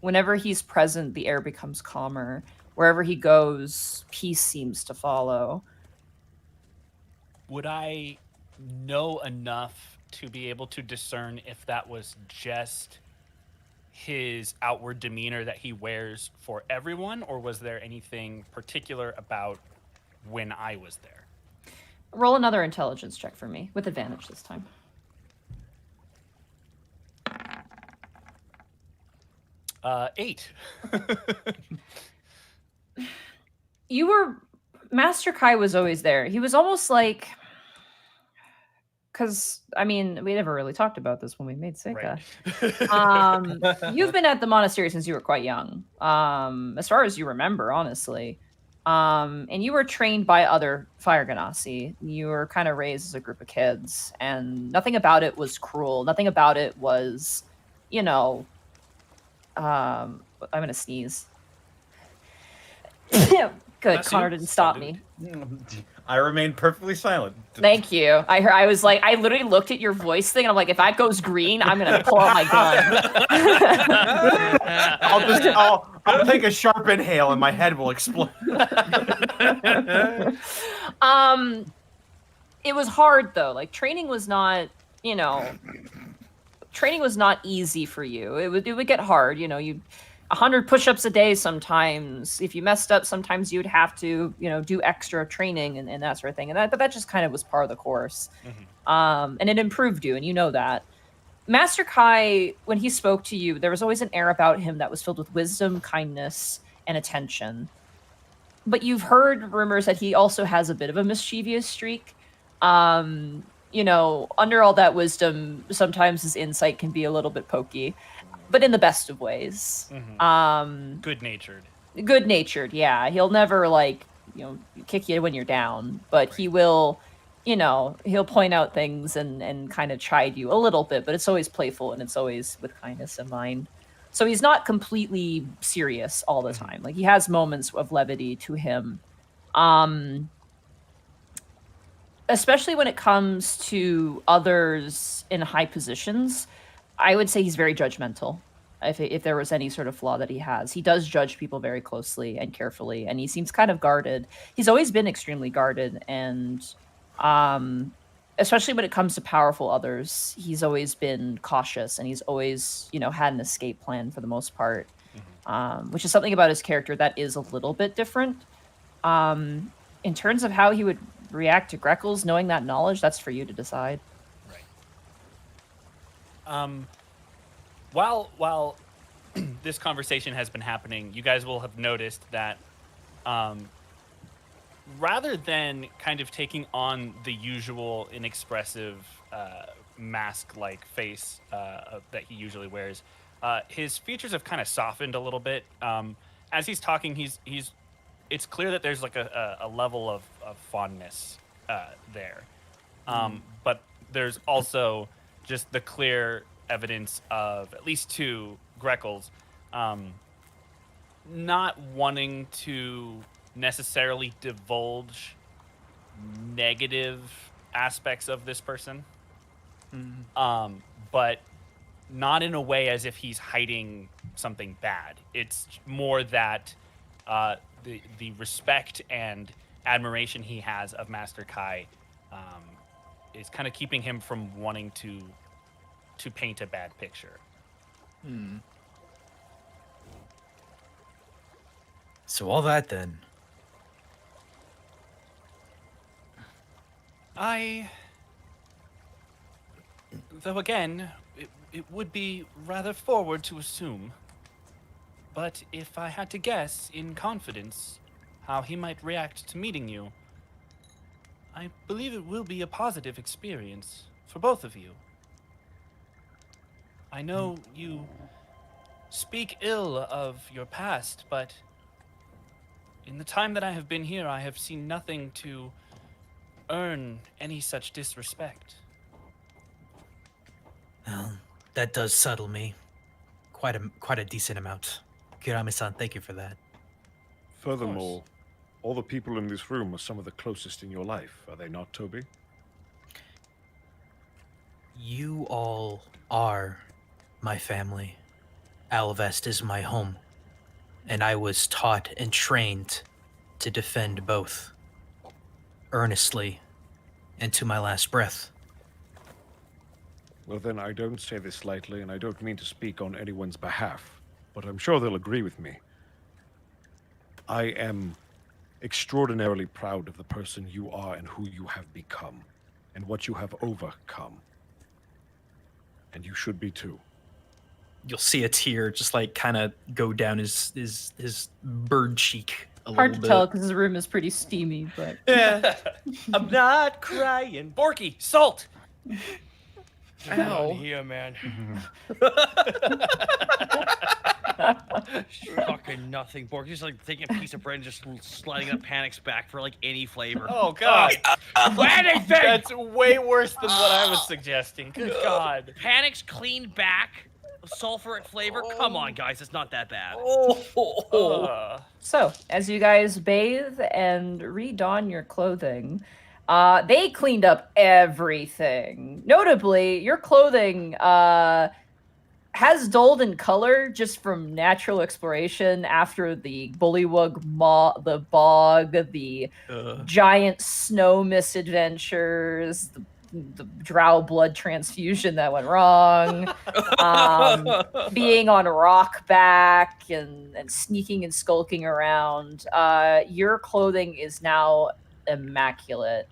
Whenever he's present, the air becomes calmer. Wherever he goes, peace seems to follow. Would I know enough to be able to discern if that was just his outward demeanor that he wears for everyone, or was there anything particular about when I was there? Roll another intelligence check for me, with advantage this time. 8. Master Kai was always there. He was almost like, because, I mean, we never really talked about this when we made Seika. Right. You've been at the monastery since you were quite young, as far as you remember, honestly. And you were trained by other Fire Ganassi. You were kind of raised as a group of kids, and nothing about it was cruel. Nothing about it was, you know, I'm going to sneeze. Good, Bless Connor you. didn't stop Salute. me. I remained perfectly silent. Thank you. I was like, I literally looked at your voice thing, and I'm like, if that goes green, I'm gonna pull out my gun. I'll take a sharp inhale and my head will explode. It was hard though. Like training was not, training was not easy for you. It would get hard. 100 push-ups a day sometimes. If you messed up, sometimes you'd have to, do extra training and that sort of thing. But that just kind of was part of the course. Mm-hmm. And it improved you, and you know that. Master Kai, when he spoke to you, there was always an air about him that was filled with wisdom, kindness, and attention. But you've heard rumors that he also has a bit of a mischievous streak. Under all that wisdom, sometimes his insight can be a little bit pokey. But in the best of ways. Mm-hmm. Good-natured. Good-natured, yeah. He'll never, kick you when you're down. But right. He will, he'll point out things and kind of chide you a little bit. But it's always playful, and it's always with kindness in mind. So he's not completely serious all the time. Like, he has moments of levity to him. Especially when it comes to others in high positions, I would say he's very judgmental. If there was any sort of flaw that he has, he does judge people very closely and carefully, and he seems kind of guarded. He's always been extremely guarded, and especially when it comes to powerful others, he's always been cautious, and he's always, had an escape plan for the most part, which is something about his character that is a little bit different. In terms of how he would react to Greckles, knowing that knowledge, that's for you to decide. While this conversation has been happening, you guys will have noticed that rather than kind of taking on the usual inexpressive mask-like face that he usually wears, his features have kind of softened a little bit. As he's talking, it's clear that there's like a level of fondness there. But there's also just the clear evidence of, at least to Greckles, not wanting to necessarily divulge negative aspects of this person, but not in a way as if he's hiding something bad. It's more that the respect and admiration he has of Master Kai is kind of keeping him from wanting to paint a bad picture. So all that then. Though again, it would be rather forward to assume, but if I had to guess in confidence how he might react to meeting you, I believe it will be a positive experience for both of you. I know you speak ill of your past, but in the time that I have been here, I have seen nothing to earn any such disrespect. Well, that does settle me. Quite a decent amount. Kirami-san, thank you for that. Furthermore, all the people in this room are some of the closest in your life, are they not, Toby? You all are my family. Alivast is my home, and I was taught and trained to defend both, earnestly and to my last breath. Well, then I don't say this lightly, and I don't mean to speak on anyone's behalf, but I'm sure they'll agree with me. I am extraordinarily proud of the person you are and who you have become, and what you have overcome. And you should be too. You'll see a tear just like kind of go down his bird cheek a Hard to little tell bit. because his room is pretty steamy, but Yeah. I'm not crying. Borky, salt. Down here, man. Fucking nothing. Bork just like taking a piece of bread and just sliding it up Panic's back for like any flavor. Oh God. Anything! That's way worse than what I was suggesting. Good God. Panic's clean back, sulfuric flavor. Come on, guys, it's not that bad. So, as you guys bathe and redon your clothing, they cleaned up everything. Notably, your clothing has dulled in color just from natural exploration after the bullywug the bog, the giant snow misadventures, the drow blood transfusion that went wrong, being on rockback and sneaking and skulking around. Your clothing is now immaculate.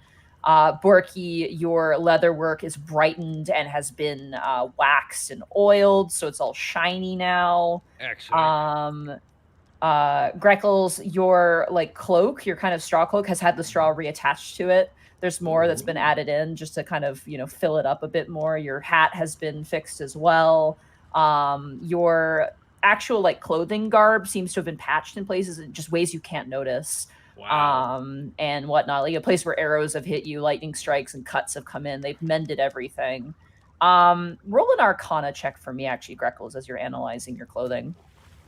Borky, your leather work is brightened and has been waxed and oiled, so it's all shiny now. Excellent. Greckles, your like cloak, your kind of straw cloak, has had the straw reattached to it. There's more that's been added in just to kind of, fill it up a bit more. Your hat has been fixed as well. Your actual like clothing garb seems to have been patched in places in just ways you can't notice. Wow. And whatnot, like a place where arrows have hit you, lightning strikes and cuts have come in. They've mended everything. Roll an Arcana check for me, actually, Greckles, as you're analyzing your clothing.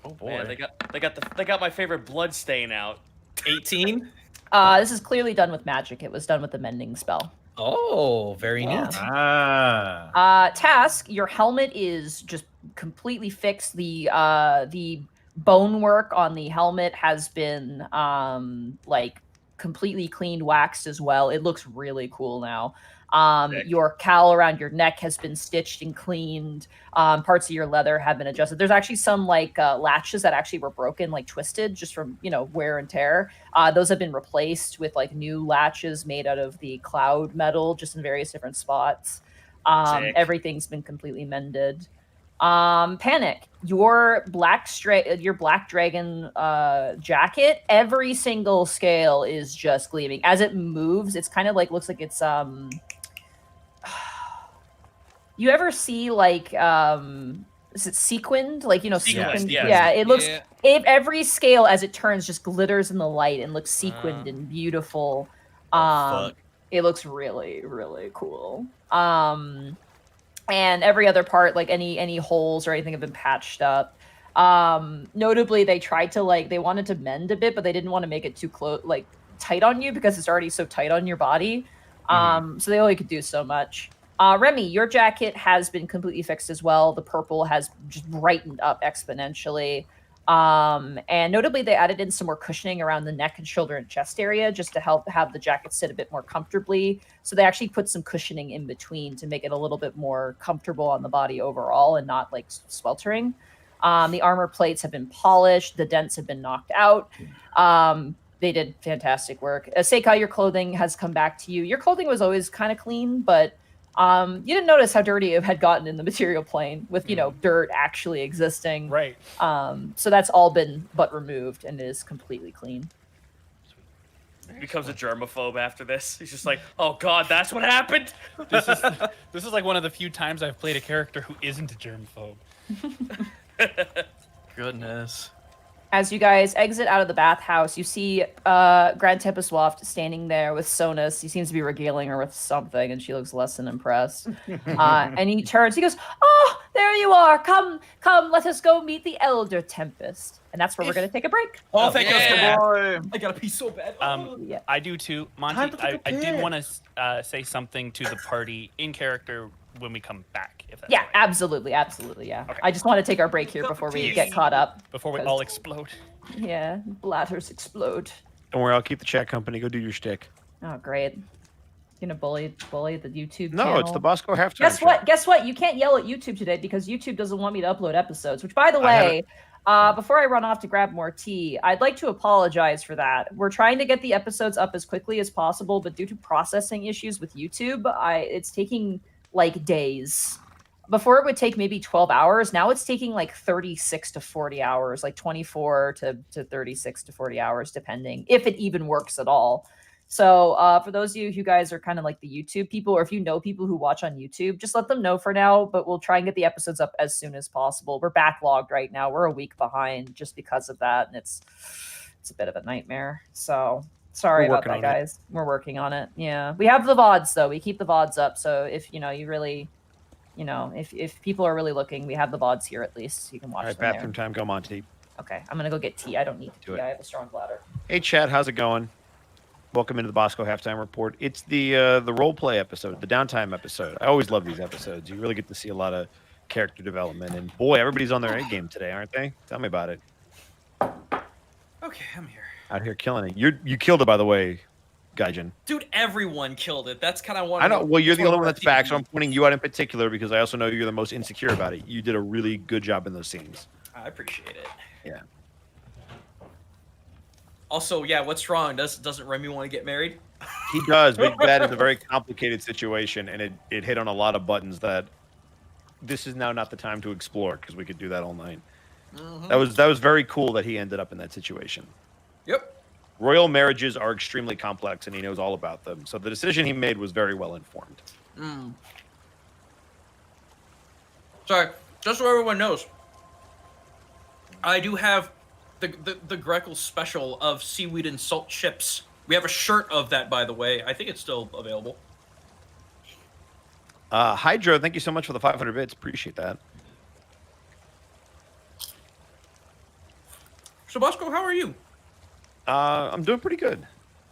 Oh boy, man, they got my favorite blood stain out. 18. This is clearly done with magic. It was done with the mending spell. Oh, very neat. Task, your helmet is just completely fixed. The bonework on the helmet has been like completely cleaned, waxed as well. It looks really cool now. Your cowl around your neck has been stitched and cleaned. Parts of your leather have been adjusted. There's actually some like latches that actually were broken, like twisted just from wear and tear. Those have been replaced with like new latches made out of the cloud metal, just in various different spots. Everything's been completely mended. Panic, your black dragon jacket, every single scale is just gleaming. As it moves, it's kind of like looks like it's you ever see like is it sequined? Like sequined? Yes. Yeah, it looks if every scale as it turns just glitters in the light and looks sequined and beautiful. It looks really, really cool. And every other part, like any holes or anything, have been patched up. Notably, they tried to they wanted to mend a bit, but they didn't want to make it too tight on you because it's already so tight on your body. So they only could do so much. Remy, your jacket has been completely fixed as well. The purple has just brightened up exponentially. And notably, they added in some more cushioning around the neck and shoulder and chest area just to help have the jacket sit a bit more comfortably. So they actually put some cushioning in between to make it a little bit more comfortable on the body overall and not like sweltering. The armor plates have been polished. The dents have been knocked out. They did fantastic work. Seika, your clothing has come back to you. Your clothing was always kind of clean, but you didn't notice how dirty it had gotten in the material plane with, dirt actually existing. Right. So that's all been but removed and is completely clean. He becomes a germaphobe after this. He's just like, oh God, that's what happened. This is like one of the few times I've played a character who isn't a germaphobe. Goodness. As you guys exit out of the bathhouse, you see Grand Tempest Waft standing there with Sonus. He seems to be regaling her with something, and she looks less than impressed. And he turns, he goes, "Oh, there you are. Come, let us go meet the Elder Tempest." And that's where we're going to take a break. Oh, thank you, boy. I gotta pee so bad. Yeah. I do too. Monty, I did want to say something to the party in character when we come back. If that's Yeah, all right. absolutely, yeah. Okay. I just want to take our break here before we get caught up. Before we all explode. Yeah, bladders explode. Don't worry, I'll keep the chat company. Go do your shtick. Oh, great. Gonna bully the YouTube No, channel. it's the Bosco halftime. Guess what? Guess what? You can't yell at YouTube today because YouTube doesn't want me to upload episodes. Which, by the way, before I run off to grab more tea, I'd like to apologize for that. We're trying to get the episodes up as quickly as possible, but due to processing issues with YouTube, it's taking like days. Before it would take maybe 12 hours. Now it's taking like 36 to 40 hours, like 24 to 36 to 40 hours, depending if it even works at all. So for those of you who guys are kind of like the YouTube people, or if you know people who watch on YouTube, just let them know for now, but we'll try and get the episodes up as soon as possible. We're backlogged right now. We're a week behind just because of that, and it's a bit of a nightmare. So sorry about that, guys. We're working on it. Yeah. We have the VODs, though. We keep the VODs up, so if, you really... if people are really looking, we have the VODs here at least. You can watch them there. Bathroom time. Go Monty. Okay, I'm going to go get tea. I don't need tea. I have a strong bladder. Hey, Chad. How's it going? Welcome into the Bosco Halftime Report. It's the role play episode, the downtime episode. I always love these episodes. You really get to see a lot of character development. And boy, everybody's on their A game today, aren't they? Tell me about it. Okay, I'm here. Out here killing it. You killed it, by the way, Gaijin. Dude, everyone killed it. That's kind of one. I know. Well, you're the only one that's back, so I'm pointing you out in particular because I also know you're the most insecure about it. You did a really good job in those scenes. I appreciate it. Yeah. Also, yeah, what's wrong? Doesn't Remy want to get married? He does, but that is a very complicated situation, and it hit on a lot of buttons that this is now not the time to explore because we could do that all night. Mm-hmm. That was very cool that he ended up in that situation. Yep. Royal marriages are extremely complex, and he knows all about them. So the decision he made was very well informed. Sorry, just so everyone knows, I do have the Greckles special of seaweed and salt chips. We have a shirt of that, by the way. I think it's still available. Hydro, thank you so much for the 500 bits. Appreciate that. So, Bosco, how are you? I'm doing pretty good.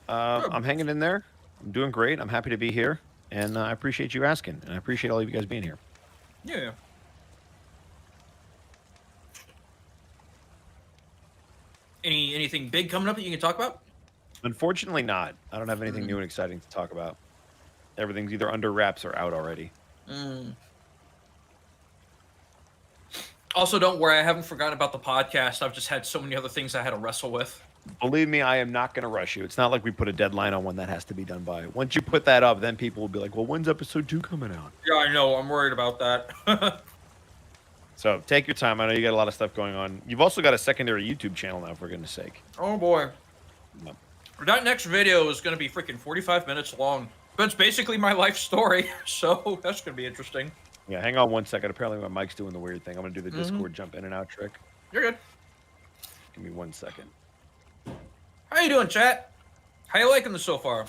I'm hanging in there. I'm doing great. I'm happy to be here, and I appreciate you asking, and I appreciate all of you guys being here. Yeah. Anything big coming up that you can talk about? Unfortunately not. I don't have anything new and exciting to talk about. Everything's either under wraps or out already. Also, don't worry. I haven't forgotten about the podcast. I've just had so many other things I had to wrestle with. Believe me, I am not going to rush you. It's not like we put a deadline on when that has to be done by. Once you put that up, then people will be like, well, when's episode 2 coming out? Yeah, I know. I'm worried about that. So take your time. I know you got a lot of stuff going on. You've also got a secondary YouTube channel now, for goodness sake. Oh, boy. Yep. That next video is going to be freaking 45 minutes long. But it's basically my life story, so that's going to be interesting. Yeah, hang on one second. Apparently my mic's doing the weird thing. I'm going to do the Discord jump in and out trick. You're good. Give me 1 second. How you doing, chat? How you liking this so far?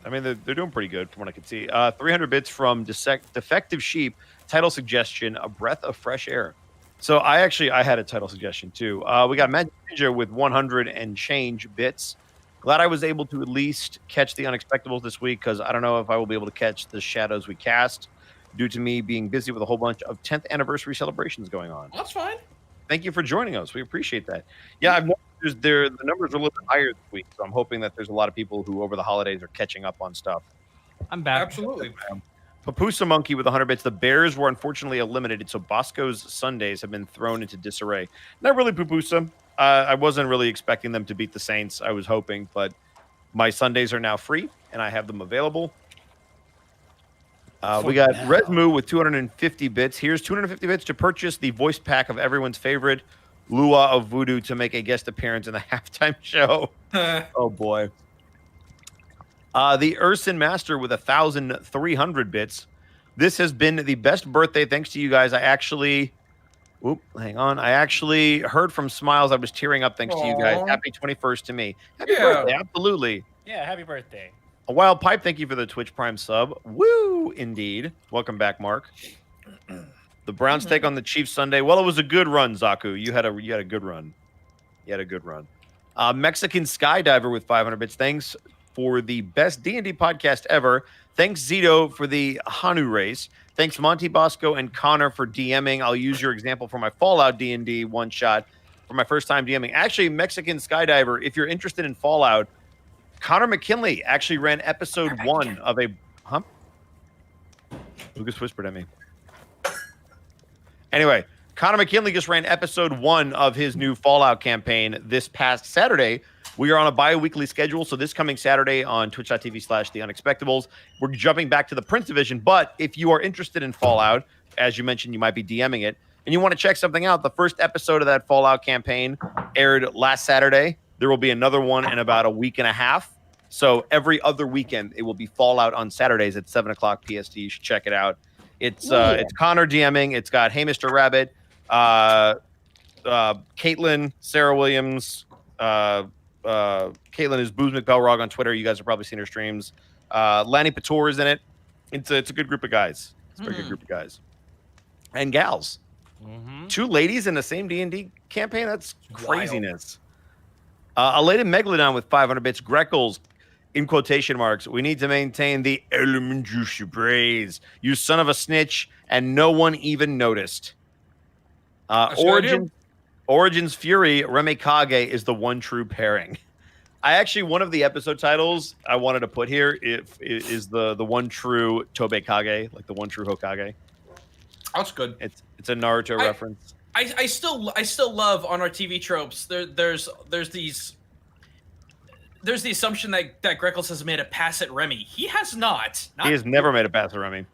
I mean, they're doing pretty good from what I can see. 300 bits from Defective Sheep. Title suggestion, A Breath of Fresh Air. So I had a title suggestion too. We got Magic Ninja with 100 and change bits. Glad I was able to at least catch the Unexpectables this week because I don't know if I will be able to catch the Shadows We Cast due to me being busy with a whole bunch of 10th anniversary celebrations going on. That's fine. Thank you for joining us. We appreciate that. Yeah, I've noticed the numbers are a little bit higher this week, so I'm hoping that there's a lot of people who over the holidays are catching up on stuff. I'm back. Absolutely. Papusa Monkey with 100 bits. The Bears were unfortunately eliminated, so Bosco's Sundays have been thrown into disarray. Not really Papusa. I wasn't really expecting them to beat the Saints. I was hoping, but my Sundays are now free, and I have them available. We got Resmu with 250 bits. Here's 250 bits to purchase the voice pack of everyone's favorite, Lua of Voodoo, to make a guest appearance in the halftime show. Oh, boy. The Urson Master with 1,300 bits. This has been the best birthday. Thanks to you guys. I actually heard from Smiles. I was tearing up thanks to you guys. Happy 21st to me. Happy birthday. Absolutely. Yeah, happy birthday. A Wild Pipe, thank you for the Twitch Prime sub. Woo, indeed. Welcome back, Mark. The Browns take on the Chiefs Sunday. Well, it was a good run, Zaku. You had a good run. Mexican Skydiver with 500 bits. Thanks for the best D&D podcast ever. Thanks, Zito, for the Hanu race. Thanks, Monty, Bosco, and Connor for DMing. I'll use your example for my Fallout D&D one-shot for my first time DMing. Actually, Mexican Skydiver, if you're interested in Fallout, Connor McKinley actually ran episode 1 of a... Huh? Lucas whispered at me. Anyway, Connor McKinley just ran episode 1 of his new Fallout campaign this past Saturday. We are on a bi-weekly schedule, so this coming Saturday on twitch.tv/The Unexpectables, we're jumping back to the Prince Division. But if you are interested in Fallout, as you mentioned, you might be DMing it, and you want to check something out, the first episode of that Fallout campaign aired last Saturday. There will be another one in about a week and a half. So every other weekend, it will be Fallout on Saturdays at 7 o'clock PST. You should check it out. It's Connor DMing. It's got Hey Mr. Rabbit, Caitlin, Sarah Williams, Caitlin is Booze McBelrog on Twitter. You guys have probably seen her streams. Lanny Pator is in it. It's a good group of guys. It's a very good group of guys and gals. 2 ladies in the same D&D campaign. That's craziness. Elated Megalodon with 500 bits. Greckles, in quotation marks. We need to maintain the element du surprise. You son of a snitch, and no one even noticed. Origins Fury, Remekage is the one true pairing. One of the episode titles I wanted to put here is the one true Tobekage, like the one true Hokage. That's good. It's a Naruto reference. I still love on our TV tropes. There's the assumption that Greckles has made a pass at Remy. He has not. He has never made a pass at Remy.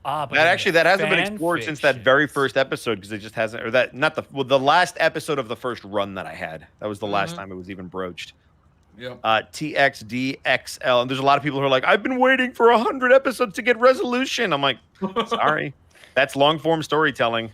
But that hasn't been explored since that very first episode because it just hasn't, or that not the last episode of the first run that I had. That was the last time it was even broached. Yeah. TXDXL, and there's a lot of people who are like, I've been waiting for 100 episodes to get resolution. I'm like, sorry, that's long form storytelling.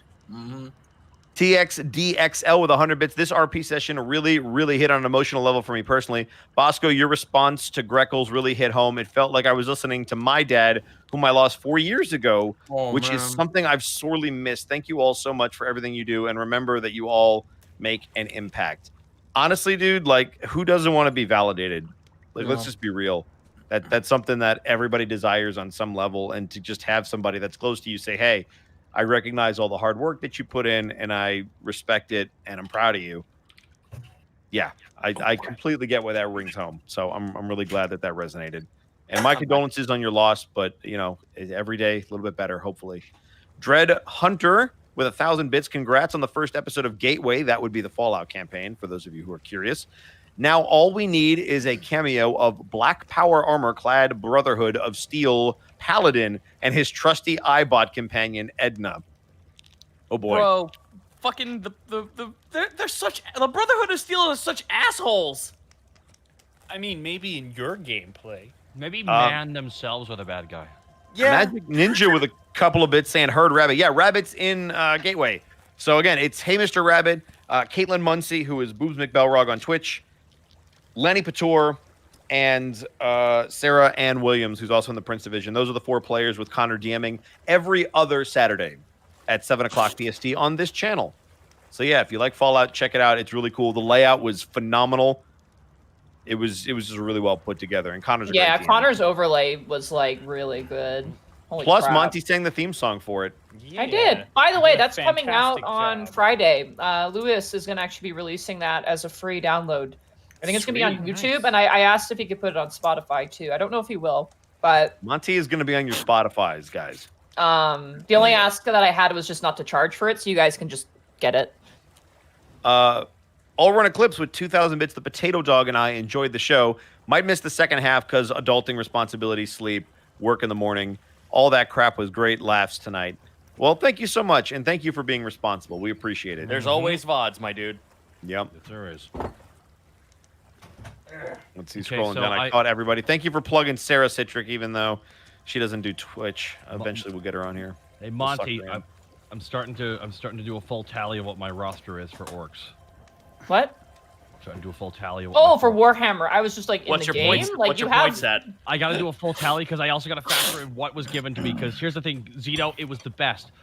TXDXL with 100 bits. This RP session really, really hit on an emotional level for me personally. Bosco, your response to Greckles really hit home. It felt like I was listening to my dad, whom I lost 4 years ago, which is something I've sorely missed. Thank you all so much for everything you do, and remember that you all make an impact. Honestly, dude, like, who doesn't want to be validated? Like, let's just be real. That's something that everybody desires on some level, and to just have somebody that's close to you say, hey, I recognize all the hard work that you put in, and I respect it, and I'm proud of you. Yeah, I completely get why that rings home. So I'm really glad that resonated. And my condolences on your loss, but, you know, every day a little bit better, hopefully. Dread Hunter with 1,000 bits. Congrats on the first episode of Gateway. That would be the Fallout campaign, for those of you who are curious. Now all we need is a cameo of Black Power Armor-clad Brotherhood of Steel Paladin and his trusty iBot companion, Edna. Oh, boy. Bro, fucking they're such... The Brotherhood of Steel is such assholes. I mean, maybe in your gameplay. Maybe man themselves with a bad guy. Yeah. Magic Ninja with a couple of bits saying Herd Rabbit. Yeah, Rabbit's in Gateway. So, again, it's Hey Mr. Rabbit, Caitlin Muncie, who is Boobs McBelrog on Twitch, Lenny Pator, and Sarah Ann Williams, who's also in the Prince Division. Those are the 4 players with Connor DMing every other Saturday at 7 o'clock PST on this channel. So, yeah, if you like Fallout, check it out. It's really cool. The layout was phenomenal. It was just really well put together. And Connor's a great DM. Connor's overlay was, like, really good. Holy Plus, crap. Monty sang the theme song for it. I did. By the way, that's coming out on Friday. Lewis is going to actually be releasing that as a free download. I think it's going to be on YouTube, and I asked if he could put it on Spotify, too. I don't know if he will, but... Monty is going to be on your Spotifys, guys. The only ask that I had was just not to charge for it, so you guys can just get it. All Run Eclipse with 2,000 bits. The Potato Dog and I enjoyed the show. Might miss the second half because adulting responsibilities, sleep, work in the morning. All that crap was great laughs tonight. Well, thank you so much, and thank you for being responsible. We appreciate it. There's always VODs, my dude. Yep. Yes, there is. Let's see, scrolling down. I caught everybody. Thank you for plugging Sarah Citric, even though she doesn't do Twitch. Eventually, we'll get her on here. Hey, Monty, I'm starting to do a full tally of what my roster is for orcs. What? I'm starting to do a full tally of what for Warhammer. I was just like, what's in the your game? Points, like, what's you your have... point set? I got to do a full tally because I also got to factor in what was given to me. Because here's the thing, Zito, it was the best.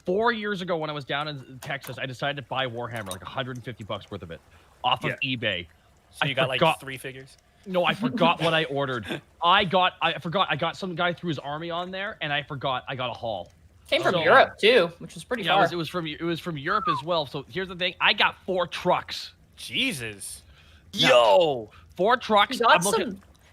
4 years ago when I was down in Texas, I decided to buy Warhammer, like $150 worth of it, off of eBay. So you got like 3 figures? No, I forgot what I ordered. I forgot. I got some guy threw his army on there, and I forgot I got a haul. Came from Europe too, which was pretty far. It was from Europe as well. So here's the thing: I got 4 trucks. Jesus. Yo, 4 trucks. He got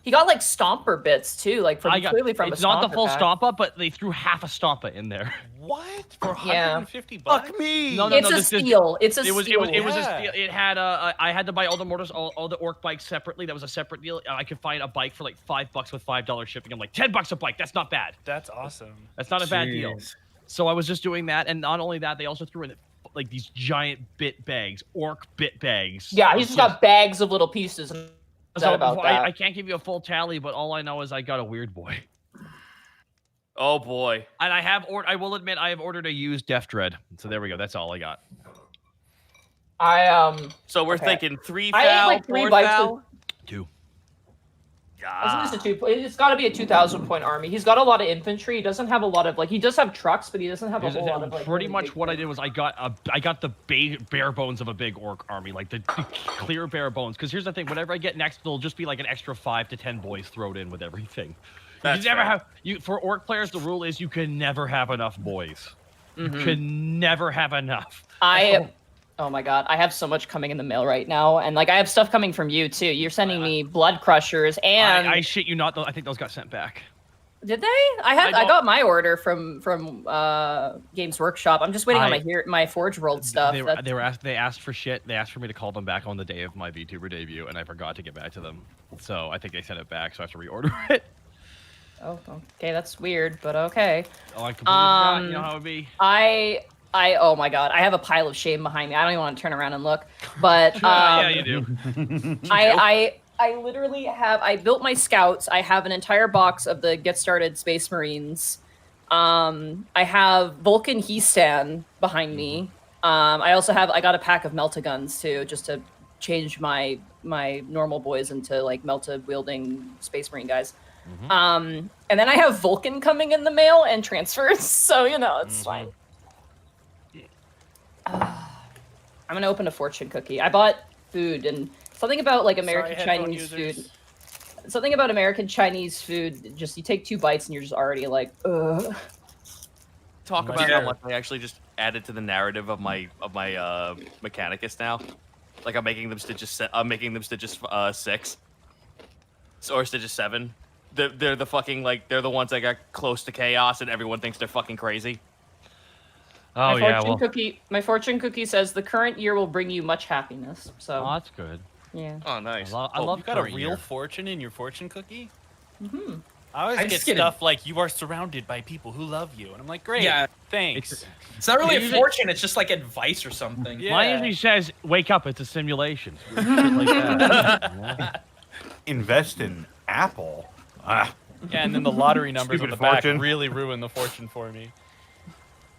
he got like stomper bits too, like clearly from it's a not the stomper full pack. stompa, but they threw half a stompa in there. What? For Yeah. $150? Fuck me. No, It's a steal. It's a It was steal. a Yeah. steal. It had I had to buy all the mortars, all the orc bikes separately. That was a separate deal. I could find a bike for like $5 with $5 shipping. I'm like $10 a bike. That's not bad. That's awesome. That's not a bad deal. So I was just doing that, and not only that, they also threw in like these giant bit bags, orc bit bags. Yeah, he's just got bags of little pieces. So About that. I can't give you a full tally, but all I know is I got a weird boy. Oh boy. And I will admit I have ordered a used Death Dread. So there we go. That's all I got. So we're Okay. thinking 3 I ate foul, like 3 4 bites foul. 2. It's at least it's got to be a 2,000 point army. He's got a lot of infantry. He doesn't have a lot of he does have trucks, but he doesn't have a whole lot of Pretty really much big what I things. did was I got the bare bones of a big orc army, like the clear bare bones. Because here's the thing: whatever I get next, there'll just be like an extra 5 to 10 boys thrown in with everything. That's you never fair. have for orc players. The rule is you can never have enough boys. Mhm. You can never have enough. Oh my god, I have so much coming in the mail right now, and like I have stuff coming from you too. You're sending me blood crushers, and I shit you not. Though I think those got sent back. did they? I got my order from Games Workshop. I'm just waiting on my Forge World stuff. They asked for shit. They asked for me to call them back on the day of my VTuber debut, and I forgot to get back to them. So I think they sent it back. So I have to reorder it. Oh, okay, that's weird, but okay. Oh, I completely forgot. You know how it would be. Oh my god, I have a pile of shame behind me. I don't even want to turn around and look, but yeah, you do. I literally have. I built my scouts. I have an entire box of the Get Started Space Marines. I have Vulcan Heistan behind me. I also have. I got a pack of Melta guns too, just to change my normal boys into like Melta wielding Space Marine guys. And then I have Vulcan coming in the mail and transfers, so it's fine. I'm gonna open a fortune cookie. I bought food and something about like American Chinese food. Something about American Chinese food. Just you take 2 bites and you're just already like, ugh. Talk about how much I actually just added to the narrative of my Mechanicus now. Like I'm making them stitches. I'm making them stitches 6, or stitches 7. They're the fucking they're the ones that got close to chaos and everyone thinks they're fucking crazy. Oh My fortune cookie says the current year will bring you much happiness. So that's good. Yeah. Oh, nice. I love you got a current real year. fortune in your fortune cookie? Mm-hmm. I always get stuff like you are surrounded by people who love you, and I'm like, great, Yeah. thanks. It's not really a fortune. It's just like advice or something. Yeah. Mine usually says, "Wake up, it's a simulation." Shit like that. Invest in Apple. Yeah, and then the lottery numbers on Stupid the back fortune. really ruin the fortune for me.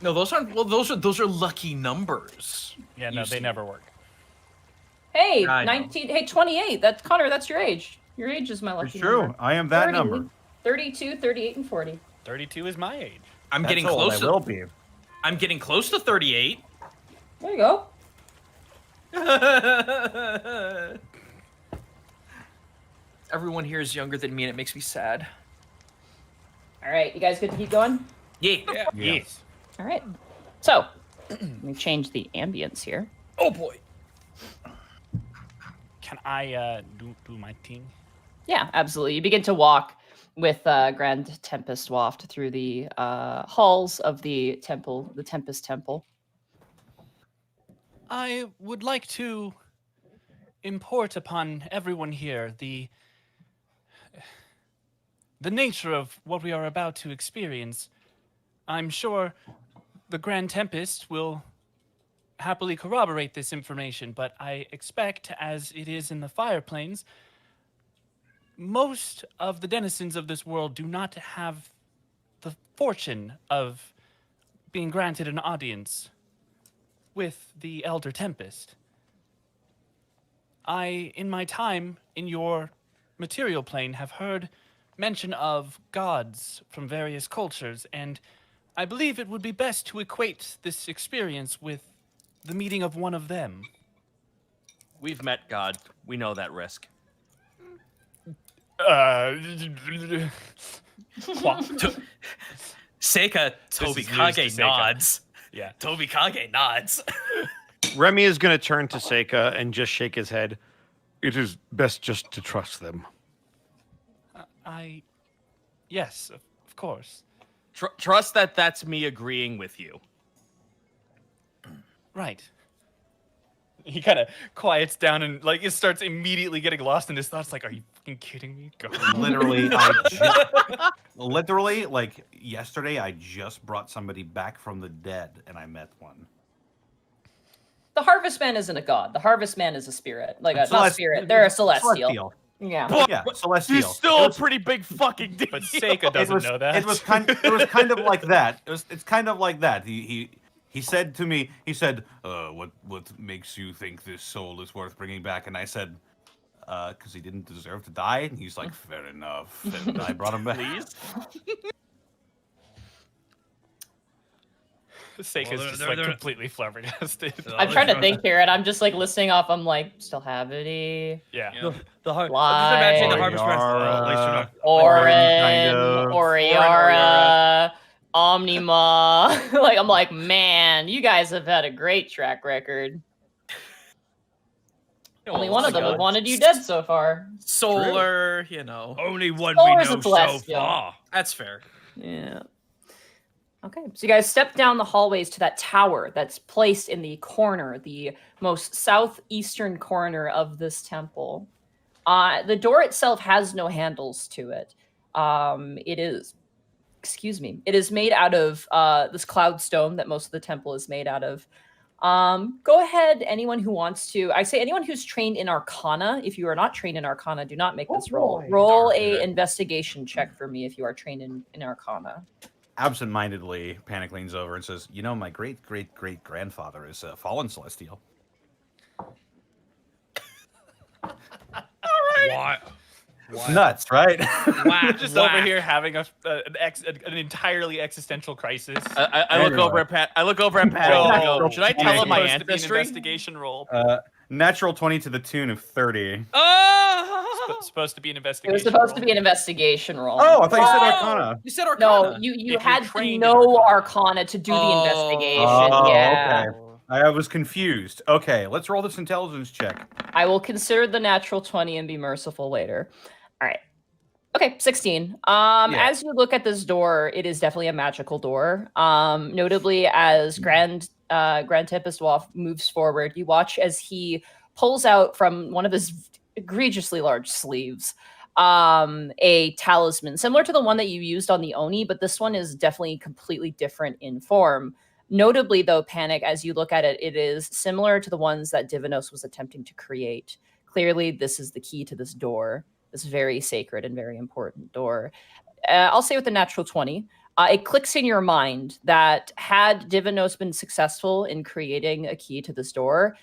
No, those aren't. Well, those are lucky numbers. Yeah, no, they never work. Hey, I know. 19. Hey, 28. That's Connor. That's your age. Your age is my lucky It's true. number. I am that 30, number. 32, 38, and 40. 32 is my age. I'm That's getting old. close. I will be. I'm getting close to 38. There you go. Everyone here is younger than me, and it makes me sad. All right, you guys good to keep going? Yeah. Yes. All right. So, let me change the ambience here. Oh boy. Can I do my thing? Yeah, absolutely. You begin to walk with Grand Tempest Waft through the halls of the temple, the Tempest Temple. I would like to import upon everyone here the nature of what we are about to experience. I'm sure the Grand Tempest will happily corroborate this information, but I expect, as it is in the Fire Plains, most of the denizens of this world do not have the fortune of being granted an audience with the Elder Tempest. I, in my time in your material plane, have heard mention of gods from various cultures, and I believe it would be best to equate this experience with the meeting of one of them. We've met God. We know that risk. Seika This is news to Tobikage Seika. nods. Yeah. Tobikage nods. Remy is going to turn to Seika and just shake his head. it is best just to trust them. Yes, of course. Trust that that's me agreeing with you. Right. He kind of quiets down and like it starts immediately getting lost in his thoughts. Like, are you fucking kidding me? God. Literally, like yesterday, I just brought somebody back from the dead, and I met one. The Harvestman isn't a god. The Harvestman is a spirit. Like not a spirit. They're a celestial. Yeah. Yeah, celestial. He's still a pretty big fucking deal. But Seika doesn't know that. It was kind of like that. It's kind of like that. He said to me, he said, what makes you think this soul is worth bringing back? And I said, because he didn't deserve to die. And he's like, fair enough. And I brought him back. Please? Seika's just like completely flabbergasted. I'm trying to think here, and I'm just like listening off. I'm like, still have it. Yeah. The just imagine the Harvest Festival. Orin, Oriara, Omnima. Like I'm like, man, you guys have had a great track record. Only one of them have wanted you dead so far. Solar, you know. Only one Solar's we a know so celestial. far. That's fair. Yeah. Okay, so you guys step down the hallways to that tower that's placed in the corner, the most southeastern corner of this temple. The door itself has no handles to it. It is made out of this cloud stone that most of the temple is made out of. Go ahead, anyone who wants to. I say anyone who's trained in Arcana. If you are not trained in Arcana, do not make this roll. Roll a investigation check for me if you are trained in Arcana. Absent-mindedly, Panic leans over and says, "You know, my great-great-great-grandfather is a fallen celestial." What? Nuts, right? Wow. Just over here having an entirely existential crisis. I look over at Pat. I look over at Pat. and I go, should I tell him my ancestry? Investigation roll. Natural 20 to the tune of 30. Supposed to be an It investigation. was supposed to be an investigation roll. Oh, I thought you said Arcana. You said Arcana. No, you If had you're to trained in know Arcana to do the investigation. Yeah. Okay. I was confused. Okay, let's roll this intelligence check. I will consider the natural 20 and be merciful later. All right. Okay, 16. As you look at this door, it is definitely a magical door. Notably, as Grand Tempest Wolf moves forward, you watch as he pulls out from one of his egregiously large sleeves a talisman, similar to the one that you used on the Oni, but this one is definitely completely different in form. Notably, though, Panic, as you look at it, it is similar to the ones that Divinos was attempting to create. Clearly, this is the key to this door, this very sacred and very important door. I'll say with a natural 20, it clicks in your mind that had Divinos been successful in creating a key to this door,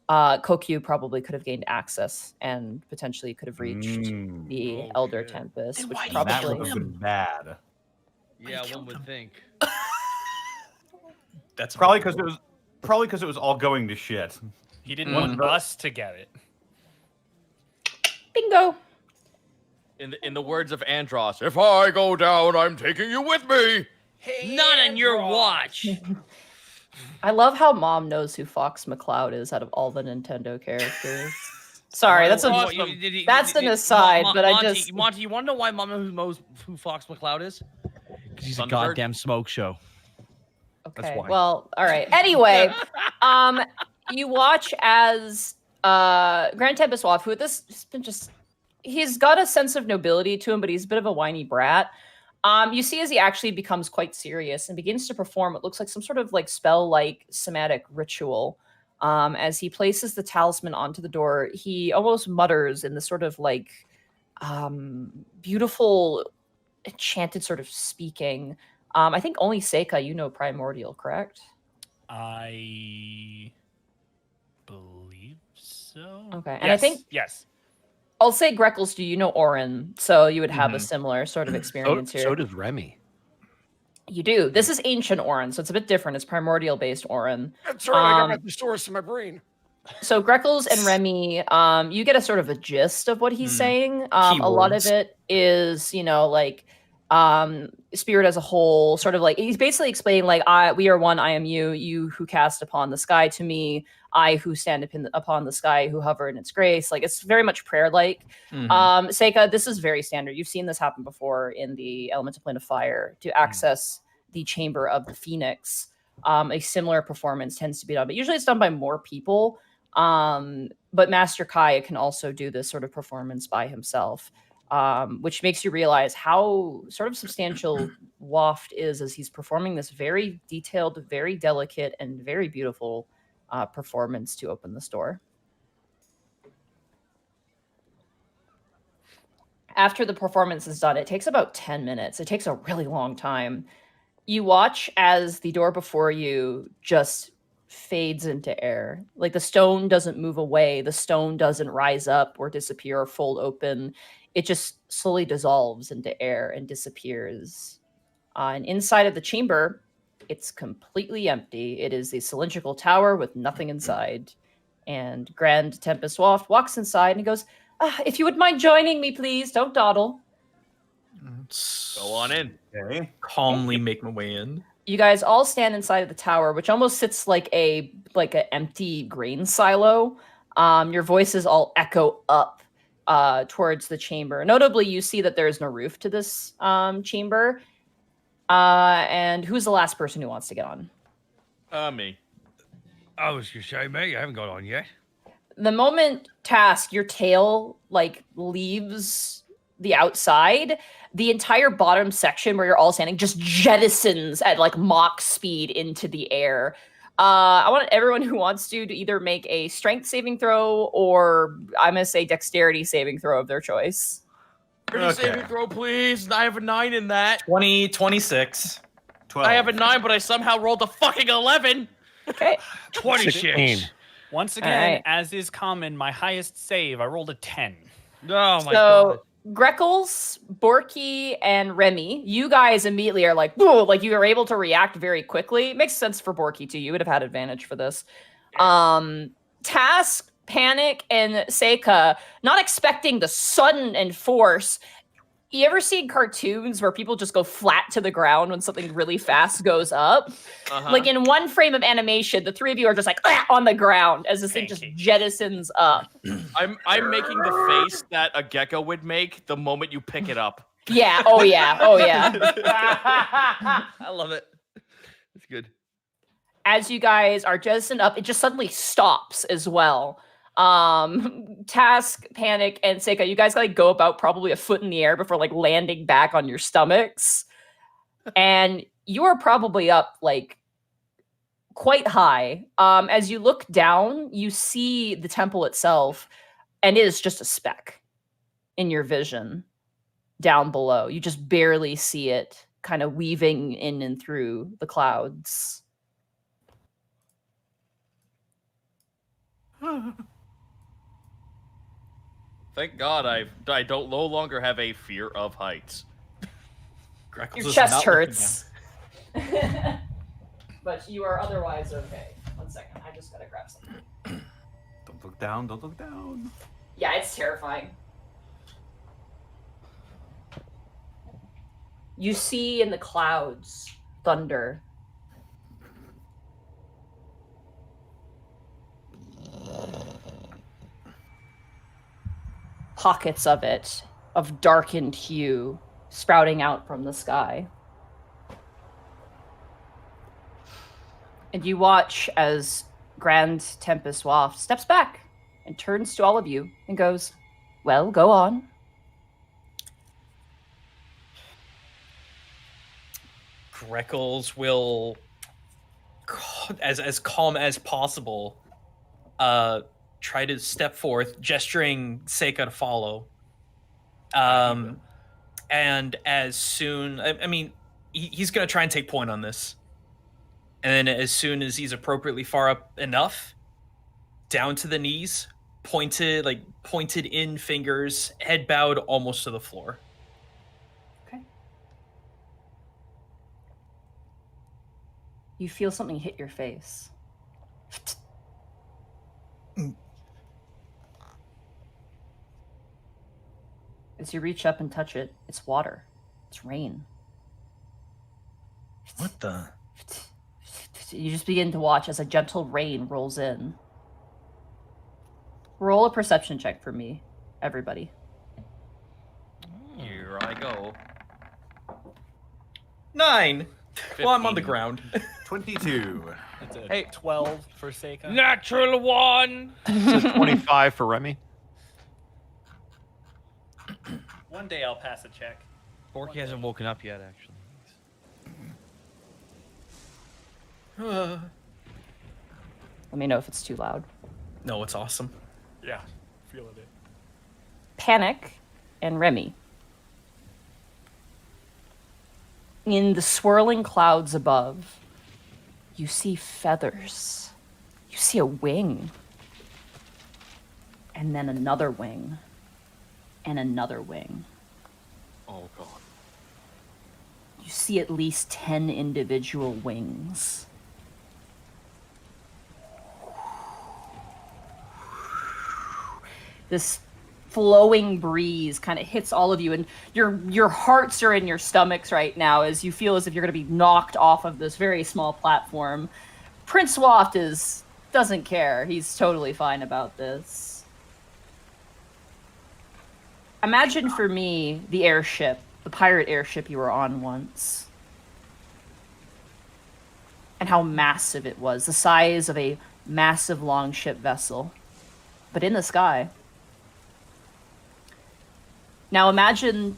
Kokyu probably could have gained access and potentially could have reached the Elder Tempest, which probably That would have been bad. Yeah, one would think. That's Probably because it was all going to shit. He didn't want us to get it. Bingo. In the words of Andros, if I go down, I'm taking you with me. Hey, not on your watch. I love how Mom knows who Fox McCloud is out of all the Nintendo characters. Sorry, that's an aside, but I just... Monty, you want to know why Mom knows who Fox McCloud is? Because he's a goddamn smoke show. Okay, That's why. well, all right. Anyway, you watch as Grand Tempest Wolf, who this has been just... He's got a sense of nobility to him, but he's a bit of a whiny brat. You see as he actually becomes quite serious and begins to perform what looks like some sort of like spell-like somatic ritual. As he places the talisman onto the door, he almost mutters in this sort of like beautiful, enchanted sort of speaking. I think only Seika, you know Primordial, correct? I believe so. Okay, and I think... Yes. I'll say Greckles, do you know Orin? So you would have a similar sort of experience here. So does Remy. You do. This is ancient Orin, so it's a bit different. It's primordial-based Orin. That's right, I got my thesaurus in my brain. So Greckles and Remy, you get a sort of a gist of what he's saying. A lot of it is, you know, like spirit as a whole, sort of like he's basically explaining like we are one, I am you who cast upon the sky to me, I who stand upon the sky, who hover in its grace. Like it's very much prayer like. Seika, this is very standard. You've seen this happen before in the elemental plane of fire to access the chamber of the phoenix. A similar performance tends to be done, but usually it's done by more people. But Master Kai can also do this sort of performance by himself. Which makes you realize how sort of substantial Waft is as he's performing this very detailed, very delicate, and very beautiful performance to open this door. After the performance is done, it takes about 10 minutes. It takes a really long time. You watch as the door before you just fades into air. Like the stone doesn't move away. The stone doesn't rise up or disappear or fold open. It just slowly dissolves into air and disappears. And inside of the chamber, it's completely empty. It is a cylindrical tower with nothing inside. And Grand Tempest Waft walks inside and he goes, if you would mind joining me, please. Don't dawdle. Go on in. Okay. Calmly make my way in. You guys all stand inside of the tower, which almost sits like an empty grain silo. Your voices all echo up towards the chamber. Notably, you see that there is no roof to this chamber. And who's the last person who wants to get on? Me. I was gonna say, mate, I haven't got on yet. The moment Task, your tail leaves the outside, the entire bottom section where you're all standing just jettisons at Mach speed into the air. I want everyone who wants to either make a strength saving throw or I'm going to say dexterity saving throw of their choice. Saving throw, please. I have a 9 in that. 26. 12. I have a 9, but I somehow rolled a fucking 11. Okay. 26. 16. Once again, right. as is common, my highest save, I rolled a 10. Oh my god. Greckles, Borky, and Remy, you guys immediately are like, whoa, you are able to react very quickly. It makes sense for Borky too. You would have had advantage for this. Task, Panic, and Seika, not expecting the sudden and force. You ever seen cartoons where people just go flat to the ground when something really fast goes up? In one frame of animation, the three of you are just on the ground as this thing just jettisons up. I'm making the face that a gecko would make the moment you pick it up. Yeah. Oh yeah. Oh yeah. I love it. It's good. As you guys are jettisoned up, it just suddenly stops as well. Task, Panic, and Seika, you guys go about probably a foot in the air before landing back on your stomachs. And you are probably up quite high. As you look down, you see the temple itself, and it is just a speck in your vision down below. You just barely see it kind of weaving in and through the clouds. Thank God I don't no longer have a fear of heights. Your chest hurts. But you are otherwise okay. 1 second, I just gotta grab something. Don't look down, don't look down. Yeah, it's terrifying. You see in the clouds thunder. Pockets of it, of darkened hue, sprouting out from the sky. And you watch as Grand Tempest Waft steps back and turns to all of you and goes, well, go on. Greckles will, as calm as possible, try to step forth, gesturing Seika to follow. And as soon, he's going to try and take point on this. And then as soon as he's appropriately far up enough, down to the knees, pointed in fingers, head bowed almost to the floor. Okay. You feel something hit your face. As you reach up and touch it, it's water. It's rain. What the? You just begin to watch as a gentle rain rolls in. Roll a perception check for me, everybody. Here I go. 9. Well, I'm on the ground. 22. That's a Hey. 12 for Seika. Natural 1. It's a 25 for Remy. One day I'll pass a check. Borky hasn't woken up yet, actually. Let me know if it's too loud. No, it's awesome. Yeah, feeling it. Panic and Remy. In the swirling clouds above, you see feathers. You see a wing. And then another wing. And another wing. Oh, God. You see at least 10 individual wings. This flowing breeze kind of hits all of you, and your hearts are in your stomachs right now as you feel as if you're going to be knocked off of this very small platform. Prince Waft doesn't care. He's totally fine about this. Imagine for me the airship, the pirate airship you were on once, and how massive it was, the size of a massive longship vessel, but in the sky. Now imagine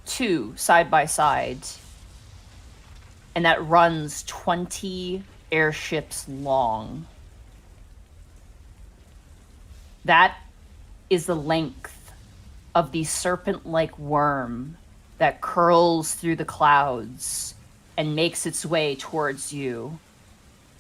two side by side, and that runs 20 airships long. That is the length of the serpent-like worm that curls through the clouds and makes its way towards you.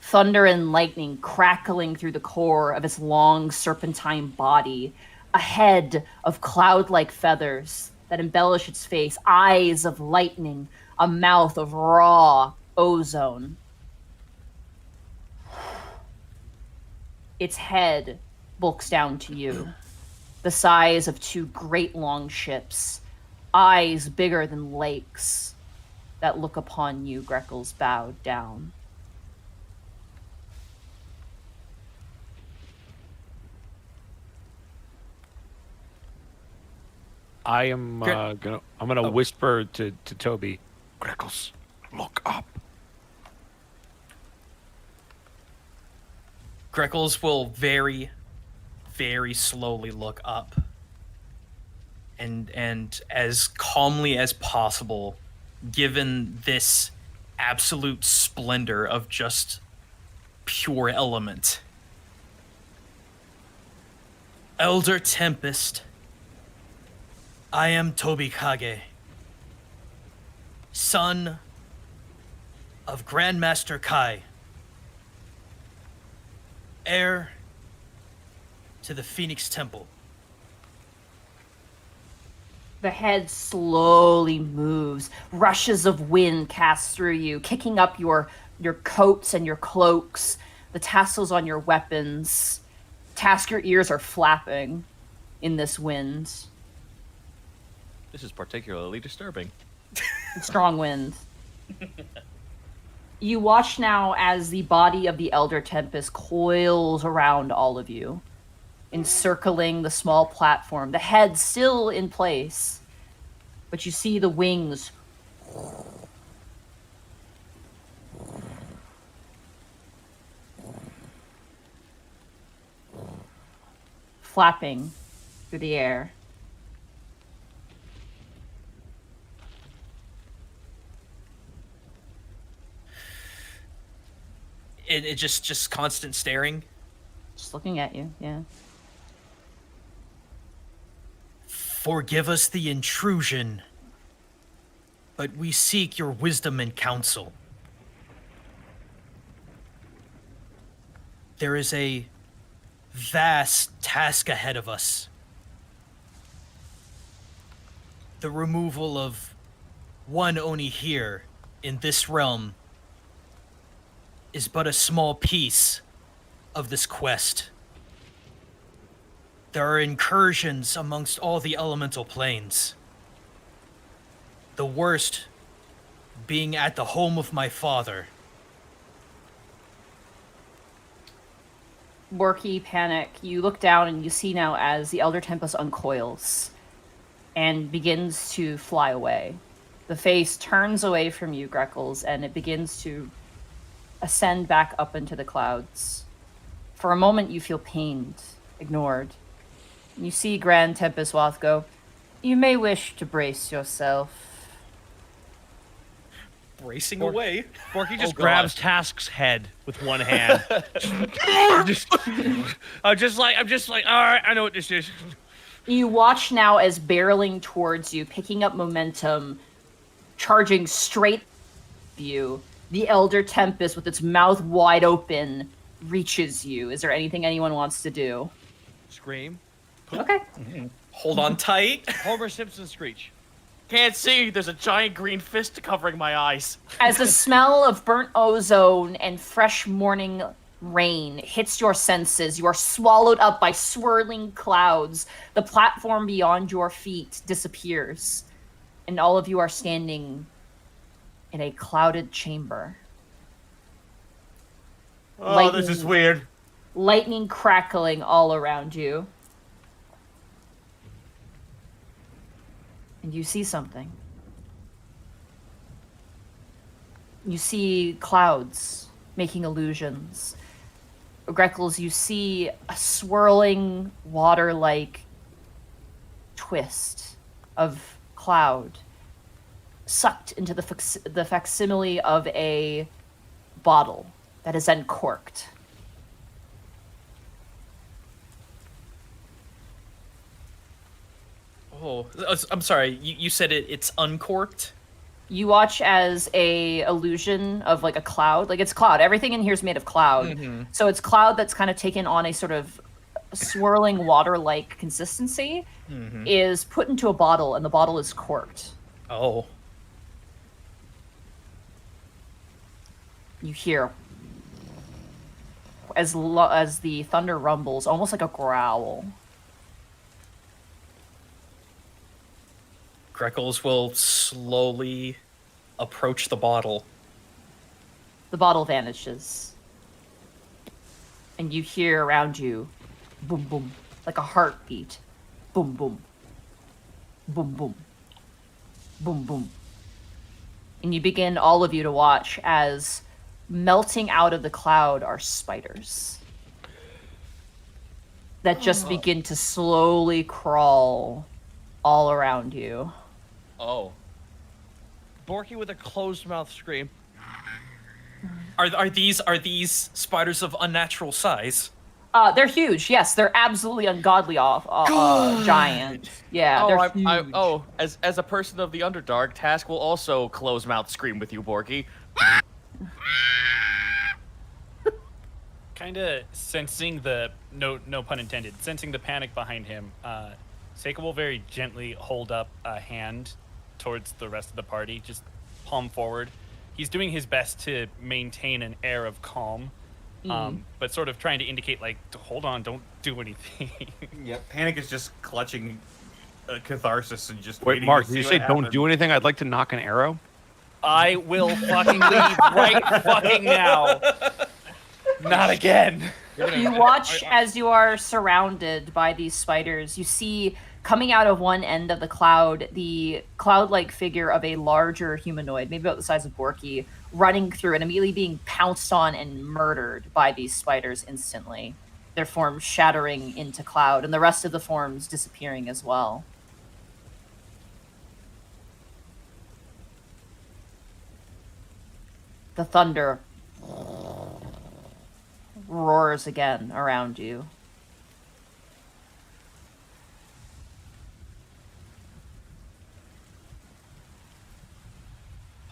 Thunder and lightning crackling through the core of its long serpentine body, a head of cloud-like feathers that embellish its face, eyes of lightning, a mouth of raw ozone. Its head bulks down to you, the size of two great long ships, eyes bigger than lakes that look upon you, Greckles, bowed down. I'm gonna whisper to Toby, Greckles, look up. Greckles will very, very slowly look up. And as calmly as possible, given this absolute splendor of just pure element. Elder Tempest, I am Tobi Kage, son of Grandmaster Kai, heir to the Phoenix Temple. The head slowly moves. Rushes of wind cast through you, kicking up your coats and your cloaks, the tassels on your weapons. Task, your ears are flapping in this wind. This is particularly disturbing. Strong wind. You watch now as the body of the Elder Tempest coils around all of you, encircling the small platform, the head still in place, but you see the wings flapping through the air. It just constant staring. Just looking at you, yeah. Forgive us the intrusion, but we seek your wisdom and counsel. There is a vast task ahead of us. The removal of one Oni here in this realm is but a small piece of this quest. There are incursions amongst all the elemental planes. The worst being at the home of my father. Borky, panic. You look down and you see now as the Elder Tempest uncoils and begins to fly away. The face turns away from you, Greckles, and it begins to ascend back up into the clouds. For a moment, you feel pained, ignored. You see Grand Tempest Wath go, "You may wish to brace yourself." Bracing away. Borky just grabs Task's head with one hand. I'm just like, all right, I know what this is. You watch now as barreling towards you, picking up momentum, charging straight at you. The Elder Tempest, with its mouth wide open, reaches you. Is there anything anyone wants to do? Scream. Okay. Hold on tight. Homer Simpson screech. Can't see. There's a giant green fist covering my eyes. As the smell of burnt ozone and fresh morning rain hits your senses, you are swallowed up by swirling clouds. The platform beyond your feet disappears, and all of you are standing in a clouded chamber. Oh, this is weird. Lightning crackling all around you. And you see something. You see clouds making illusions. Greckles, you see a swirling water-like twist of cloud sucked into the facsimile of a bottle that is then corked. Oh, I'm sorry. You said it's uncorked? You watch as a illusion of like a cloud. Like it's cloud. Everything in here is made of cloud. Mm-hmm. So it's cloud that's kind of taken on a sort of swirling water-like consistency, is put into a bottle, and the bottle is corked. Oh. You hear as the thunder rumbles, almost like a growl. Greckles will slowly approach the bottle. The bottle vanishes. And you hear around you, boom, boom, like a heartbeat. Boom, boom. Boom, boom. Boom, boom. And you begin, all of you, to watch as melting out of the cloud are spiders that just begin to slowly crawl all around you. Oh. Borky with a closed mouth scream. Are these spiders of unnatural size? They're huge. Yes, they're absolutely ungodly giant. Yeah, they're huge. As a person of the Underdark, Task will also close mouth scream with you, Borky. Kind of sensing the no pun intended, sensing the panic behind him. Seika will very gently hold up a hand towards the rest of the party, just palm forward. He's doing his best to maintain an air of calm, but sort of trying to indicate, like, hold on, don't do anything. Yep. Panic is just clutching catharsis and just Wait, waiting Mark, to did you see say what don't happens. do anything? I'd like to knock an arrow. I will fucking leave right fucking now. Not again. You watch as you are surrounded by these spiders. You see, coming out of one end of the cloud-like figure of a larger humanoid, maybe about the size of Borky, running through and immediately being pounced on and murdered by these spiders instantly. Their forms shattering into cloud, and the rest of the forms disappearing as well. The thunder roars again around you.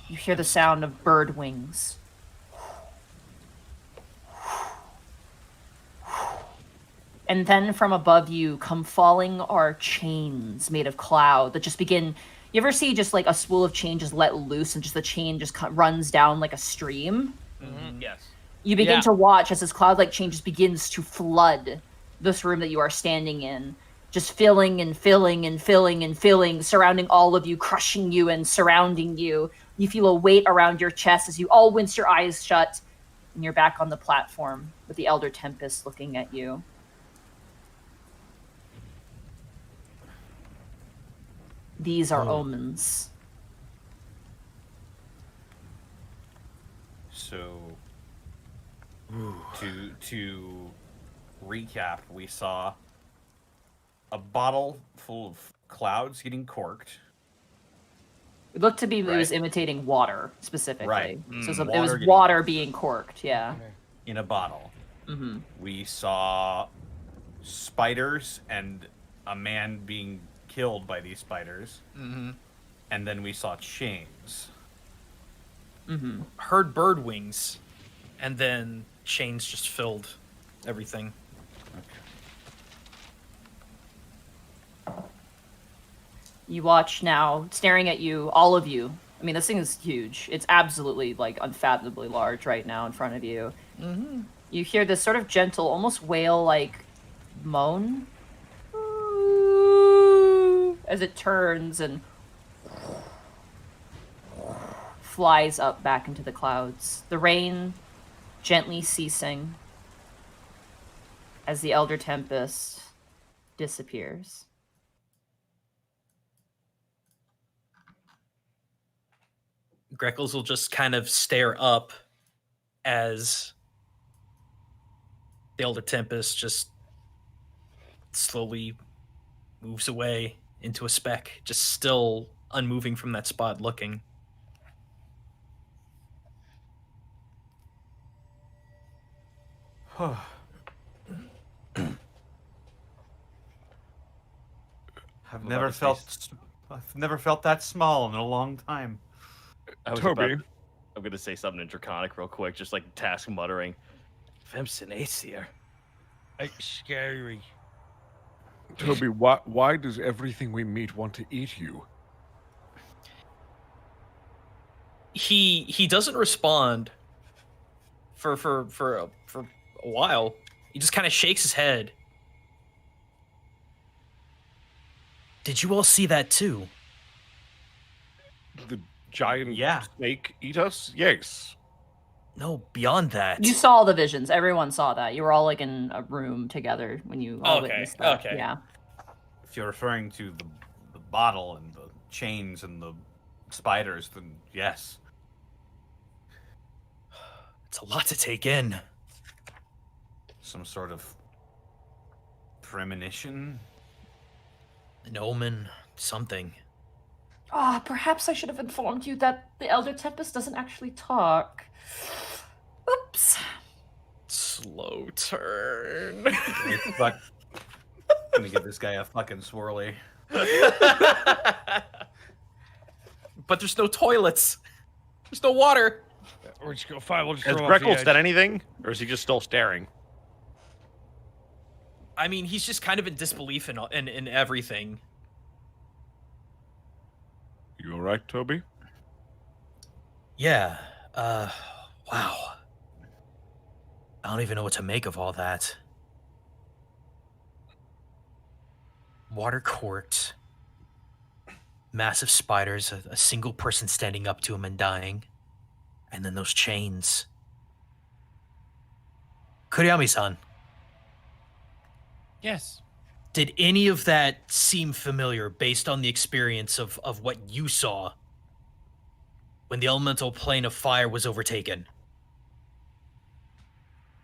You hear the sound of bird wings. And then from above you come falling are chains made of cloud that just begin. You ever see just like a spool of chain just let loose and just the chain just runs down like a stream? Yes. You begin to watch as this cloud-like chain just begins to flood this room that you are standing in, just filling and filling and filling and filling, surrounding all of you, crushing you and surrounding you. You feel a weight around your chest as you all wince your eyes shut, and you're back on the platform with the Elder Tempest looking at you. These are omens. So, to recap, we saw a bottle full of clouds getting corked. It looked to be it was Right. imitating water specifically. Right. So it Water was getting water being corked. Yeah. in a bottle. Mm-hmm. We saw spiders and a man being killed by these spiders. Mm-hmm. And then we saw chains. Mm-hmm. Heard bird wings, and then chains just filled everything. You watch now, staring at you, all of you. I mean, this thing is huge. It's absolutely, like, unfathomably large right now in front of you. Mm-hmm. You hear this sort of gentle, almost whale-like moan as it turns and flies up back into the clouds. The rain gently ceasing as the Elder Tempest disappears. Greckles will just kind of stare up as the Elder Tempest just slowly moves away into a speck, just still unmoving from that spot looking. I've never felt that small in a long time. I'm going to say something in Draconic real quick, just like Task muttering. Femsinacier. It's scary. Toby, why does everything we meet want to eat you? He doesn't respond for a while. He just kind of shakes his head. Did you all see that too? The giant snake eat us? Yes. No, beyond that. You saw the visions. Everyone saw that. You were all like in a room together when you all witnessed that. Okay. Yeah. If you're referring to the bottle and the chains and the spiders, then yes. It's a lot to take in. Some sort of premonition? An omen, something. Ah, perhaps I should have informed you that the Elder Tempest doesn't actually talk. Oops. Slow turn. I'm gonna give this guy a fucking swirly. But there's no toilets. There's no water. We're just go fine. We'll just Has throw him off the Greckles edge. said anything? Or is he just still staring? I mean, he's just kind of in disbelief in everything. You all right, Toby? Yeah. Wow. I don't even know what to make of all that. Water corked. Massive spiders, a single person standing up to him and dying. And then those chains. Kuriyami-san, Yes. did any of that seem familiar based on the experience of what you saw when the elemental plane of fire was overtaken?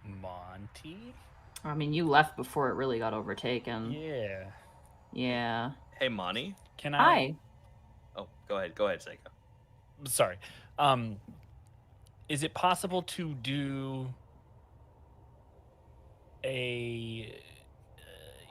Monty? I mean, you left before it really got overtaken. Yeah. Yeah. Hey, Monty. Can I? Hi. Oh, go ahead. Go ahead, Seiko. Sorry. Is it possible to do a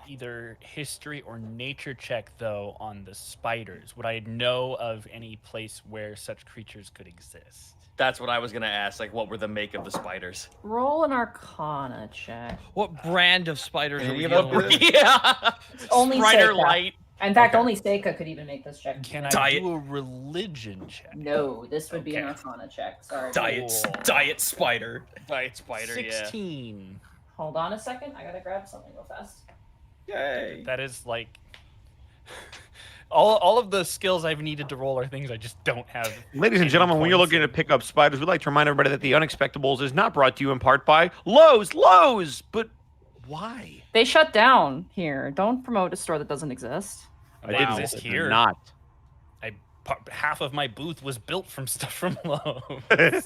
either history or nature check though on the spiders? Would I know of any place where such creatures could exist? That's what I was going to ask. Like, what were the make of the spiders? Roll an Arcana check. What brand of spiders are we Any of dealing them? with? Yeah. Only Spider Seika. light. In fact, only Seika could even make this check. Can I Diet. do a religion check? No, this would be an Okay. Arcana check. Sorry. Diet spider. Diet spider, 16. Hold on a second. I gotta grab something real fast. yeah. Yay. That is like All of the skills I've needed to roll are things I just don't have. Ladies and any gentlemen, when you're points looking in. to pick up spiders, we'd like to remind everybody that the Unexpectables is not brought to you in part by Lowe's. Lowe's! But why? They shut down here. Don't promote a store that doesn't exist. I didn't Exist they're here. Not. Half of my booth was built from stuff from Lowe's.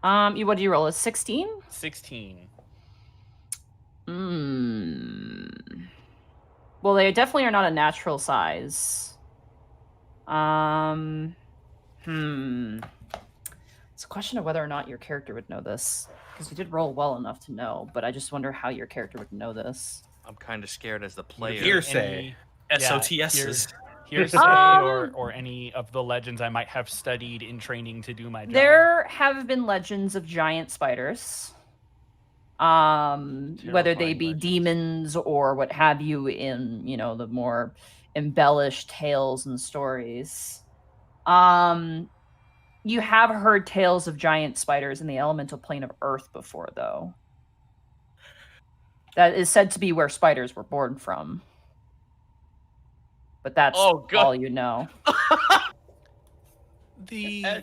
What do you roll? A 16? 16. Well, they definitely are not a natural size. It's a question of whether or not your character would know this. Because you did roll well enough to know, but I just wonder how your character would know this. I'm kind of scared as the player. Hearsay. SOTSs. Hearsay or any of the legends I might have studied in training to do my job. There have been legends of giant spiders. Whether they be demons or what have you in, the more embellished tales and stories. You have heard tales of giant spiders in the elemental plane of Earth before, though. That is said to be where spiders were born from. But that's all you know. The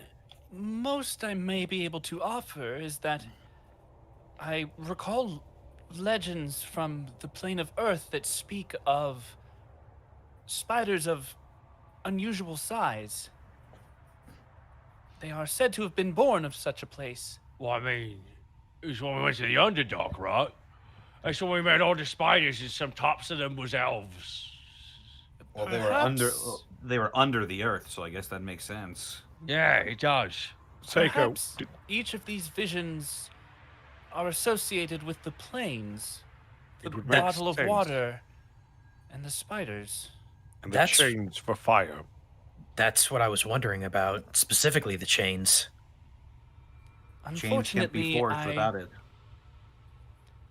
most I may be able to offer is that I recall legends from the plane of Earth that speak of spiders of unusual size. They are said to have been born of such a place. Well, I mean, it's when we went to the Underdark, right? That's when we met all the spiders, and some tops of them was elves. Well, they were under the earth, so I guess that makes sense. Yeah, it does. Perhaps each of these visions are associated with the plains, the bottle of water, and the spiders. And the chains for fire. That's what I was wondering about, specifically the chains. Chains can't be forged without it.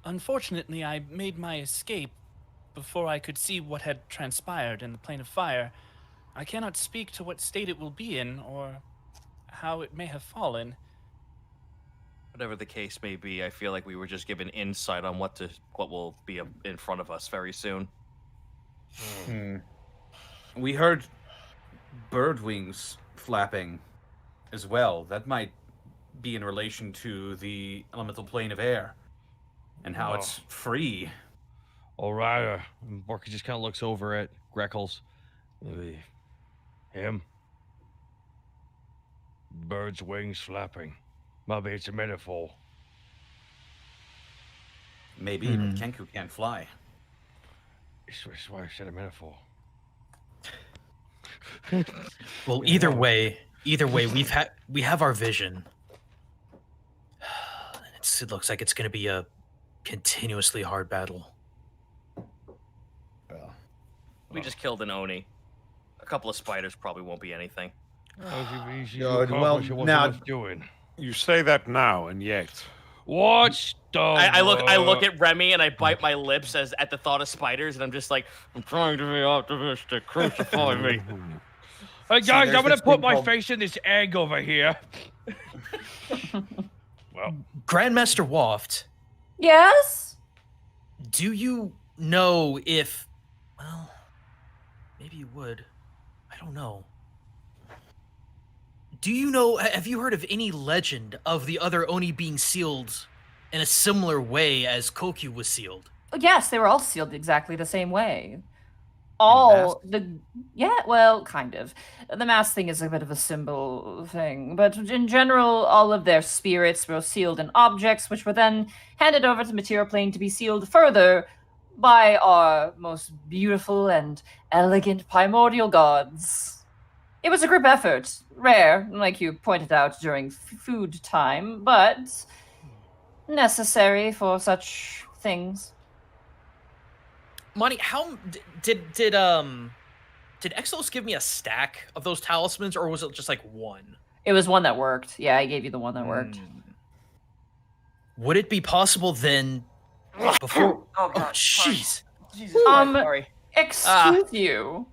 Unfortunately, I made my escape before I could see what had transpired in the plane of fire. I cannot speak to what state it will be in or how it may have fallen. Whatever the case may be, I feel like we were just given insight on what will be in front of us very soon. We heard bird wings flapping as well. That might be in relation to the elemental plane of air and how it's free. All right. Borky just kind of looks over at Greckles. Him? Bird's wings flapping. Maybe it's a metaphor. Maybe, but Kenku can't fly. That's why I said a metaphor. Well, either way, we have our vision. It looks like it's going to be a continuously hard battle. We just killed an Oni. A couple of spiders probably won't be anything. Doing. You say that now, and yet. What's the I look at Remy and I bite my lips as at the thought of spiders, and I'm just like, I'm trying to be optimistic. Crucify me. Hey guys, I'm gonna put my face in this egg over here. Well, Grandmaster Waft. Yes? Do you know if... Well, maybe you would. I don't know. Do you know... Have you heard of any legend of the other Oni being sealed in a similar way as Koku was sealed? Yes, they were all sealed exactly the same way. Kind of. The mask thing is a bit of a symbol thing, but in general, all of their spirits were sealed in objects, which were then handed over to material plane to be sealed further by our most beautiful and elegant primordial gods. It was a group effort, rare, like you pointed out during food time, but necessary for such things. Monty, how did Exos give me a stack of those talismans, or was it just like one? It was one that worked. Yeah, I gave you the one that worked. Would it be possible then before... Oh, God. Jeez. Sorry. Excuse you.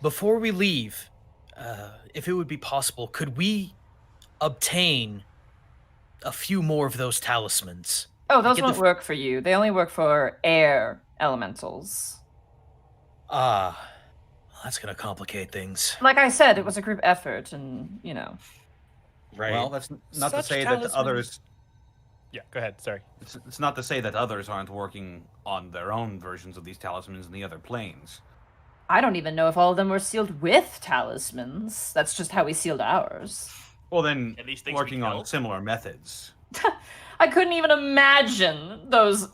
Before we leave, if it would be possible, could we obtain a few more of those talismans? Oh, those won't work for you. They only work for air elementals. That's gonna complicate things. Like I said, it was a group effort, and Right. Well, that's not to Such say that the talismans- others. Yeah, go ahead. Sorry. It's not to say that others aren't working on their own versions of these talismans in the other planes. I don't even know if all of them were sealed with talismans. That's just how we sealed ours. Well, then And these things we working on killed? similar methods. I couldn't even imagine those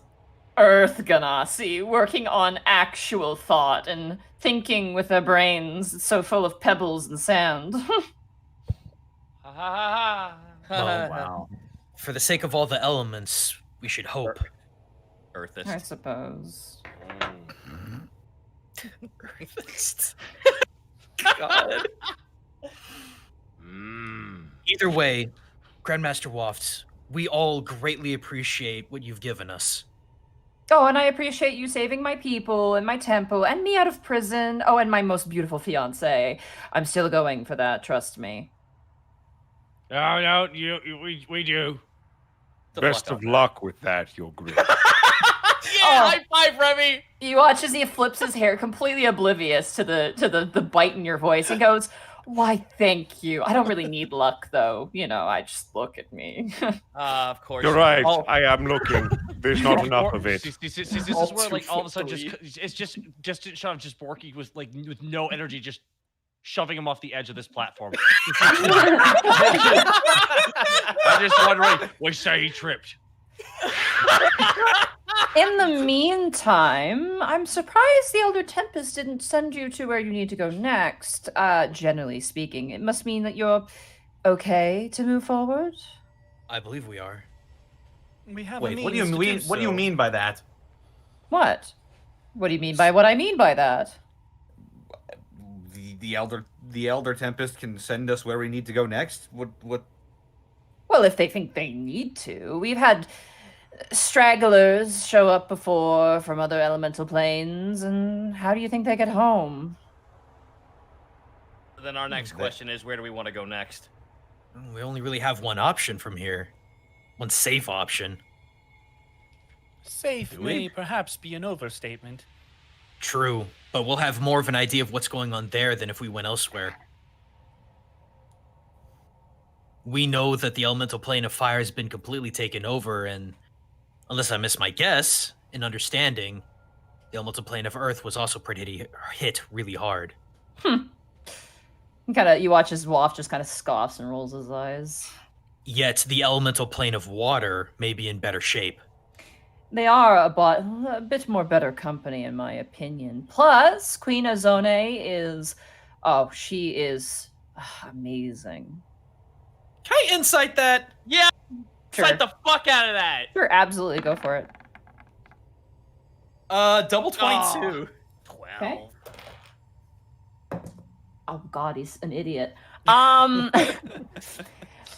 Earth Ganassi working on actual thought and thinking with their brains so full of pebbles and sand. Ha ha ha Well, Wow. For the sake of all the elements, we should hope. Earthist. I suppose. God. Mm. Either way, Grandmaster Waft, we all greatly appreciate what you've given us. Oh, and I appreciate you saving my people and my temple and me out of prison. Oh, and my most beautiful fiance. I'm still going for that, trust me. No, we do. Best of luck with that, your grid. Yeah, high five, Remy. You watch as he flips his hair, completely oblivious to the bite in your voice, and goes, "Why, thank you. I don't really need luck, though. I just look at me." Of course. You're right. I am looking. There's not enough of it. See, this is where, like, all of a sudden, it's just Borky was like with no energy, just shoving him off the edge of this platform. I'm just wondering, we say he tripped. In the meantime, I'm surprised the Elder Tempest didn't send you to where you need to go next. Generally speaking, it must mean that you're okay to move forward. I believe we are. We have Wait, what do you mean? What do you mean by that? What? What do you mean by what I mean by that? The elder Tempest can send us where we need to go next. What? Well, if they think they need to. We've had stragglers show up before from other elemental planes, and how do you think they get home? Then our next question is, where do we want to go next? We only really have one option from here. One safe option. Safe may perhaps be an overstatement. True, but we'll have more of an idea of what's going on there than if we went elsewhere. We know that the elemental plane of fire has been completely taken over, and unless I miss my guess, in understanding, the elemental plane of earth was also hit really hard. You watch as Waft just kind of scoffs and rolls his eyes. Yet the elemental plane of water may be in better shape. They are a bit more better company, in my opinion. Plus, Queen Azone is... Oh, she is amazing. Can I insight that? Yeah. Sure. Fight the fuck out of that. Sure, absolutely, go for it. Double 22. 12. Okay. Oh god, he's an idiot.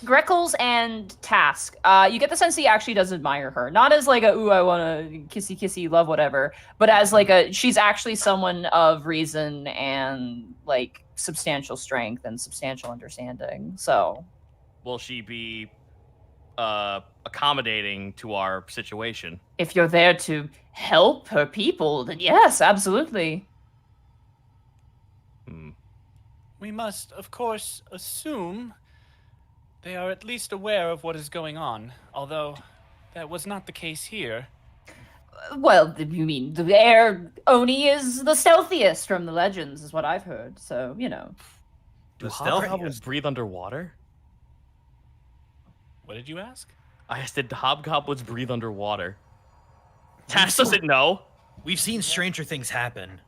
Greckles and Task. You get the sense he actually does admire her. Not as like ooh, I want to kissy love whatever, but as like she's actually someone of reason and like substantial strength and substantial understanding. So Will she be accommodating to our situation? if you're there to help her people, then yes, absolutely. We must, of course, assume they are at least aware of what is going on, although that was not the case here. Well, you mean the air Oni is the stealthiest from the legends, is what I've heard. So, Do hobgoblins breathe underwater? What did you ask? I asked, did hobgoblins breathe underwater? Tass doesn't know. We've seen stranger things happen.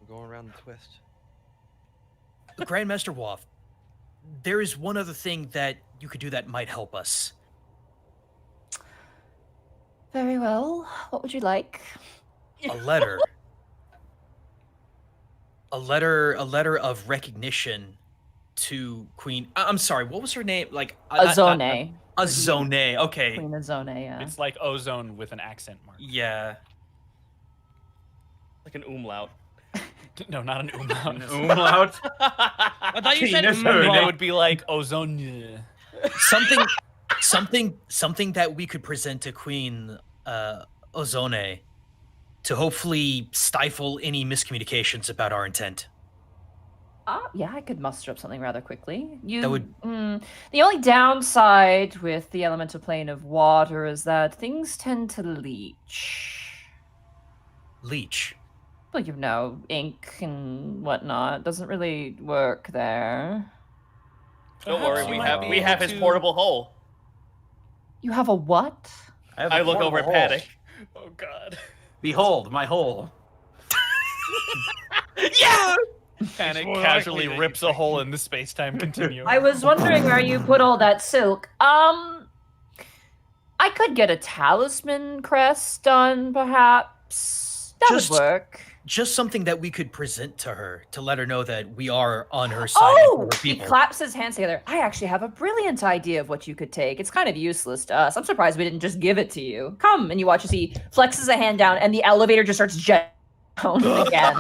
We're going around the twist. Grandmaster Waft, there is one other thing that you could do that might help us. Very well. What would you like? A letter. a letter of recognition to Queen. I'm sorry, what was her name? Like Azone. Azone. Okay. Queen Azone, yeah. It's like ozone with an accent mark. Yeah. Like an umlaut. No, not an umlaut. Umlaut. I thought you said It would be like ozone. Something that we could present to Queen Ozone to hopefully stifle any miscommunications about our intent. Yeah, I could muster up something rather quickly. That would- The only downside with the elemental plane of water is that things tend to leach. Leech. Well, you know, ink and whatnot doesn't really work there. Don't Perhaps worry, you we might have be we able have his to- portable hole. You have a what? have a I look over at portable hole. Paddock. Oh God. Behold, my hole. Panic more casually likely that rips you a hole in the space-time continuum. I was wondering where you put all that silk. I could get a talisman crest done, perhaps. That Just- would work. Just something that we could present to her to let her know that we are on her side and Oh! for her He people. claps his hands together. I actually have a brilliant idea of what you could take. It's kind of useless to us. I'm surprised we didn't just give it to you. Come, and you watch as he flexes a hand down, and the elevator just starts jetting down again.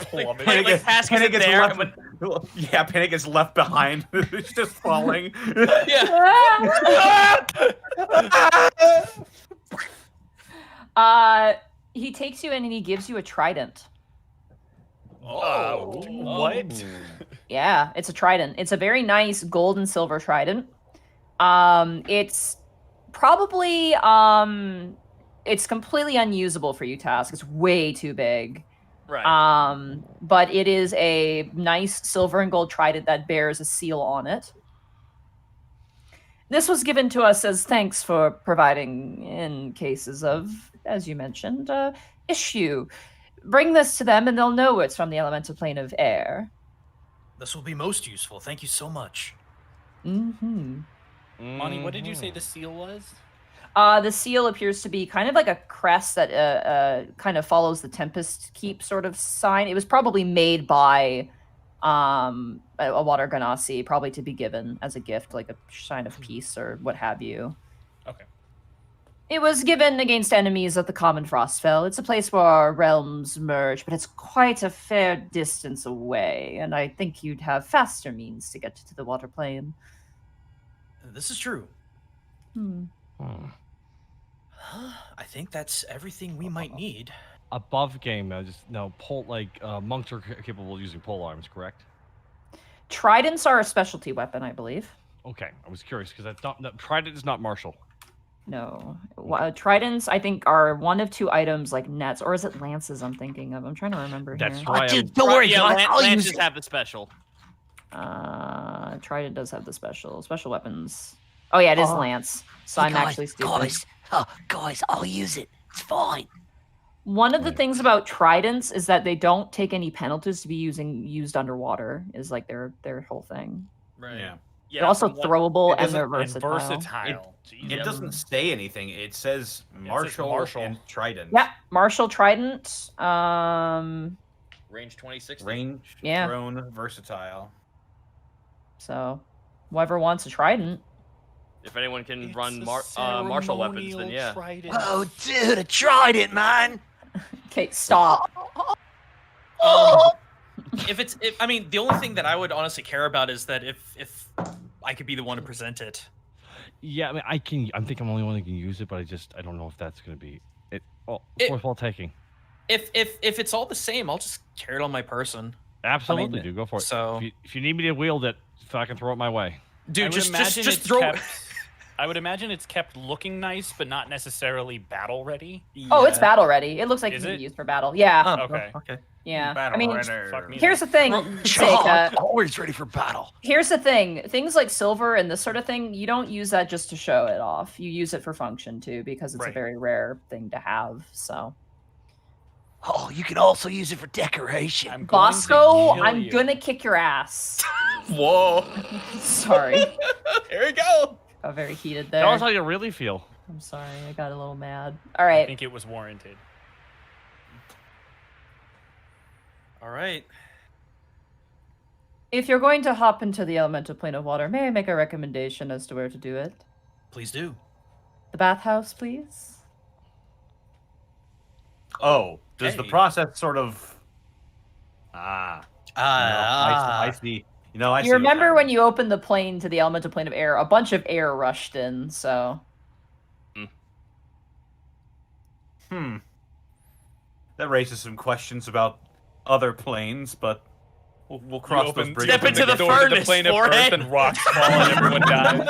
Plummet. Like Task Panic is gets there. left, yeah, Panic is left behind. It's just falling. He takes you in and he gives you a trident. What? Yeah, it's a trident. It's a very nice gold and silver trident. It's probably it's completely unusable for you, Task. It's way too big. Right. But it is a nice silver and gold trident that bears a seal on it. This was given to us as thanks for providing in cases of, as you mentioned, issue. Bring this to them and they'll know it's from the elemental plane of air. This will be most useful. Thank you so much. Mm-hmm. Monty, what did you say the seal was? The seal appears to be kind of like a crest that kind of follows the Tempest Keep sort of sign. It was probably made by a water ganassi, probably to be given as a gift, like a sign of peace or what have you. Okay. It was given against enemies of the Common Frostfell. It's a place where our realms merge, but it's quite a fair distance away, and I think you'd have faster means to get to the water plane. This is true. Hmm. I think that's everything we might need. Above game, monks are capable of using pole arms, correct? Tridents are a specialty weapon, I believe. Okay, I was curious because trident is not martial. No. Tridents, I think, are one of two items like nets, or is it lances I'm thinking of? I'm trying to remember That's here. right. Don't worry, Yeah, guys. I'll use Lances it. have the special. Trident does have the special weapons. Oh yeah, it is lance. So I'm actually stupid. Guys, I'll use it. It's fine. One of the things about tridents is that they don't take any penalties to be used underwater. Is like their whole thing. Right. Yeah. They're also from what- throwable and doesn't- they're And versatile. versatile. It doesn't say anything. It says martial, martial. and trident. Yeah, martial trident. Range 2060. Range, Yeah. thrown, versatile. So, whoever wants a trident. If anyone can It's run a martial weapons, then ceremonial yeah. trident. Oh, dude, I tried it, man. Okay, stop. I mean, the only thing that I would honestly care about is that if I could be the one to present it. Yeah, I mean, I think I'm the only one that can use it, but I don't know if that's going to be it. Well, worthwhile taking. If it's all the same, I'll just carry it on my person. Absolutely, dude, go for it. So, If you need me to wield it, I can throw it my way. dude, just it's throw. Kept, I would imagine it's kept looking nice, but not necessarily battle ready. Oh, it's battle ready. It looks like Is it can it? be used for battle. Yeah. Oh, Okay. Okay. Yeah. Battle I mean, Rider. Fuck me. here's the thing, John, Seika. always ready for battle. Here's the thing. Things like silver and this sort of thing, you don't use that just to show it off. You use it for function too, because it's a Right. very rare thing to have. So, Oh, you can also use it for decoration. I'm going to Bosco, kill I'm you. gonna kick your ass. Whoa. Sorry. Here we go. Got very heated Tell us there. how you really feel. I'm sorry. I got a little mad. All I right. think it was warranted. All right. If you're going to hop into the elemental plane of water, may I make a recommendation as to where to do it? Please do. The bathhouse, please. Oh, does the Hey. process sort of? I see. You know, I see. You what's remember happening. when you opened the plane to the elemental plane of air, a bunch of air rushed in, so... that raises some questions about other planes, but we'll cross those bridges. Step into the door to furnace, plane of forehead. Earth and rocks fall and everyone dies.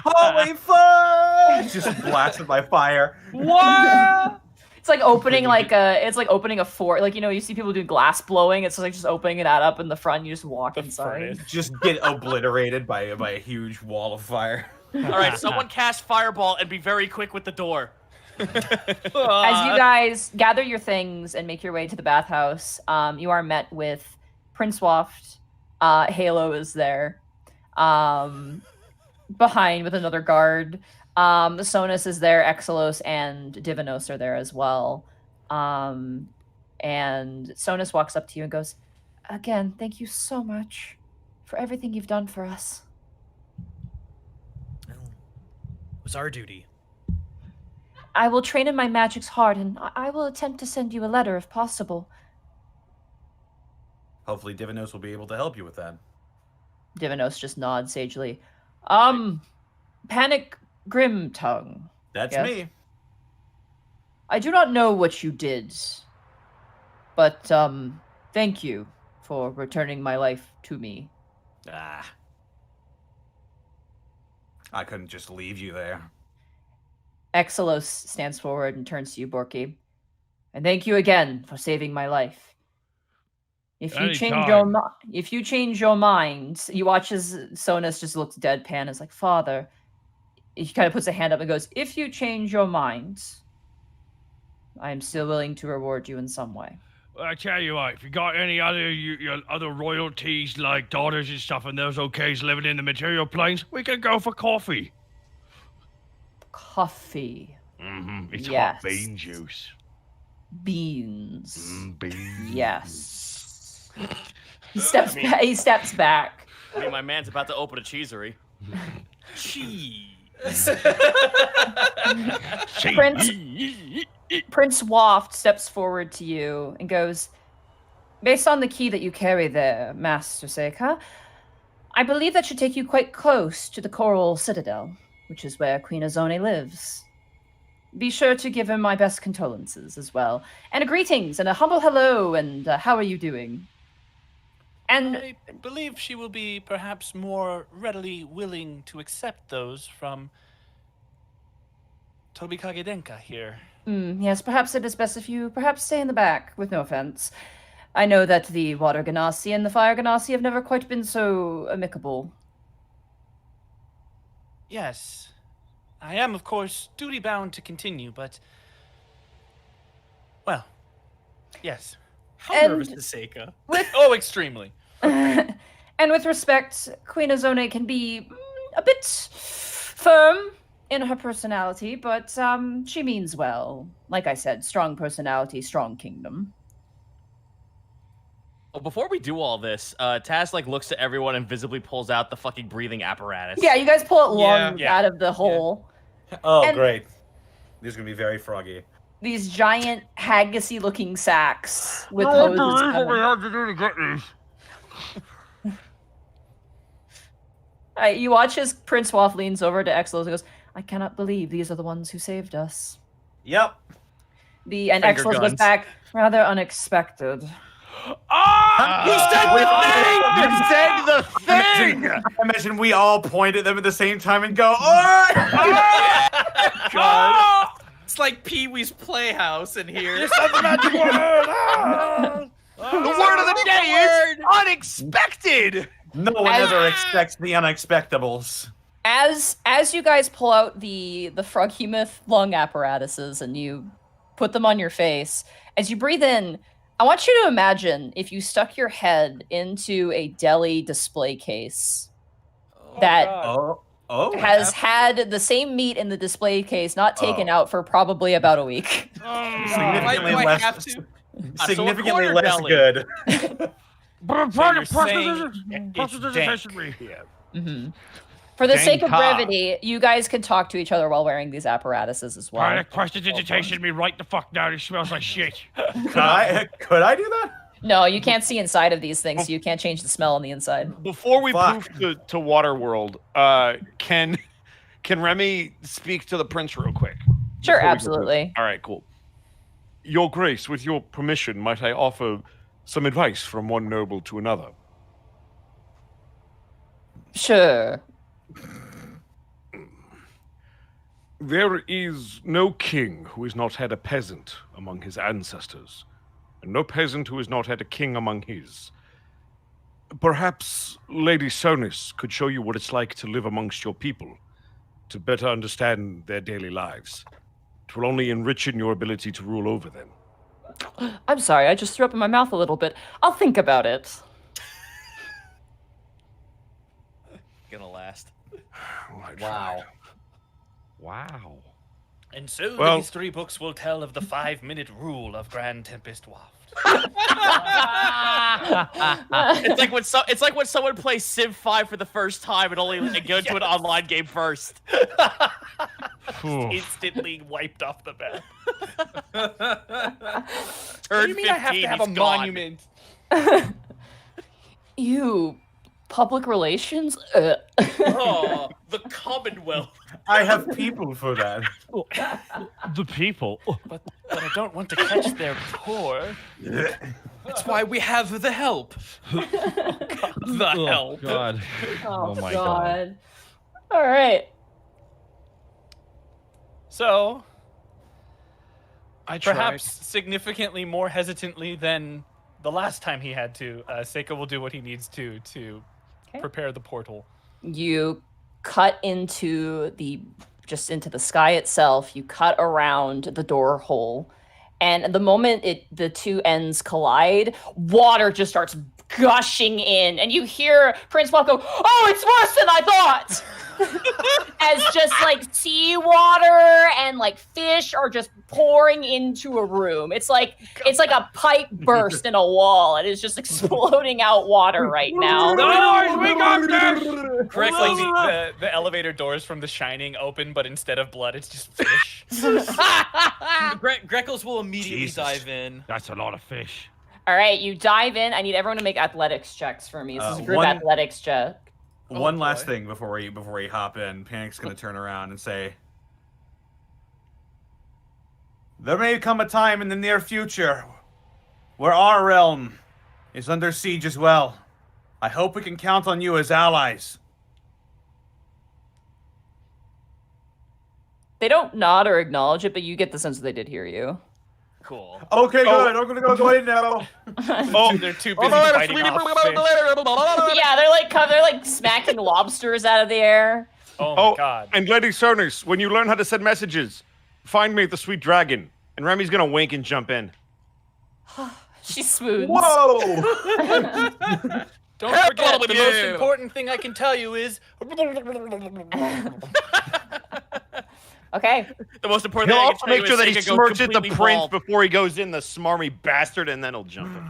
Holy fuck! Just blasted by fire. What? It's like opening a fort. Like, you see people do glass blowing. It's like just opening that up in the front. You just walk inside. Just get obliterated by a huge wall of fire. All right, someone cast fireball and be very quick with the door. As you guys gather your things and make your way to the bathhouse, you are met with Prince Waft. Halo is there. Behind with another guard. Sonus is there, Exelos and Divinos are there as well. And Sonus walks up to you and goes, "Again, thank you so much for everything you've done for us." It was our duty. I will train in my magics hard, and I will attempt to send you a letter if possible. Hopefully Divinos will be able to help you with that. Divinos just nods sagely. Panic Grimtongue. That's Yes? me. I do not know what you did, but thank you for returning my life to me. I couldn't just leave you there. Exelos stands forward and turns to you, Borky. And thank you again for saving my life. If you change your mind, you watch as Sonus just looks deadpan and is like, "Father." He kind of puts a hand up and goes, "If you change your mind, I am still willing to reward you in some way." Well, I tell you what, if you got any other your other royalties like daughters and stuff and those okays living in the material planes, we can go for coffee. Coffee. Mm-hmm. It's Yes. hot bean juice. Beans. Beans. Yes. He steps back. I mean, my man's about to open a cheesery. Cheese. Prince Waft steps forward to you and goes, "Based on the key that you carry there, Master Seika, I believe that should take you quite close to the Coral Citadel, which is where Queen Azone lives. Be sure to give her my best condolences as well, and a greetings and a humble hello, and how are you doing?" And I believe she will be perhaps more readily willing to accept those from Tobi Kagedenka here. Yes, perhaps it is best if you perhaps stay in the back, with no offense. I know that the Water Ganassi and the Fire Ganassi have never quite been so amicable. Yes. I am, of course, duty-bound to continue, but... Well, yes. How And- nervous is Seika? Oh, extremely. And with respect, Queen Azone can be a bit firm in her personality, but she means well. Like I said, strong personality, strong kingdom. Well, before we do all this, Taz looks to everyone and visibly pulls out the fucking breathing apparatus. Yeah, you guys pull it long Yeah. out of the hole. Oh, And- great. This is going to be very froggy. These giant haggis-looking sacks with hoses. coming. had to do to get these. You watch as Prince Waff leans over to Exelos and goes, "I cannot believe these are the ones who saved us." Yep. And Finger Exelos goes guns. back, "Rather unexpected." You said the thing! I imagine we all point at them at the same time and go, "Oh!" God. It's like Pee-wee's Playhouse in here. The word of the day is unexpected! No one ever expects the unexpectables. As you guys pull out the Froghemoth lung apparatuses and you put them on your face, as you breathe in, I want you to imagine if you stuck your head into a deli display case that has had the same meat in the display case not taken out for probably about a week. Significantly do I less, have to? significantly quarter less deli. good. So you're saying it's dank. Mm-hmm. For the sake of Dank-ha. brevity, you guys can talk to each other while wearing these apparatuses as well. Panic prestidigitation me right the fuck down. It smells like shit. Could I do that? No, you can't see inside of these things, so you can't change the smell on the inside. Before we Fuck. poof to Waterworld, can Remy speak to the prince real quick? Sure, Before we go absolutely. All right, cool. Your Grace, with your permission, might I offer some advice from one noble to another? Sure. There is no king who has not had a peasant among his ancestors, and no peasant who has not had a king among his. Perhaps Lady Sonis could show you what it's like to live amongst your people, to better understand their daily lives. It will only enrich in your ability to rule over them. I'm sorry, I just threw up in my mouth a little bit. I'll think about it. Gonna last. Wow. Wow. And so Well- the history books will tell of the 5-minute rule of Grand Tempest Waft. It's like when someone plays Civ 5 for the first time and only go to an online game first. Instantly wiped off the map. What Turn do you mean I have 15, to have a he's gone. monument? You, public relations? Oh, the Commonwealth. I have people for that. The people. But I don't want to catch their pour. That's why we have the help. The hell. God. Oh, my God. All right. So, I tried. perhaps significantly more hesitantly than the last time he had to, Seika will do what he needs to Okay. prepare the portal. You cut into the sky itself. You cut around the door hole. And the moment the two ends collide, water just starts gushing in. And you hear Prince Walk go, "Oh, it's worse than I thought!" As just like seawater and like fish are just pouring into a room. It's like a pipe burst in a wall. It is just exploding out water right now. Guys, we got this! Correct, like the elevator doors from The Shining open, but instead of blood, it's just fish. Greckles will immediately Jesus. dive in. That's a lot of fish. All right, you dive in. I need everyone to make athletics checks for me. This is a group one- athletics check. One boy. last thing before we hop in. Panic's gonna turn around and say, "There may come a time in the near future where our realm is under siege as well. I hope we can count on you as allies." They don't nod or acknowledge it, but you get the sense that they did hear you. Cool. Okay, good. I'm gonna go in now. Oh, they're too busy biting off fish. Yeah, they're like smacking lobsters out of the air. Oh my Oh, god. and Lady Sonis, when you learn how to send messages, find me the Sweet Dragon. And Remy's gonna wink and jump in. She swoons. Whoa! Don't forget, the most important thing I can tell you is... Okay. The most important He'll thing I also can tell make you sure is that he Seika goes smirks at the completely prince bald. before he goes in, the smarmy bastard, and then he'll jump in.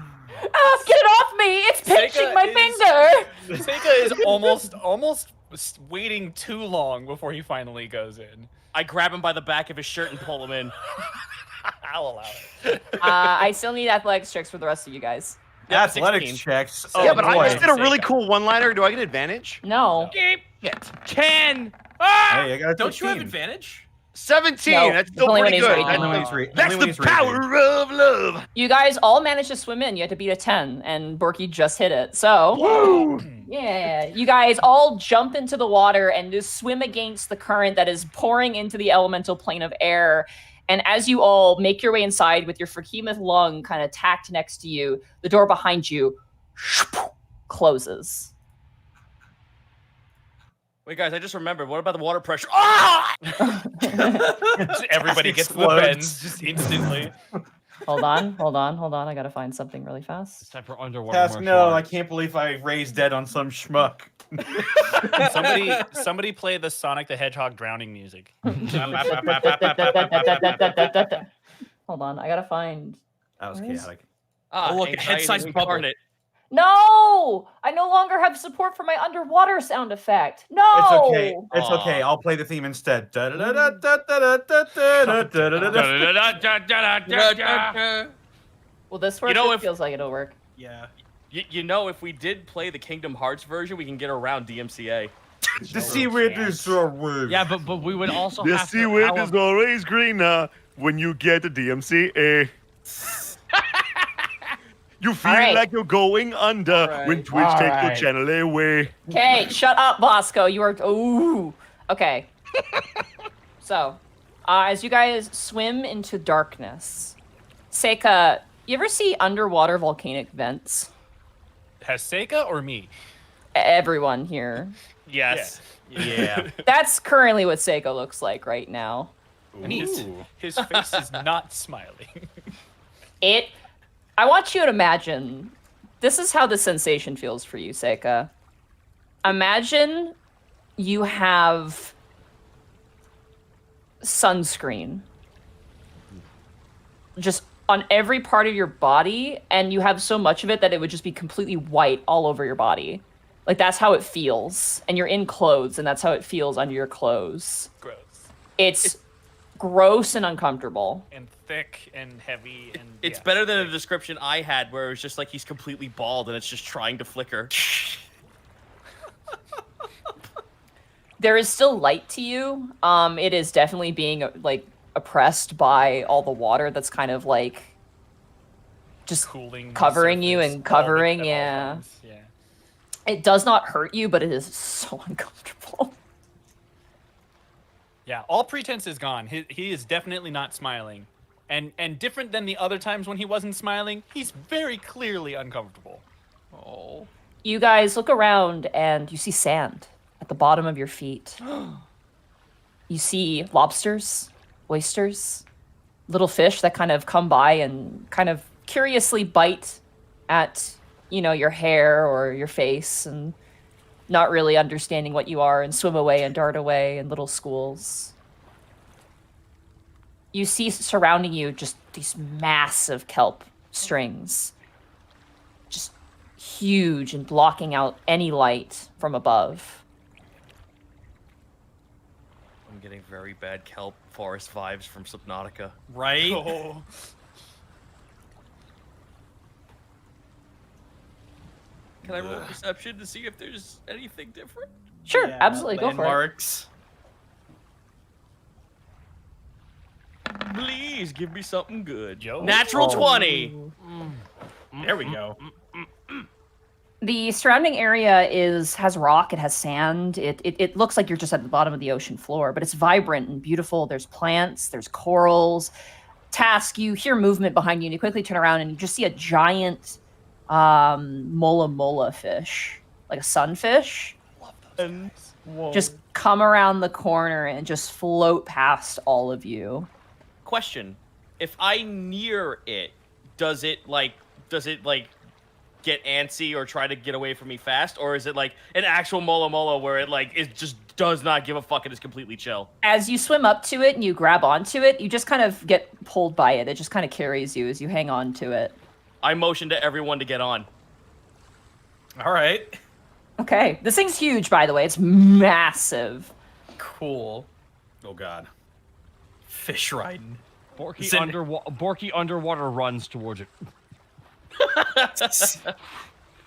Oh, get it off me! It's pinching Seika my is- finger! Seika is almost waiting too long before he finally goes in. I grab him by the back of his shirt and pull him in. I'll allow it. I still need athletics checks for the rest of you guys. Yeah, Athletics 16. checks. Oh, Yeah, but I boy. just did a really cool one-liner. Do I get advantage? No. 10. Ah! Hey, I got a Don't you have 15. advantage? 17. No, That's it's still only when pretty he's good. reading. Only when he's re- That's only when the he's reading. power of love. You guys all managed to swim in. You had to beat a 10, and Borky just hit it. So, yeah, you guys all jump into the water and just swim against the current that is pouring into the elemental plane of air. And as you all make your way inside with your Frekemoth lung kind of tacked next to you, the door behind you closes. Wait, guys, I just remembered. What about the water pressure? Ah! Everybody gets the Explodes. bends just instantly. Hold on. I gotta find something really It's fast. time for underwater Task, martial no, I arts. can't believe I raised dead on some schmuck. Somebody play the Sonic the Hedgehog drowning music. Hold on, I gotta find. That was Where is- chaotic. Ah, Oh, look, anxiety head-sized bubble. incarnate. No! I no longer have support for my underwater sound effect. No! It's okay. It's Aw. okay. I'll play the theme instead. Will this work? know, It if- feels like it'll work. Yeah. You know, if we did play the Kingdom Hearts version, we can get around DMCA. The seaweed is so weird. Yeah, but we would also The have seaweed to is always greener when you get a DMCA. You feel right. like you're going under when Twitch takes your channel away. Okay, shut up, Bosco. You are. Ooh. Okay. So, as you guys swim into darkness, Seika, you ever see underwater volcanic vents? Has Seika or me? Everyone here. Yes. Yeah. That's currently what Seika looks like right now. And his face is not smiling. I want you to imagine, this is how the sensation feels for you, Seika. Imagine you have sunscreen just on every part of your body, and you have so much of it that it would just be completely white all over your body. Like, that's how it feels. And you're in clothes, and that's how it feels under your clothes. Gross. It's gross and uncomfortable. And thick and heavy. And It's better than a description I had where it was just like he's completely bald and it's just trying to flicker. There is still light to you. It is definitely being like oppressed by all the water that's kind of like just cooling, covering you and covering. Yeah. It does not hurt you, but it is so uncomfortable. Yeah, all pretense is gone. He is definitely not smiling. And different than the other times when he wasn't smiling, he's very clearly uncomfortable. Oh. You guys look around and you see sand at the bottom of your feet. You see lobsters, oysters, little fish that kind of come by and kind of curiously bite at, your hair or your face, and not really understanding what you are, and swim away and dart away in little schools. You see surrounding you just these massive kelp strings, just huge and blocking out any light from above. I'm getting very bad kelp forest vibes from Subnautica. Right? Oh. Can I roll perception to see if there's anything different? Sure, absolutely, go for it. Landmarks. Please give me something good. Yo. Natural 20. There we go. The surrounding area has rock, it has sand. It looks like you're just at the bottom of the ocean floor, but it's vibrant and beautiful. There's plants, there's corals. Task, you hear movement behind you, and you quickly turn around and you just see a giant mola fish, like a sunfish. Just come around the corner and just float past all of you. Question: if I near it, does it get antsy or try to get away from me fast, or is it like an actual mola where it just does not give a fuck and is completely chill? As you swim up to it and you grab onto it, you just kind of get pulled by it. It just kind of carries you as you hang on to it. I motion to everyone to get on. All right. Okay, this thing's huge, by the way. It's massive. Cool. Oh god. Fish riding. Borky underwater runs towards it.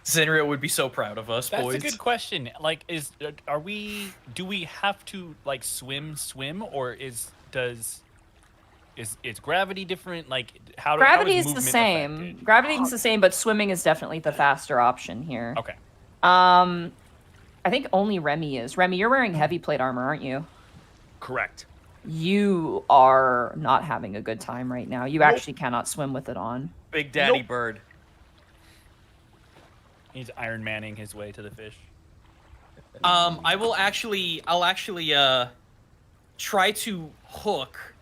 Zenria would be so proud of us, That's boys. a good question. Like, do we have to like swim, or is gravity different? Like, Gravity is the movement same. affected? Gravity is the same, but swimming is definitely the faster option here. Okay. I think only Remy is. Remy, you're wearing heavy plate armor, aren't you? Correct. You are not having a good time right now. You actually cannot swim with it on. Big Daddy Bird. He's Iron Manning his way to the fish. I'll actually try to hook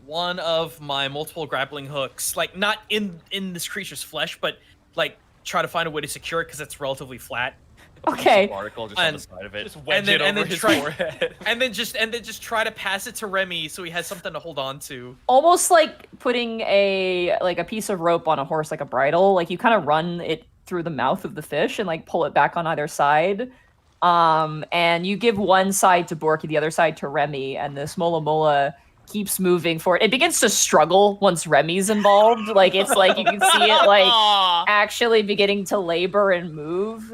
one of my multiple grappling hooks, like not in this creature's flesh, but like try to find a way to secure it because it's relatively flat. Okay. Article just on the side of it. Just wedge it over his forehead. and then just try to pass it to Remy so he has something to hold on to. Almost like putting a piece of rope on a horse, like a bridle. Like you kind of run it through the mouth of the fish and like pull it back on either side. And you give one side to Borky, the other side to Remy, and this Mola keeps moving forward. It begins to struggle once Remy's involved. Like it's like you can see it like actually beginning to labor and move.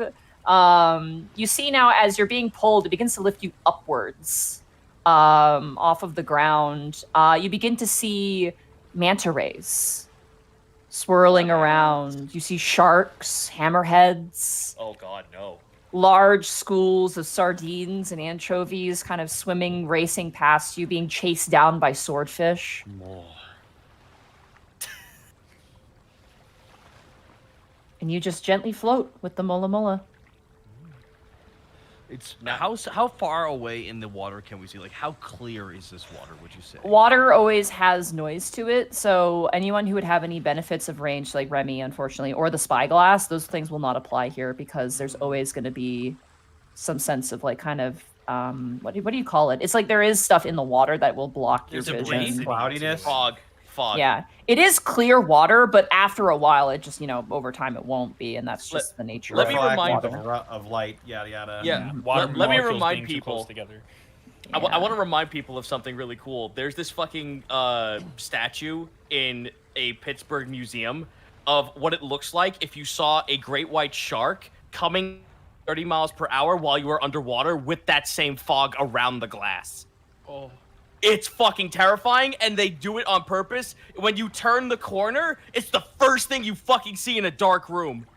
You see now as you're being pulled, it begins to lift you upwards off of the ground. You begin to see manta rays swirling around. You see sharks, hammerheads, Oh God, no. large schools of sardines and anchovies kind of swimming, racing past you, being chased down by swordfish. And you just gently float with the Mola Mola. It's how far away in the water can we see? Like, how clear is this water? Would you say? Water always has noise to it, so anyone who would have any benefits of range, like Remy, unfortunately, or the spyglass, those things will not apply here because there's always going to be some sense of like kind of what do you call it? It's like there is stuff in the water that will block your There's a vision. breeze. Cloudiness. Fog. Yeah, it is clear water, but after a while, it just over time it won't be, and that's just the nature. let of me it. remind of light, yada yada. Yeah. Water Let me molecules remind being too people. close together. I want to remind people of something really cool. There's this fucking statue in a Pittsburgh museum of what it looks like if you saw a great white shark coming 30 miles per hour while you were underwater with that same fog around the glass. Oh. It's fucking terrifying, and they do it on purpose. When you turn the corner, it's the first thing you fucking see in a dark room.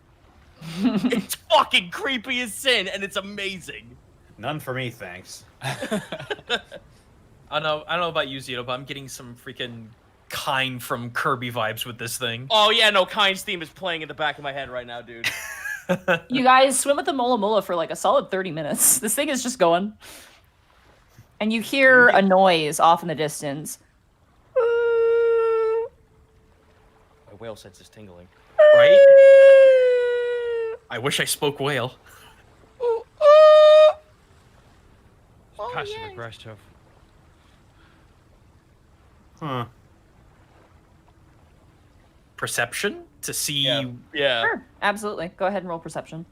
It's fucking creepy as sin, and it's amazing. None for me, thanks. I don't know about you, Zito, but I'm getting some freaking Kine from Kirby vibes with this thing. Oh yeah, no, Kine's theme is playing in the back of my head right now, dude. You guys swim with the Mola Mola for like a solid 30 minutes. This thing is just going. And you hear a noise off in the distance. My whale sense is tingling. Right? I wish I spoke whale. Passive aggressive. Huh. Perception to see. Yeah. Sure, absolutely. Go ahead and roll perception.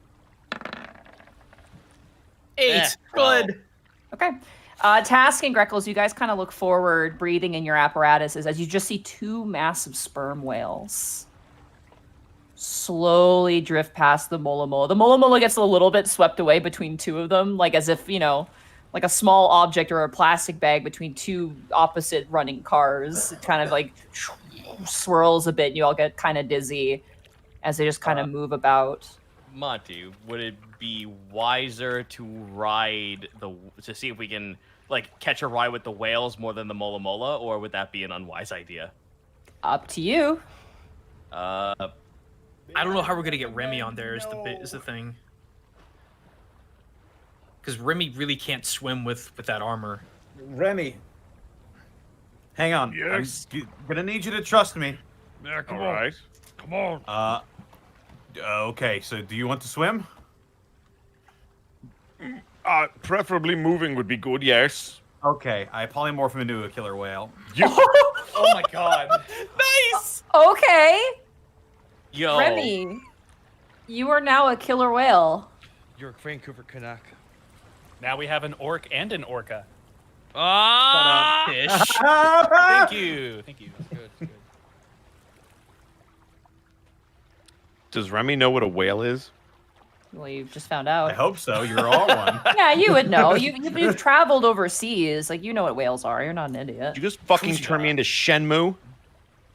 8. Good. Okay. Task and Greckles, you guys kind of look forward, breathing in your apparatuses, as you just see two massive sperm whales slowly drift past the Mola Mola. The Mola Mola gets a little bit swept away between two of them, like as if, like a small object or a plastic bag between two opposite running cars. It kind of like swirls a bit, and you all get kind of dizzy as they just kind of move about. Monty, would it be wiser to ride to see if we can like catch a ride with the whales more than the Mola Mola, or would that be an unwise idea? Up to you. I don't know how we're gonna get Remy on there. Is the thing. Because Remy really can't swim with that armor. Remy, hang on. Yes? I'm gonna need you to trust me. Yeah, come All on. right. Come on. Okay, so do you want to swim? Preferably moving would be good, yes. Okay, I polymorph him into a killer whale. Oh my god. Nice! Okay. Yo. Remy, you are now a killer whale. You're a Vancouver Canuck. Now we have an orc and an orca. Ah! Fish. Thank you. Thank you. Good, good. Does Remy know what a whale is? Well, you've just found out. I hope so. You're all one. Yeah, you would know. You've traveled overseas. Like, you know what whales are. You're not an idiot. Did you just fucking turn me into Shenmue?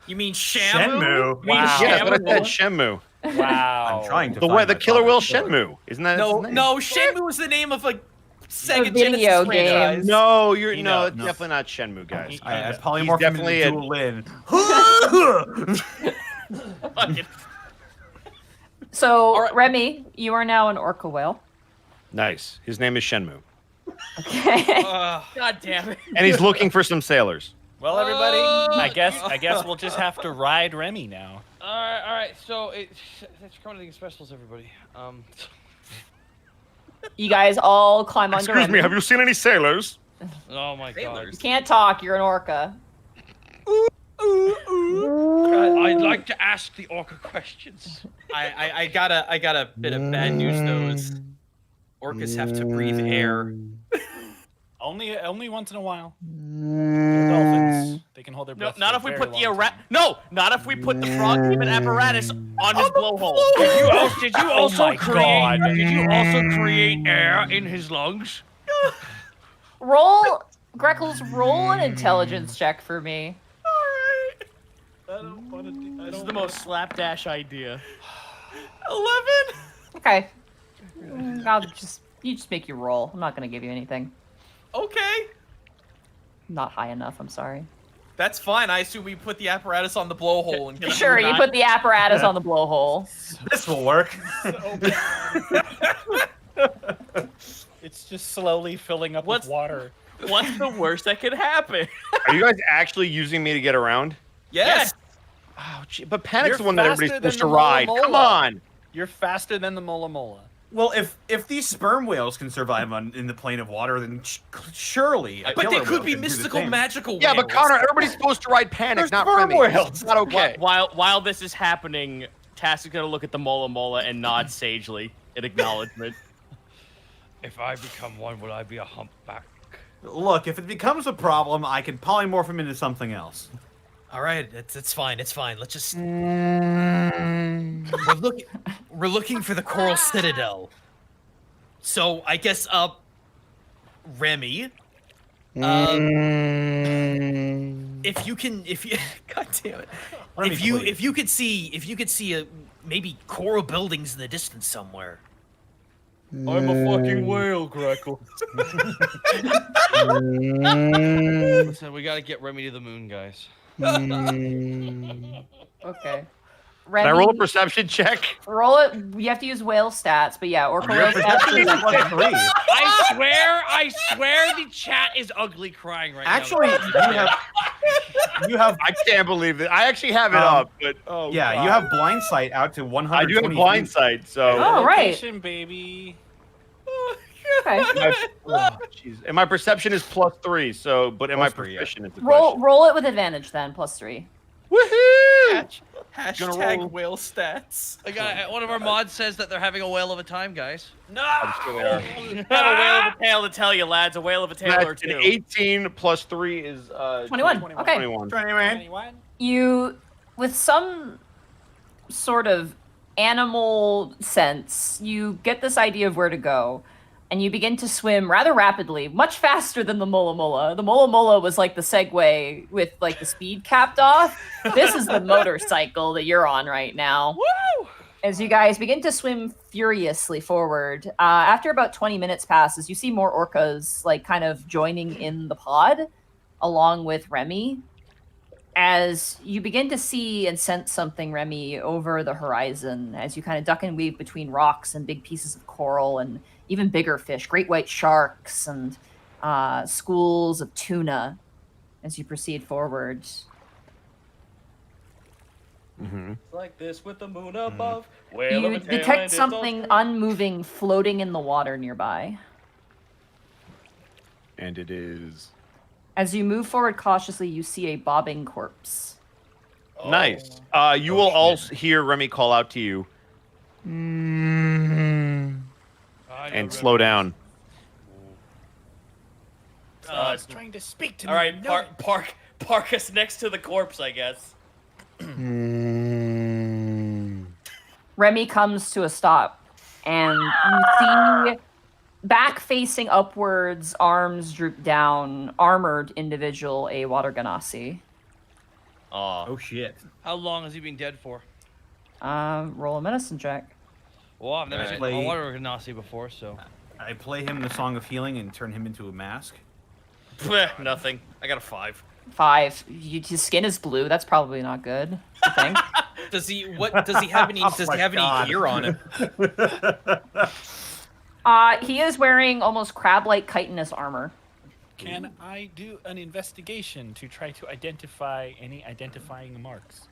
You mean Shamu? Shenmue? Wow. Yeah, that's what I said, Shenmue. Wow. I'm trying to The find the my killer whale father's story. Shenmue. Isn't that his name? No, Shenmue was the name of a Sega video Genesis game. franchise. No, you're You no, know. it's definitely not Shenmue, guys. I polymorph him definitely into Lin. Fucking- So, right. Remy, you are now an orca whale. Nice. His name is Shenmue. Okay. God damn it. And he's looking for some sailors. Well, everybody, I guess we'll just have to ride Remy now. All right. So thanks for coming to the specials, everybody. You guys all climb under Excuse me, Remy. have you seen any sailors? Oh my god. You can't talk. You're an orca. I'd like to ask the orca questions. I got a bit of bad news though. Is orcas have to breathe air. Only once in a while. They're dolphins. They can hold their No, breath. not for if we a put very the long time. not if we put the frog demon apparatus on his blowhole. Did you Oh also my create? God. Did you also create air in his lungs? Roll, Greckles, roll an intelligence check for me. don't want to do. This is the most slapdash idea. 11. Okay. You just make your roll. I'm not gonna give you anything. Okay. Not high enough. I'm sorry. That's fine. I assume we put the apparatus on the blowhole and get Sure, you put the apparatus on the blowhole. This will work. It's just slowly filling up with water. What's the worst that could happen? Are you guys actually using me to get around? Yes. Oh, gee, but Panic's You're the one that everybody's faster supposed than to the ride. Mola Come Mola. on. You're faster than the Mola Mola. Well, if these sperm whales can survive in the plane of water, then surely. a But they killer could whale be can do the mystical, same. magical Yeah, but whales. Connor, everybody's supposed to ride Panic, There's not sperm Remy. whales. It's not okay. While this is happening, Task is gonna look at the Mola Mola and nod sagely in acknowledgement. If I become one, will I be a humpback? Look, if it becomes a problem, I can polymorph him into something else. All right, it's fine. It's fine. Let's just. We're looking for the Coral Citadel. So I guess Remy. If you God damn it. Remy, please. If you could see maybe coral buildings in the distance somewhere. I'm a fucking whale, Greckles. Listen, we gotta get Remy to the moon, guys. Okay. Can I roll a Remy, perception check? roll it. You have to use whale stats, but yeah, Orca whale stats. is like +3. I swear the chat is ugly crying right Actually, now. you have. I can't believe it. I actually have it up, but Yeah, God. you have blind sight out to 120 I do have blind feet. sight, so. Oh, right. Location, baby. Okay. Jeez. And my perception is +3, so but am I +3, yeah. proficient at the Roll question? roll it with advantage then, +3. Woohoo! Hashtag roll. whale stats. I got one of our mods says that they're having a whale of a time, guys. No! I'm sure they are. Have a whale of a tail to tell you, lads. A whale of a tail or That's an two. 18 plus 3 is 21. Okay. 21. Anyone? You, with some sort of animal sense, you get this idea of where to go, and you begin to swim rather rapidly, much faster than the Mola Mola. The Mola Mola was like the Segway with like the speed capped off. This is the motorcycle that you're on right now. Woo! As you guys begin to swim furiously forward, after about 20 minutes passes, you see more orcas like kind of joining in the pod, along with Remy. As you begin to see and sense something, Remy, over the horizon, as you kind of duck and weave between rocks and big pieces of coral and even bigger fish, great white sharks and schools of tuna, as you proceed forward. Mm-hmm. Like this with the moon above. Whale of You a tail detect and it's something all- unmoving floating in the water nearby. And it is. As you move forward cautiously, you see a bobbing corpse. Nice. You will also hear Remy call out to you. And slow down. It's trying to speak to me. All right, you know park us next to the corpse, I guess. Remy comes to a stop, and you see back-facing upwards, arms droop down, armored individual, a water ganassi. Oh shit. How long has he been dead for? Roll a medicine check. Well, I've never Alright. seen a water Nazi before, so. I play him the Song of Healing and turn him into a mask. Nothing. I got a 5. 5. His skin is blue. That's probably not good, I think. Does he have any God. gear on him? He is wearing almost crab-like chitinous armor. Can I do an investigation to try to identify any identifying marks?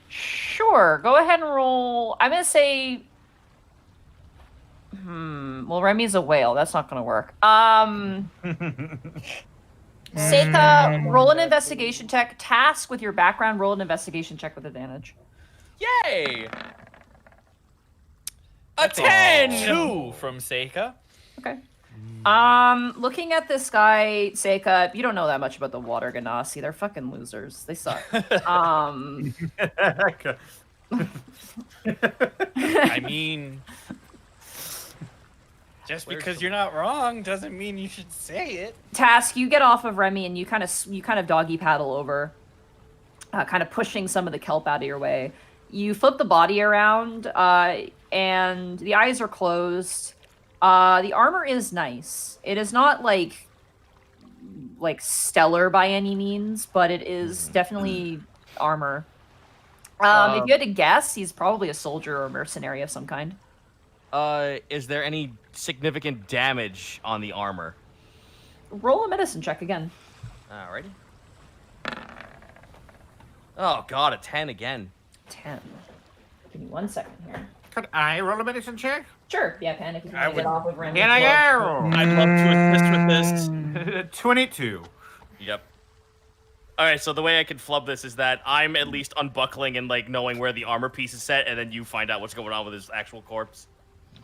Sure. Go ahead and roll. I'm gonna say. Well, Remy's a whale. That's not gonna work. Seika, roll an investigation check. Task with your background. Roll an investigation check with advantage. Yay! A 10! 2 from Seika. Okay. Looking at this guy, Seika, you don't know that much about the water ganassi. They're fucking losers. They suck. I mean, just because you're not wrong doesn't mean you should say it. Task, you get off of Remy and you kind of doggy paddle over. kind of pushing some of the kelp out of your way. You flip the body around, and the eyes are closed. The armor is nice. It is not like stellar by any means, but it is definitely armor. If you had to guess, he's probably a soldier or mercenary of some kind. Is there any significant damage on the armor? Roll a medicine check again. Alrighty. Oh god, a 10 again. 10. Give me 1 second here. Could I roll a medicine check? Sure. Yeah, Panic. If you want to get off of Remy. Can I go? I'd love to assist with this. 22. Yep. Alright, so the way I can flub this is that I'm at least unbuckling and like knowing where the armor piece is set, and then you find out what's going on with his actual corpse.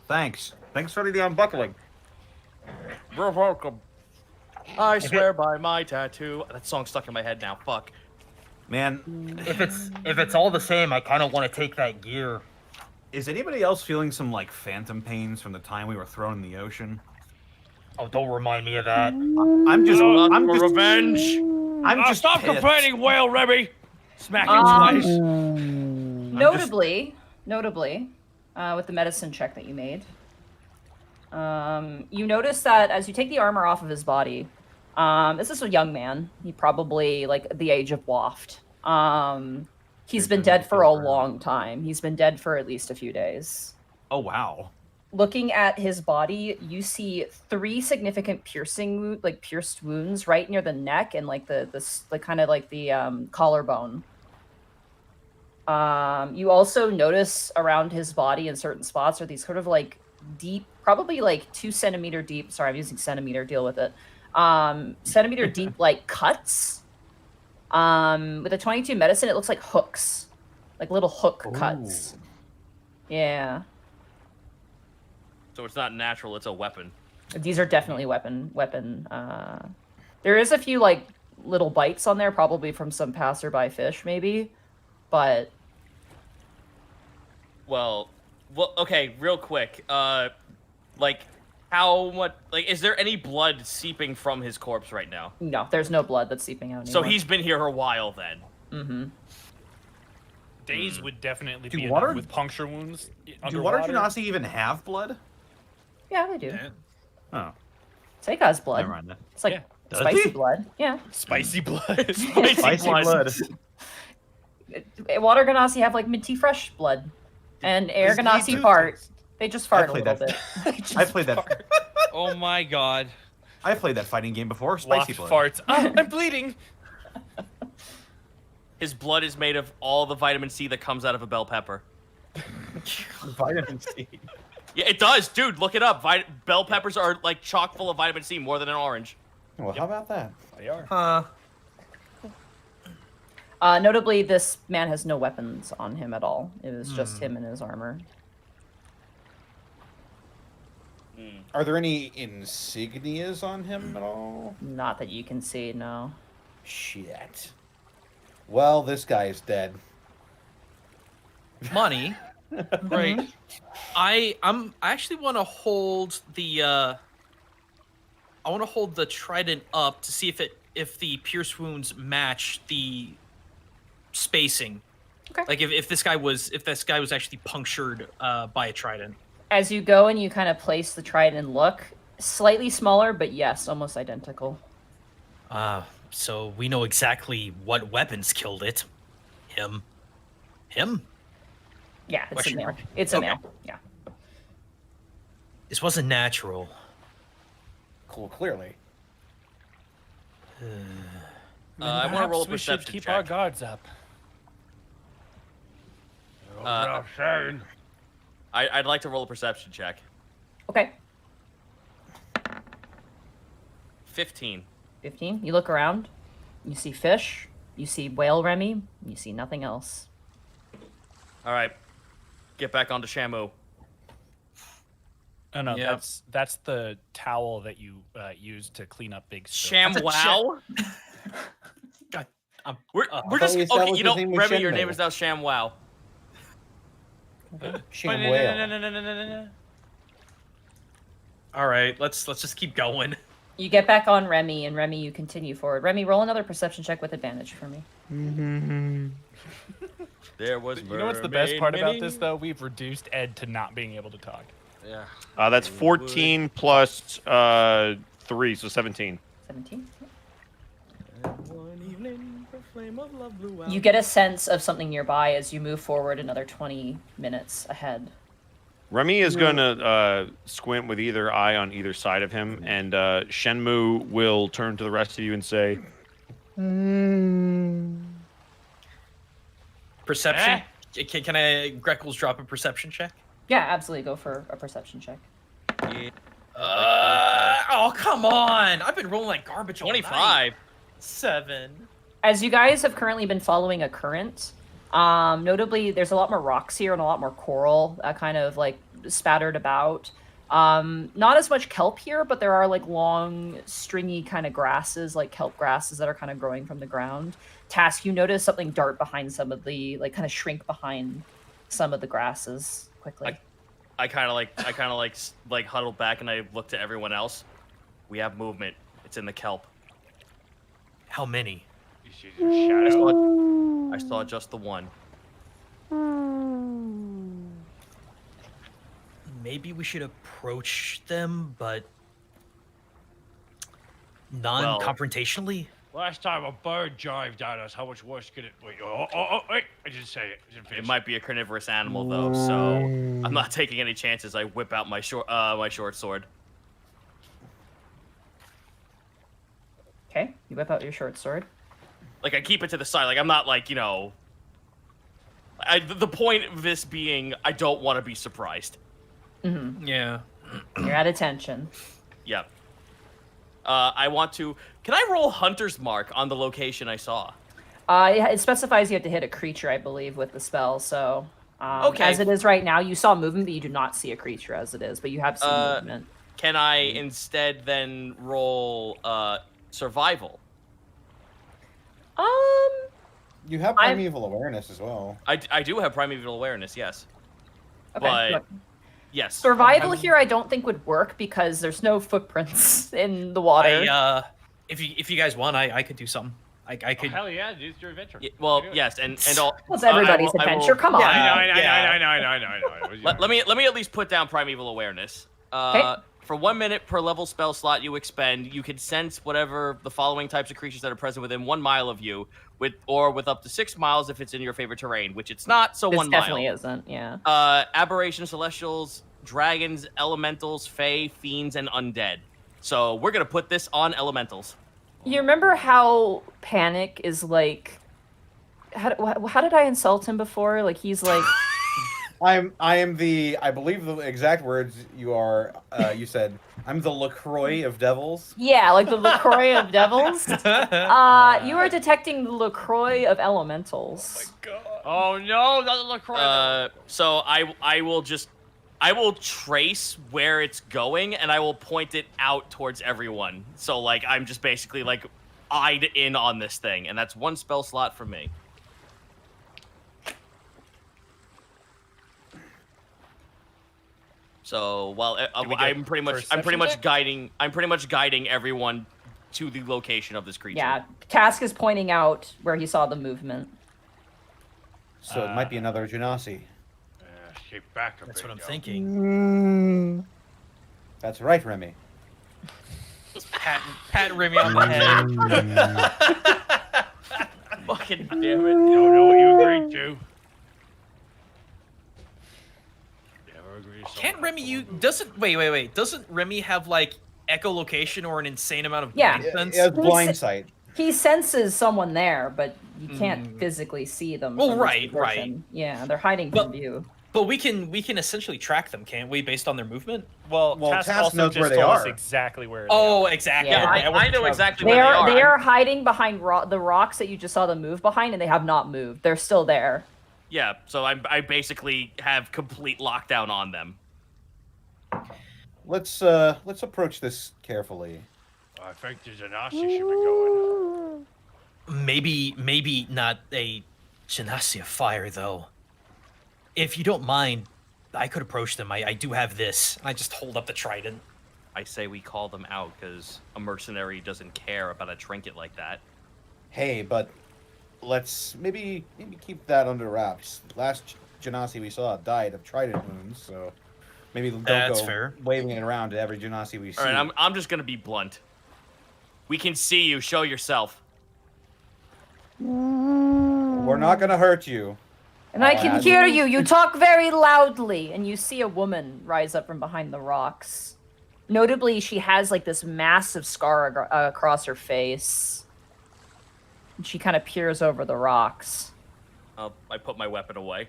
Thanks. Thanks for the unbuckling. You're welcome. I swear by my tattoo. That song's stuck in my head now. Fuck. Man, If it's all the same, I kind of want to take that gear. is anybody else feeling some like phantom pains from the time we were thrown in the ocean? Oh, don't remind me of that. I'm just revenge. I'm just Stop pissed. complaining, whale Remy. Smack him twice. Notably, with the medicine check that you made, you notice that as you take the armor off of his body, this is a young man. He probably like the age of Waft. He's been dead for a long time. He's been dead for at least a few days. Oh wow. Looking at his body, you see 3 significant pierced wounds right near the neck and like the kind of like the collarbone. You also notice around his body in certain spots are these sort of like deep, probably like 2 centimeter deep. Sorry, I'm using centimeter. Deal with it. Centimeter deep like cuts. With a 22 medicine, it looks like hooks, like little hook cuts. Yeah. So it's not natural, it's a weapon. These are definitely weapon. There is a few like little bites on there, probably from some passerby fish, maybe. But Well, okay, real quick. Like, how much? Like, is there any blood seeping from his corpse right now? no, there's no blood that's seeping out So anymore. he's been here a while then. Mm-hmm. Days would definitely Do be water- enough with puncture wounds. Do water underwater. genasi even have blood? Yeah, they do. Yeah. Oh, Seika has blood. never mind that. It's like Yeah. Does spicy he? blood. Yeah. Spicy blood. Spicy blood. Water ganassi have like minty fresh blood, and air Does he ganassi do fart. things? They just fart a played little that. bit. I played that. Oh my god. I played that fighting game before. Spicy Waft blood. farts. Oh, I'm bleeding. His blood is made of all the vitamin C that comes out of a bell pepper. Vitamin C. Yeah, it does, dude. Look it up. Bell peppers are like chock full of vitamin C, more than an orange. Well, how about that? They are. Notably, this man has no weapons on him at all. It was just him and his armor. Are there any insignias on him at all? Not that you can see, no. Shit. Well, this guy is dead. Money. Right. I actually want to hold the trident up to see if the pierce wounds match the spacing. Okay. Like if this guy was actually punctured by a trident. As you go and you kind of place the trident and look, slightly smaller, but yes, almost identical. So we know exactly what weapons killed it. Him. Yeah, it's Question a male. mark. It's a Okay. male. Yeah. This wasn't natural. Cool, clearly. I want to roll a Perhaps we should perception keep check. our guards up. I'd like to roll a perception check. Okay. 15. 15. You look around. You see fish. You see whale Remy. You see nothing else. All right, get back onto Shamu. Oh no, Yeah. that's the towel that you use to clean up big stuff. ShamWow. God, We're thought just we okay. established You know, his name was Remy, your Shenmue. name is now ShamWow. Sham whale. all right, let's just keep going. You get back on Remy, and Remy, you continue forward. Remy, roll another perception check with advantage for me. There was. You know what's the best part about this, though? We've reduced Ed to not being able to talk. Yeah. That's 14 plus 3, so 17. 17. You get a sense of something nearby as you move forward another 20 minutes ahead. Remy is going to squint with either eye on either side of him, and Shenmue will turn to the rest of you and say, Perception? Can I Greckles drop a perception check? Yeah, absolutely. Go for a perception check. Oh, come on. I've been rolling like garbage all 25. night. 7. As you guys have currently been following a current, notably there's a lot more rocks here and a lot more coral kind of like spattered about. Not as much kelp here, but there are like long, stringy kind of grasses, like kelp grasses that are kind of growing from the ground. Task, you notice something dart behind some of the, like kind of shrink behind some of the grasses quickly. I kind of like huddled back and I looked to everyone else. We have movement. It's in the kelp. How many? I saw just the one. Maybe we should approach them, but non-confrontationally. Last time a bird jived at us, how much worse could it? Wait, wait! I didn't say it. I didn't finish. It might be a carnivorous animal though, so I'm not taking any chances. I whip out my short sword. Okay, you whip out your short sword. Like I keep it to the side. Like I'm not like, you know. The point of this being, I don't want to be surprised. Mm-hmm. Yeah. You're at attention. Yep. I want to. Can I roll Hunter's Mark on the location I saw? It specifies you have to hit a creature, I believe, with the spell. So, okay. As it is right now, you saw movement, but you do not see a creature as it is, but you have seen movement. Can I instead then roll Survival? You have primeval awareness as well. I do have primeval awareness, yes. Okay, but look. yes. Survival here I don't think would work because there's no footprints in the water. If you guys want, I could do something. I could. Hell yeah, dude, it's your adventure. Yeah, well, yes, and all. Well, it's everybody's adventure. Come on. I know. Let me at least put down primeval awareness. For 1 minute per level spell slot you expend, you can sense whatever the following types of creatures that are present within 1 mile of you, with up to 6 miles if it's in your favorite terrain, which it's not. So this 1 mile. Definitely isn't. Yeah. Aberration, celestials, dragons, elementals, fae, fiends, and undead. So we're gonna put this on elementals. You remember how Panic is like? How did I insult him before? Like he's like. I believe the exact words you said, I'm the LaCroix of devils. Yeah, like the LaCroix of devils. You are detecting the LaCroix of elementals. Oh my god. Oh no, not the LaCroix. So I will trace where it's going and I will point it out towards everyone. So like I'm just basically like eyed in on this thing, and that's 1 spell slot for me. So while I'm pretty much guiding everyone to the location of this creature. Yeah, Task is pointing out where he saw the movement. So it might be another Genasi. Back That's what I'm thinking. That's right, Remy. Pat Remy on the head. Fucking damn it! Don't know what you agreed to. Can't Remy doesn't Remy have like echolocation or an insane amount of Yeah. blind sense? Yeah, blind sight. He senses someone there, but you can't physically see them. Well, from this right. position. Yeah, they're hiding from view. But we can essentially track them, can't we, based on their movement? Well, Task also knows just where they told us are. exactly where. Oh, exactly. Yeah, I know exactly They where are. they They are. are hiding behind the rocks that you just saw them move behind, and they have not moved. They're still there. Yeah, so I basically have complete lockdown on them. Let's approach this carefully. I think there's an Aussie should be going. Maybe not a Genasi of fire, though. If you don't mind, I could approach them. I do have this. I just hold up the trident. I say we call them out because a mercenary doesn't care about a trinket like that. Hey, but let's maybe keep that under wraps. Last Genasi we saw died of trident wounds, so maybe don't That's go fair. waving it around to every Genasi we see. All right, I'm just gonna be blunt. We can see you. Show yourself. We're not gonna hurt you. And I can hear you. You talk very loudly. And you see a woman rise up from behind the rocks. Notably, she has like this massive scar across her face. And she kind of peers over the rocks. I put my weapon away.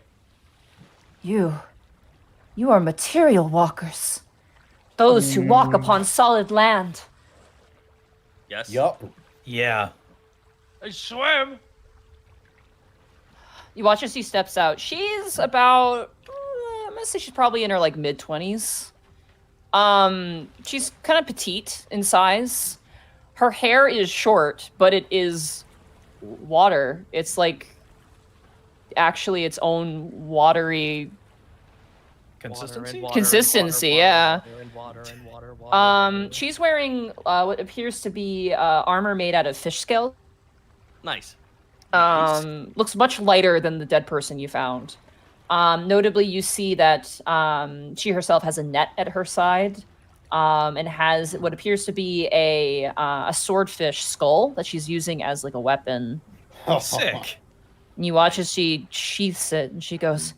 You are material walkers. Those who walk upon solid land. Yes. Yup. Yeah. I swim. You watch as she steps out. She's about, I'm gonna say she's probably in her like mid-20s. She's kind of petite in size. Her hair is short, but it is water. It's like actually its own watery Consistency? yeah. Water. She's wearing what appears to be armor made out of fish scale. Nice. Looks much lighter than the dead person you found. Notably, you see that she herself has a net at her side, and has what appears to be a swordfish skull that she's using as like a weapon. Oh, sick. And you watch as she sheaths it, and she goes,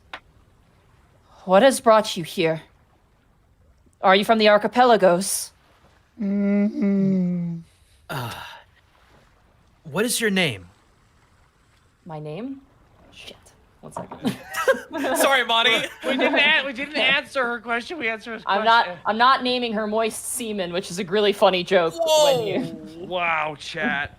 "What has brought you here? Are you from the archipelagos?" What is your name? My name? Shit. 1 second. Sorry, Monty. We didn't answer her question. We answered his question. I'm not naming her moist semen, which is a really funny joke. Whoa. When you... Wow, chat.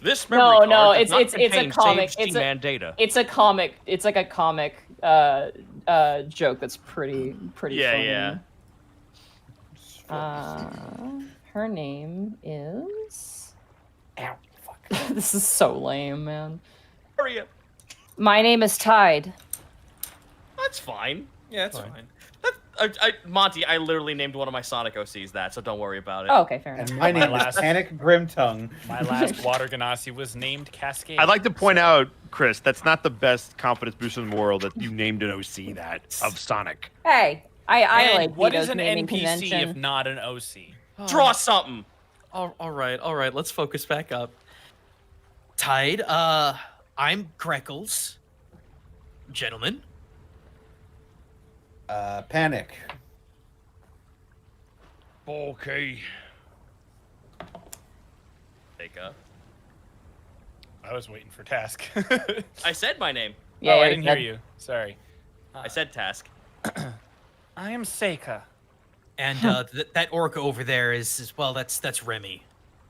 This memory No, card does not it's a contain comic. saved Steam data. It's a comic. It's like a comic joke that's pretty funny. Yeah. Her name is. Ow, fuck. This is so lame, man. Hurry up. My name is Tide. That's fine. Yeah, that's fine. Monty, I literally named one of my Sonic OCs that, so don't worry about it. Oh, okay, fair enough. And my name is Panic Grimtongue. My last water Ganassi was named Cascade. I'd like to point out, Chris, that's not the best confidence boost in the world that you named an OC that of Sonic. Hey, I And like what Vito's is an naming NPC convention. if not an OC? Draw something. All right. Let's focus back up. Tide, I'm Greckles. Gentlemen. Panic. Okay. Take up. I was waiting for Task. I said my name. Yeah, I yeah, didn't hear you. Sorry. I said Task. I am Seika. And that orc over there is well, that's Remy.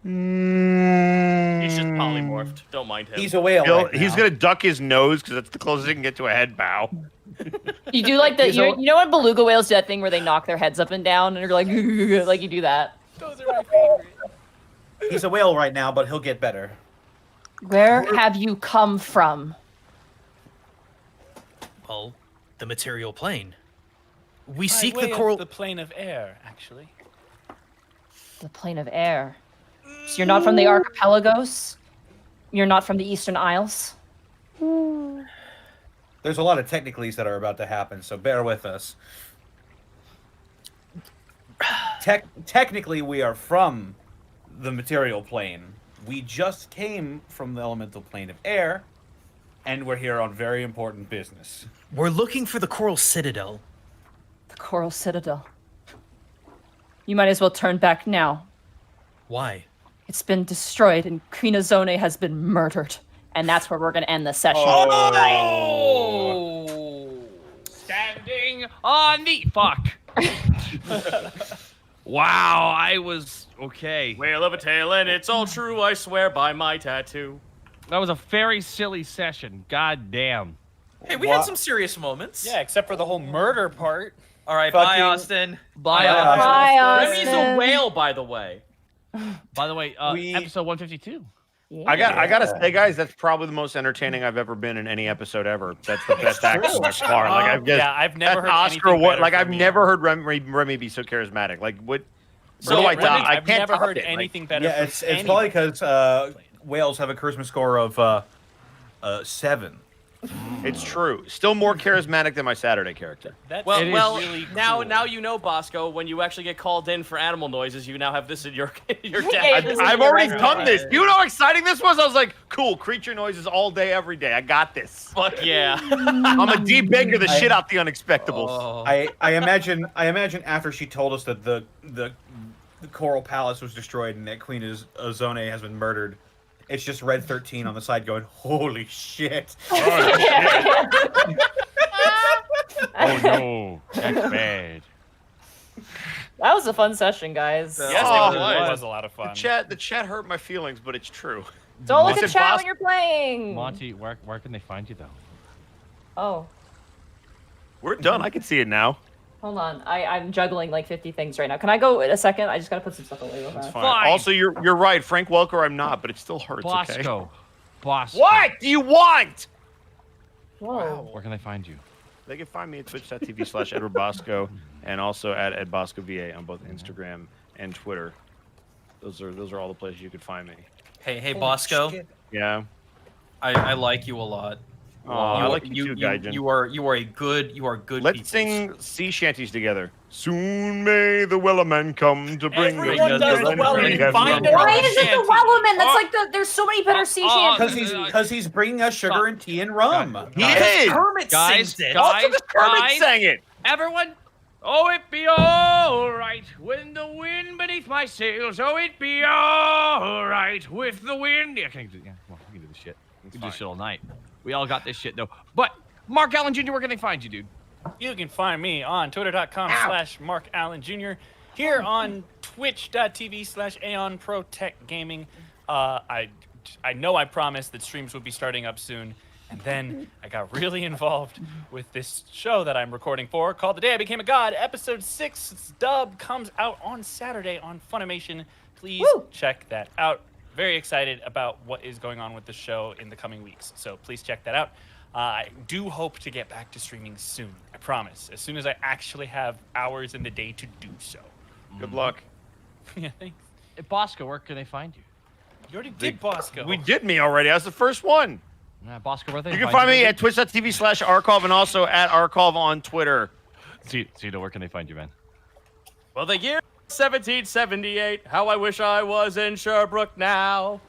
He's just polymorphed. Don't mind him. He's a whale. Right He's now. gonna duck his nose because that's the closest he can get to a head bow. You do like the He's you a- know when beluga whales do that thing where they knock their heads up and down and you're like like you do that. Those are my favorite. He's a whale right now, but he'll get better. Where have you come from? Well, the material plane. We By seek way the of coral. the plane of air, actually. The plane of air. So you're not from the archipelagos? You're not from the Eastern Isles? There's a lot of technicalities that are about to happen, so bear with us. Technically, we are from the material plane. We just came from the elemental plane of air, and we're here on very important business. We're looking for the Coral Citadel. The Coral Citadel. You might as well turn back now. Why? It's been destroyed and Queen Azone has been murdered. And that's where we're going to end the session. Oh! Standing on the fuck. Wow, I was okay. Whale of a tale, and it's all true. I swear by my tattoo. That was a very silly session. God damn. Hey, we had some serious moments. Yeah, except for the whole murder part. All right, bye, Fucking- Austin. Bye, Bye, Remy's a Austin. whale, by the way. By the way, We- episode 152. Yeah. I gotta say, guys, that's probably the most entertaining I've ever been in any episode ever. That's the best acting by far. Like I've never heard Oscar anything what? better Like from I've me. never heard Remy be so charismatic. Like what? So do I Remy, die? I I've can't never top heard it. Like, anything better. Yeah, from it's probably because whales have a charisma score of 7. it's true. Still more charismatic than my Saturday character. That's Well, really now cool. you know, Bosco. When you actually get called in for animal noises, you now have this in your Yeah, deck. this is I've your already restaurant. done this. You know how exciting this was? I was like, cool, creature noises all day, every day. I got this. Fuck yeah. I'm a debugger the shit out the Unexpectables. Oh. I imagine after she told us that the Coral Palace was destroyed and that Queen Ozone has been murdered, it's just Red 13 on the side going, holy shit. Oh no, that's bad. That was a fun session, guys. Yes, Oh, it It was. was a lot of fun. The chat hurt my feelings, but it's true. Don't look Is at it chat poss- when you're playing. Monty, where can they find you though? Oh, We're done. I can see it now. hold on. I'm juggling like 50 things right now. Can I go in a second? I just gotta put some stuff away real It's fast. fine. Fine. Also, you're right. Frank Welker, I'm not, but it still hurts. Okay. Bosco. What do you want? Whoa. Where can they find you? They can find me at twitch.tv/Edward Bosco and also at EdBoscoVA on both Instagram and Twitter. Those are all the places you could find me. Hey, Bosco. Yeah. I like you a lot. Oh, I like you too, Gaijin. You are good. Let's people. sing sea shanties together. Soon may the Wellerman come to bring Everyone us does the Wellerman. Find it. Why is it the Shanties. Wellerman? That's like there's so many better sea shanties. Because he's bringing us sugar and tea and rum. He is! Kermit Guys, sings it. Also, the Kermit guys. sang it! Everyone, oh, it be all right when the wind beneath my sails. Oh, it be all right with the wind. Yeah, come on, we can do this shit. We can do this shit all night. We all got this shit though. But Mark Allen Jr., where can they find you, dude? You can find me on twitter.com/Mark Allen Jr. Here on twitch.tv/AeonProTechGaming. I know I promised that streams would be starting up soon. And then I got really involved with this show that I'm recording for called The Day I Became a God. Episode 6's dub comes out on Saturday on Funimation. Please check that out. Very excited about what is going on with the show in the coming weeks. So please check that out. I do hope to get back to streaming soon. I promise. As soon as I actually have hours in the day to do so. Good luck. Yeah, thanks. Bosco, where can they find you? You already did Bosco. We did me already. I was the first one. Bosco, where they You can find me at twitch.tv/Arcov and also at Arcov on Twitter. Cito, where can they find you, man? Well, the year 1778. How I wish I was in Sherbrooke now.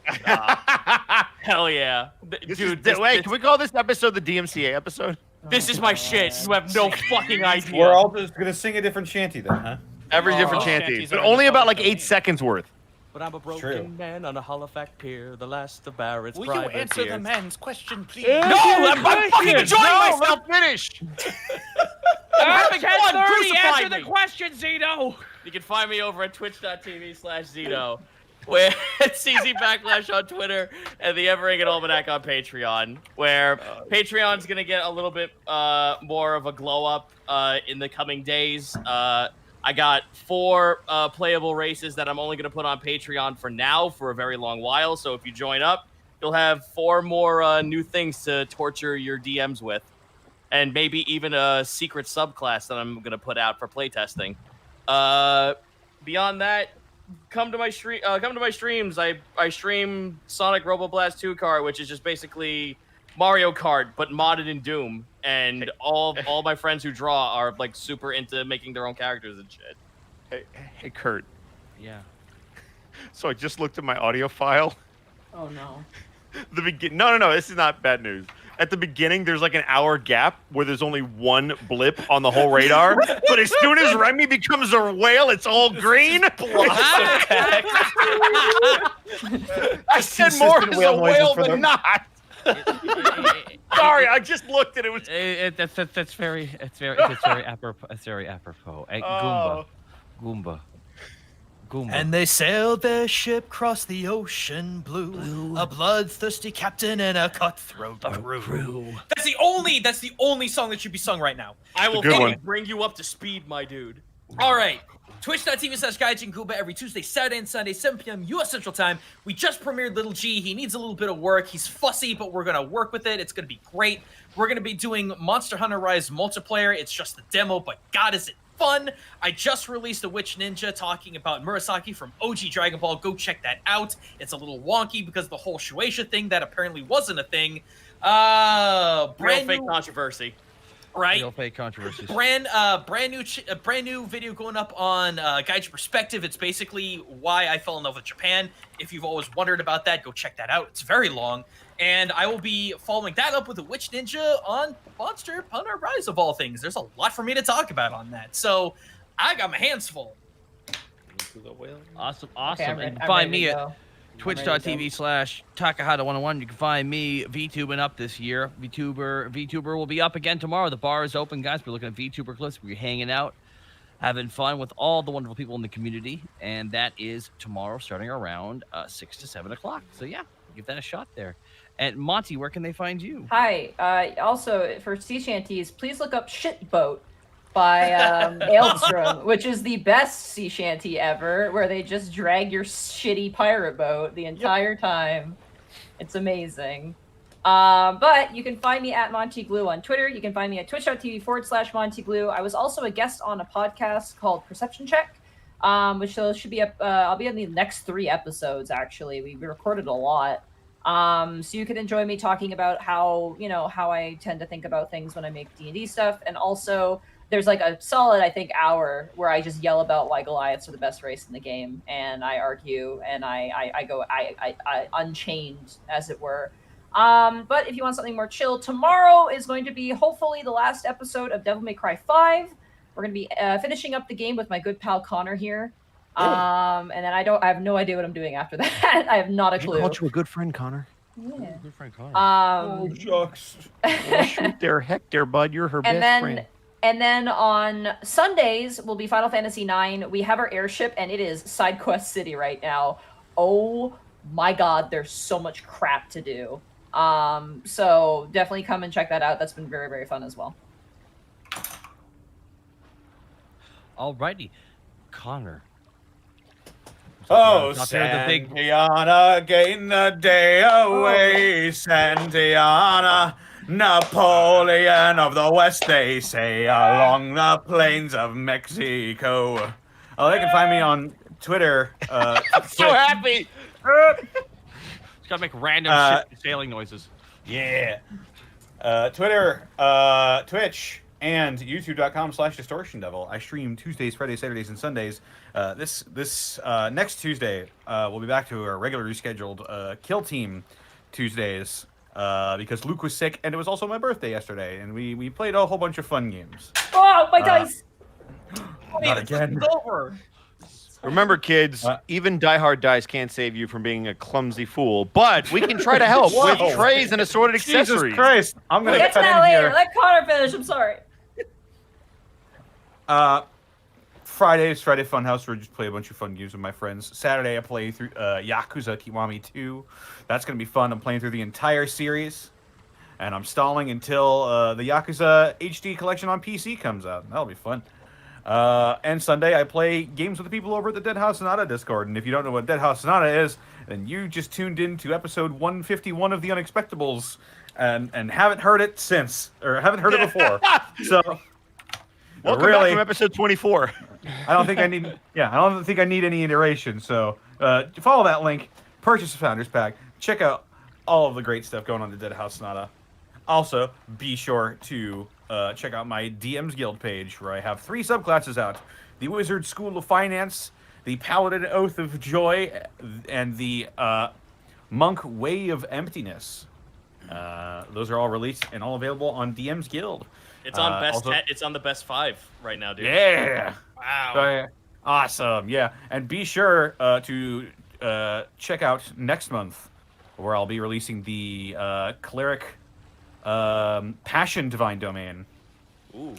Hell yeah, dude. Wait, can we call this episode the DMCA episode? This is my shit. You have no fucking idea. We're all just gonna sing a different shanty then, huh? Every different shanty, but only about like 8 seconds worth. But I'm a True. broken man on a Halifax pier, the last of Barrett's Will you private answer the tears. man's question, please? No, I'm fucking enjoying myself. Let him finish. I'm having fun. 10:30, Crucify answer the me. question, Zito. You can find me over at twitch.tv/Zito, where it's CZ on Twitter and the Everington Almanac on Patreon, where Patreon's gonna get a little bit more of a glow up in the coming days. I got 4 playable races that I'm only gonna put on Patreon for now for a very long while. So if you join up, you'll have 4 more new things to torture your DMs with, and maybe even a secret subclass that I'm gonna put out for playtesting. Beyond that, come to my streams. I stream Sonic Robo Blast 2 Kart, which is just basically Mario Kart but modded in Doom, and all my friends who draw are like super into making their own characters and shit. Hey, Kurt. Yeah. So I just looked at my audio file. Oh no. No. This is not bad news. At the beginning, there's like an hour gap where there's only one blip on the whole radar. But as soon as Remy becomes a whale, it's all green. I said more as a whale than not. Sorry, I just looked and it was. That's very apropos. It's very apropos. Goomba. And they sailed their ship across the ocean blue. A bloodthirsty captain and a cutthroat crew. That's the only song that should be sung right now. I will good fucking one. bring you up to speed, my dude. All right. Twitch.tv/GaijinKuba every Tuesday, Saturday, and Sunday, 7 p.m. U.S. Central Time. We just premiered Little G. He needs a little bit of work. He's fussy, but we're going to work with it. It's going to be great. We're going to be doing Monster Hunter Rise multiplayer. It's just the demo, but God, is it fun. I just released a Witch Ninja talking about Murasaki from OG Dragon Ball. Go check that out. It's a little wonky because the whole Shueisha thing that apparently wasn't a thing. Brand new controversy. Right? Real fake controversies. Brand new video going up on Gaijin Perspective. It's basically why I fell in love with Japan. If you've always wondered about that, go check that out. It's very long. And I will be following that up with a Witch Ninja on Monster Hunter Rise of all things. There's a lot for me to talk about on that. So I got my hands full. Awesome. Okay, And you can find me at twitch.tv/Takahata101. You can find me VTubing up this year. VTuber will be up again tomorrow. The bar is open, guys. We're looking at VTuber clips. We're hanging out, having fun with all the wonderful people in the community. And that is tomorrow starting around 6 to 7 o'clock. So yeah, give that a shot there. And Monty, where can they find you? Hi. Also, for sea shanties, please look up Shitboat by Aeldstrom, which is the best sea shanty ever, where they just drag your shitty pirate boat the entire time. It's amazing. But you can find me at MontyGlue on Twitter. You can find me at twitch.tv/MontyGlue. I was also a guest on a podcast called Perception Check, which should be up. I'll be in the next 3 episodes, actually. We recorded a lot. So you can enjoy me talking about how I tend to think about things when I make D&D stuff. And also there's like a solid, I think, hour where I just yell about why Goliaths are the best race in the game. And I argue and I go unchained, as it were. But if you want something more chill, tomorrow is going to be hopefully the last episode of Devil May Cry 5. We're going to be finishing up the game with my good pal Connor here. And then I have no idea what I'm doing after that. I have not a clue. I called you a good friend, Connor. Yeah. Good friend Connor. Oh, shucks. Shoot there, heck there, bud. You're her best friend. And then on Sundays will be Final Fantasy IX. We have our airship, and it is Side Quest City right now. Oh my God, there's so much crap to do. So definitely come and check that out. That's been very, very fun as well. Alrighty, Connor. Oh, Not there, the big- Santiana, gain the day away, Santiana, Napoleon of the West, they say, along the plains of Mexico. Oh, they can find me on Twitter. I'm so happy. Just gotta make random shit sailing noises. Yeah. Twitter, Twitch, and youtube.com/distortiondevil. I stream Tuesdays, Fridays, Saturdays, and Sundays. This next Tuesday, we'll be back to our regularly scheduled Kill Team Tuesdays because Luke was sick, and it was also my birthday yesterday, and we played a whole bunch of fun games. Oh, my dice! Not again. It's over. Remember, kids, even diehard dice can't save you from being a clumsy fool, but we can try to help with trays and assorted accessories. Jesus Christ! I'm gonna We'll get to cut that in later. here. Let Connor finish. I'm sorry. Friday Funhouse, where I just play a bunch of fun games with my friends. Saturday, I play through Yakuza Kiwami 2. That's going to be fun. I'm playing through the entire series. And I'm stalling until the Yakuza HD collection on PC comes out. That'll be fun. And Sunday, I play games with the people over at the Dead House Sonata Discord. And if you don't know what Dead House Sonata is, then you just tuned in to episode 151 of the Unexpectables and haven't heard it since, or haven't heard it before. So, welcome back from episode 24. I don't think I need. Yeah, I don't think I need any iteration. So follow that link, purchase the Founders Pack, check out all of the great stuff going on to Dead House Sonata. Also, be sure to check out my DM's Guild page, where I have 3 subclasses out: the Wizard School of Finance, the Paladin Oath of Joy, and the Monk Way of Emptiness. Those are all released and all available on DM's Guild. It's on also, it's on the best 5 right now, dude. Yeah. Wow. Awesome. Yeah. And be sure to check out next month, where I'll be releasing the Cleric Passion Divine Domain. Ooh.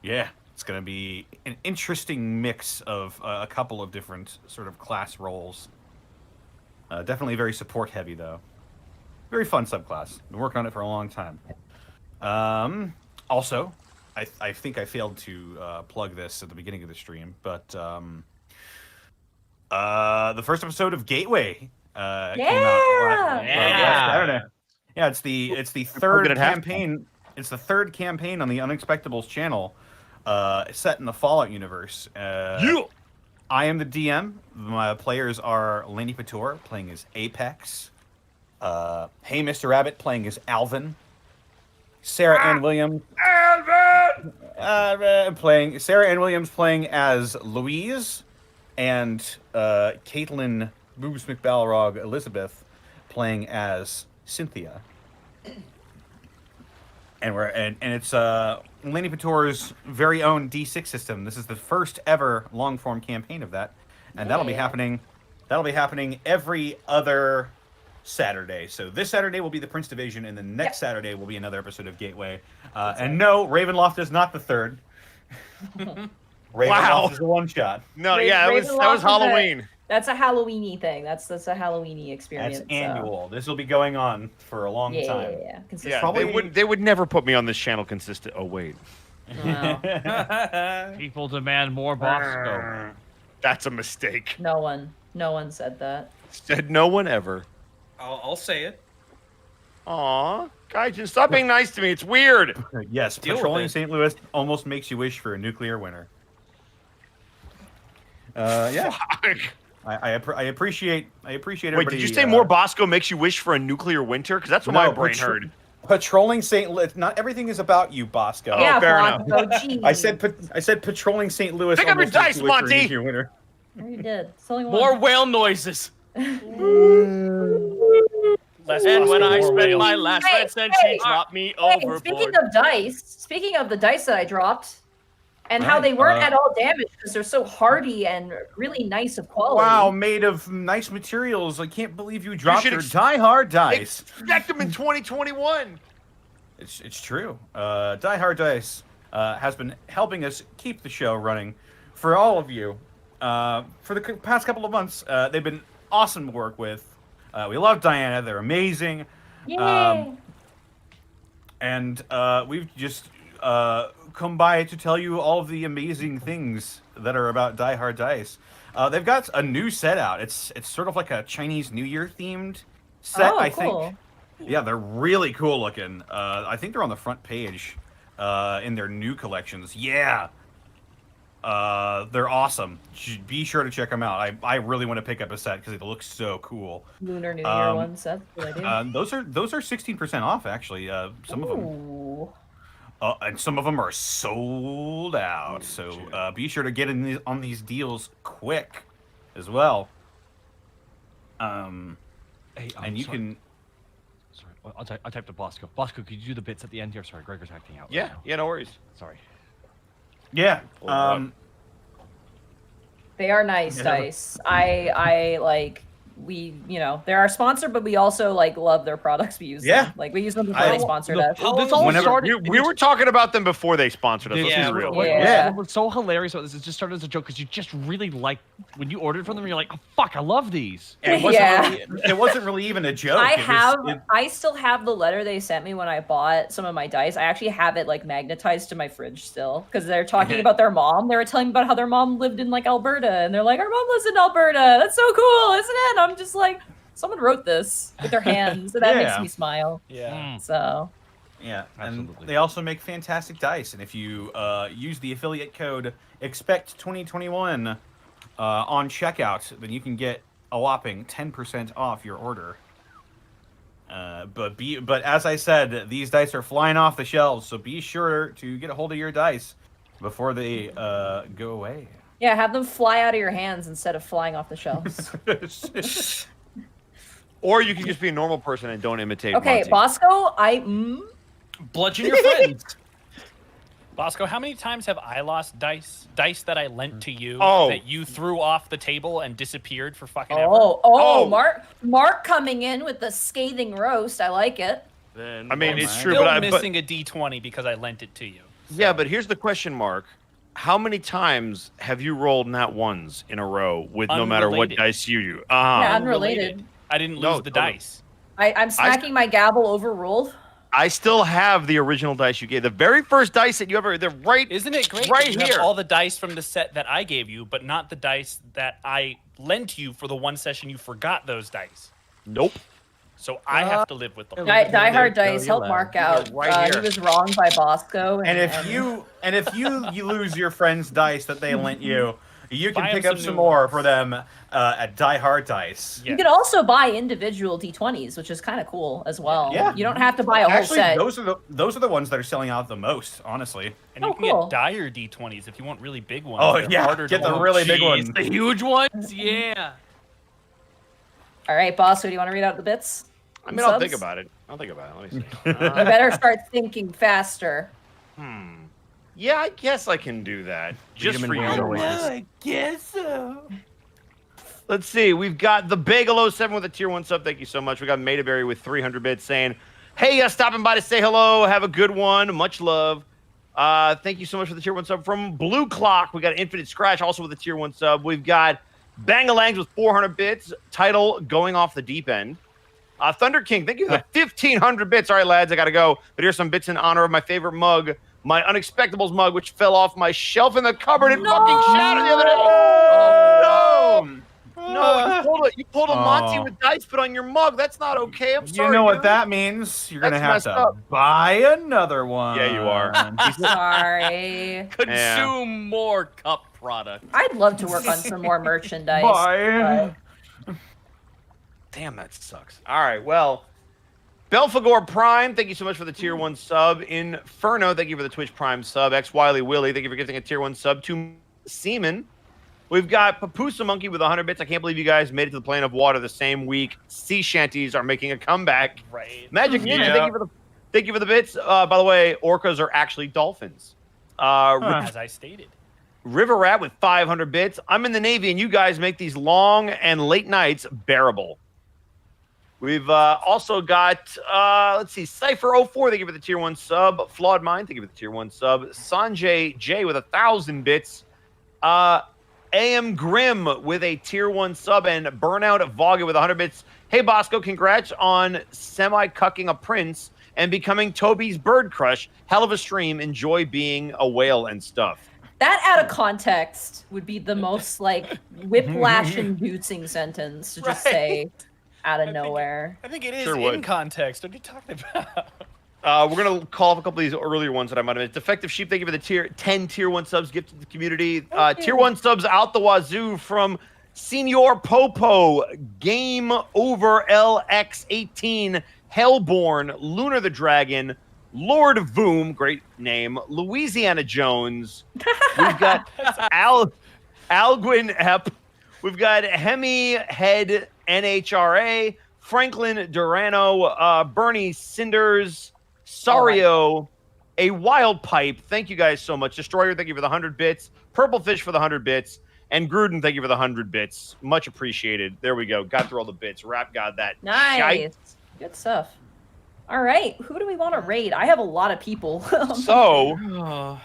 Yeah. It's going to be an interesting mix of a couple of different sort of class roles. Definitely very support heavy, though. Very fun subclass. Been working on it for a long time. Also, I think I failed to plug this at the beginning of the stream, but the first episode of Gateway came out last Saturday. Yeah, it's the third campaign. It's the third campaign on the Unexpectables channel, set in the Fallout universe. I am the DM. My players are Lenny Pator playing as Apex, Hey Mr. Rabbit playing as Alvin, Sarah Ann Williams playing as Louise, and Caitlin Boobs McBalrog Elizabeth playing as Cynthia. And it's Lenny Pator's very own D6 system. This is the first ever long form campaign of that, and that'll be happening every other Saturday. So this Saturday will be the Prince Division, and the next Saturday will be another episode of Gateway. And no, Ravenloft is not the third. Ravenloft is a one shot. No, that was Halloween. That's a Halloweeny thing. That's a Halloweeny experience. That's annual. This will be going on for a long time. They would never put me on this channel consistent. Oh wait. No. People demand more Bosco. That's a mistake. No one said that. Said no one ever. I'll say it. Aw, Gaijin, stop being nice to me. It's weird. Yes, patrolling St. Louis almost makes you wish for a nuclear winter. Yeah. I appreciate everybody. Wait, did you say more Bosco makes you wish for a nuclear winter? Because that's what my brain heard. Patrolling St. Louis. Not everything is about you, Bosco. Oh, fair enough. I said patrolling St. Louis. Pick up your dice, Monty. You did. More whale noises. And when I spent my last red cent, she dropped me overboard. Speaking of the dice that I dropped, and how they weren't at all damaged because they're so hardy and really nice of quality. Wow, made of nice materials. I can't believe you dropped your Die Hard dice. Expect them in 2021. It's true. Die Hard Dice has been helping us keep the show running for all of you for the past couple of months. They've been awesome to work with. We love Diana. They're amazing. Yay! And we've just come by to tell you all of the amazing things that are about Die Hard Dice. They've got a new set out. It's sort of like a Chinese New Year themed set, I think. Yeah, they're really cool looking. I think they're on the front page in their new collections. Yeah. They're awesome. Be sure to check them out. I really want to pick up a set because it looks so cool. Lunar New Year one set. Those are 16% off actually. Some of them. And some of them are sold out. So be sure to get in on these deals quick as well. And you can. Sorry, I'll type to Bosco. Bosco, could you do the bits at the end here? Sorry, Gregor's acting out. Yeah, no worries. Sorry. Yeah. They are nice dice. I like. They're our sponsor, but we also love their products. We use them. We use them before they sponsored us. This all started. We were talking about them before they sponsored us. Yeah, real. What was so hilarious about this is it just started as a joke because you just really like when you ordered from them. You're like, oh fuck, I love these. And it wasn't really even a joke. I still have the letter they sent me when I bought some of my dice. I actually have it magnetized to my fridge still because they're talking about their mom. They were telling me about how their mom lived in Alberta, and they're like, our mom lives in Alberta. That's so cool, isn't it? I'm just like, someone wrote this with their hands, and that makes me smile. Yeah. So. Yeah, and they also make fantastic dice. And if you use the affiliate code EXPECT2021 on checkout, then you can get a whopping 10% off your order. But as I said, these dice are flying off the shelves, so be sure to get a hold of your dice before they go away. Yeah, have them fly out of your hands instead of flying off the shelves. Or you can just be a normal person and don't imitate. Okay, Monty. Bosco, bludgeon your friends. Bosco, how many times have I lost dice that I lent to you that you threw off the table and disappeared for fucking ever? Mark coming in with the scathing roast. I like it. I mean, it's true, Still but I'm missing a D20 because I lent it to you. Yeah, but here's the question, Mark. How many times have you rolled nat ones in a row with no matter what dice you do? Yeah, unrelated. I didn't lose the dice. I'm smacking my gavel overruled. I still have the original dice you gave. The very first dice that you ever. They're right. Isn't it great? Right that you have here. all the dice from the set that I gave you, but not the dice that I lent you for the one session you forgot those dice. Nope. So I have to live with them. Die Hard Dice help Mark out. right He here. was wronged by Bosco. And if you lose your friend's dice that they lent you, you can Buy 'em pick up some some new more ones. for them at Die Hard Dice. you can also buy individual D20s, which is kind of cool as well. Yeah. You don't have to buy a whole Actually, set. those are the ones that are selling out the most, honestly. And you Oh, can cool. get dire D20s if you want really big ones. Oh They're yeah, harder get to the load. really big Jeez, ones. the huge ones. Yeah. All right, boss. So do you want to read out the bits? I mean, I'll think about it. Let me see. You better start thinking faster. Yeah, I guess I can do that. Just for you. I guess so. Let's see. We've got the Bagel07 with a tier 1 sub. Thank you so much. We got Metaberry with 300 bits saying, hey, stopping by to say hello. Have a good one. Much love. Thank you so much for the tier 1 sub. From Blue Clock, we got Infinite Scratch also with a tier 1 sub. We've got Bangalangs with 400 bits. Title Going Off the Deep End. Thunder King, thank you for the 1,500 bits. All right, lads, I got to go. But here's some bits in honor of my favorite mug, my Unexpectables mug, which fell off my shelf in the cupboard and fucking shattered the other day. No, you pulled a Monty with dice put on your mug. That's not okay. I'm sorry. You know what dude. that means? You're gonna That's have messed to up. buy another one. Yeah, you are. Sorry. Consume more cup product. I'd love to work on some more merchandise. Bye. Damn, that sucks. All right, well, Belfagor Prime, thank you so much for the tier 1 sub. Inferno, thank you for the Twitch Prime sub. X Wiley Willie, thank you for gifting a tier 1 sub to Seaman. We've got Papusa Monkey with 100 bits. I can't believe you guys made it to the plane of water the same week. Sea shanties are making a comeback. Right. Magic Ninja, thank you for the bits. By the way, orcas are actually dolphins. As I stated. River Rat with 500 bits. I'm in the Navy, and you guys make these long and late nights bearable. We've also got, let's see, Cypher04, thank you for the tier 1 sub. Flawed Mind, thank you for the tier 1 sub. Sanjay J with 1,000 bits. AM Grim with a tier 1 sub. And Burnout Voga with 100 bits. Hey, Bosco, congrats on semi-cucking a prince and becoming Toby's bird crush. Hell of a stream. Enjoy being a whale and stuff. That out of context would be the most like whiplash-inducing sentence to just say out of nowhere. I think it is Sure in would. context. What are you talking about? We're going to call up a couple of these earlier ones that I might have missed. Defective Sheep, thank you for the 10 tier 1 subs gifted to the community. Tier 1 subs out the wazoo from Senor Popo, Game Over LX18, Hellborn, Lunar the Dragon, Lord Voom, great name, Louisiana Jones. We've got Alguin Ep. We've got Hemi Head NHRA, Franklin Durano, Bernie Cinders, Sario, A Wild Pipe. Thank you guys so much. Destroyer, thank you for the 100 bits. Purple Fish for the 100 bits. And Gruden, thank you for the 100 bits. Much appreciated. There we go. Got through all the bits. Rap God that. Nice. shite. Good stuff. All right. Who do we want to raid? I have a lot of people. So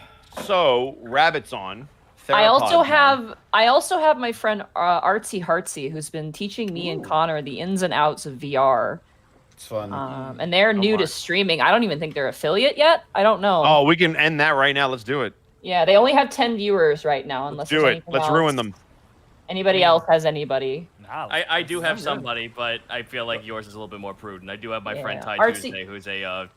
Rabbit's on. I also Theropod's have my friend Artsy Heartsy, who's been teaching me and Connor the ins and outs of VR. It's fun. And they're new to streaming. I don't even think they're affiliate yet. I don't know. Oh, we can end that right now. Let's do it. Yeah, they only have 10 viewers right now. Unless Do there's it. anything Let's else. ruin them. Anybody else has anybody? I do have somebody, but I feel like yours is a little bit more prudent. I do have my friend Ty Artsy- Tuesday, who's a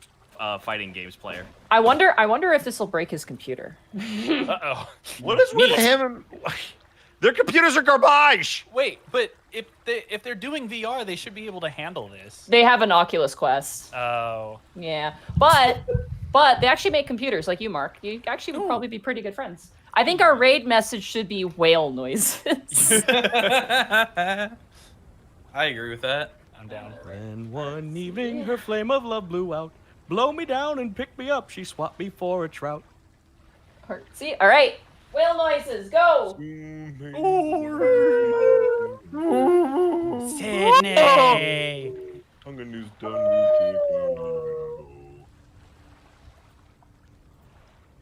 fighting games player. I wonder if this will break his computer. Uh-oh. What is with him? Their computers are garbage. Wait, but if they're doing VR, they should be able to handle this. They have an Oculus Quest. Oh. Yeah, but they actually make computers like you, Mark. You actually would probably be pretty good friends. I think our raid message should be whale noises. I agree with that. I'm down. And one evening, her flame of love blew out. Blow me down and pick me up. She swapped me for a trout. See, all right, whale noises, go. Sydney. Hunger News done.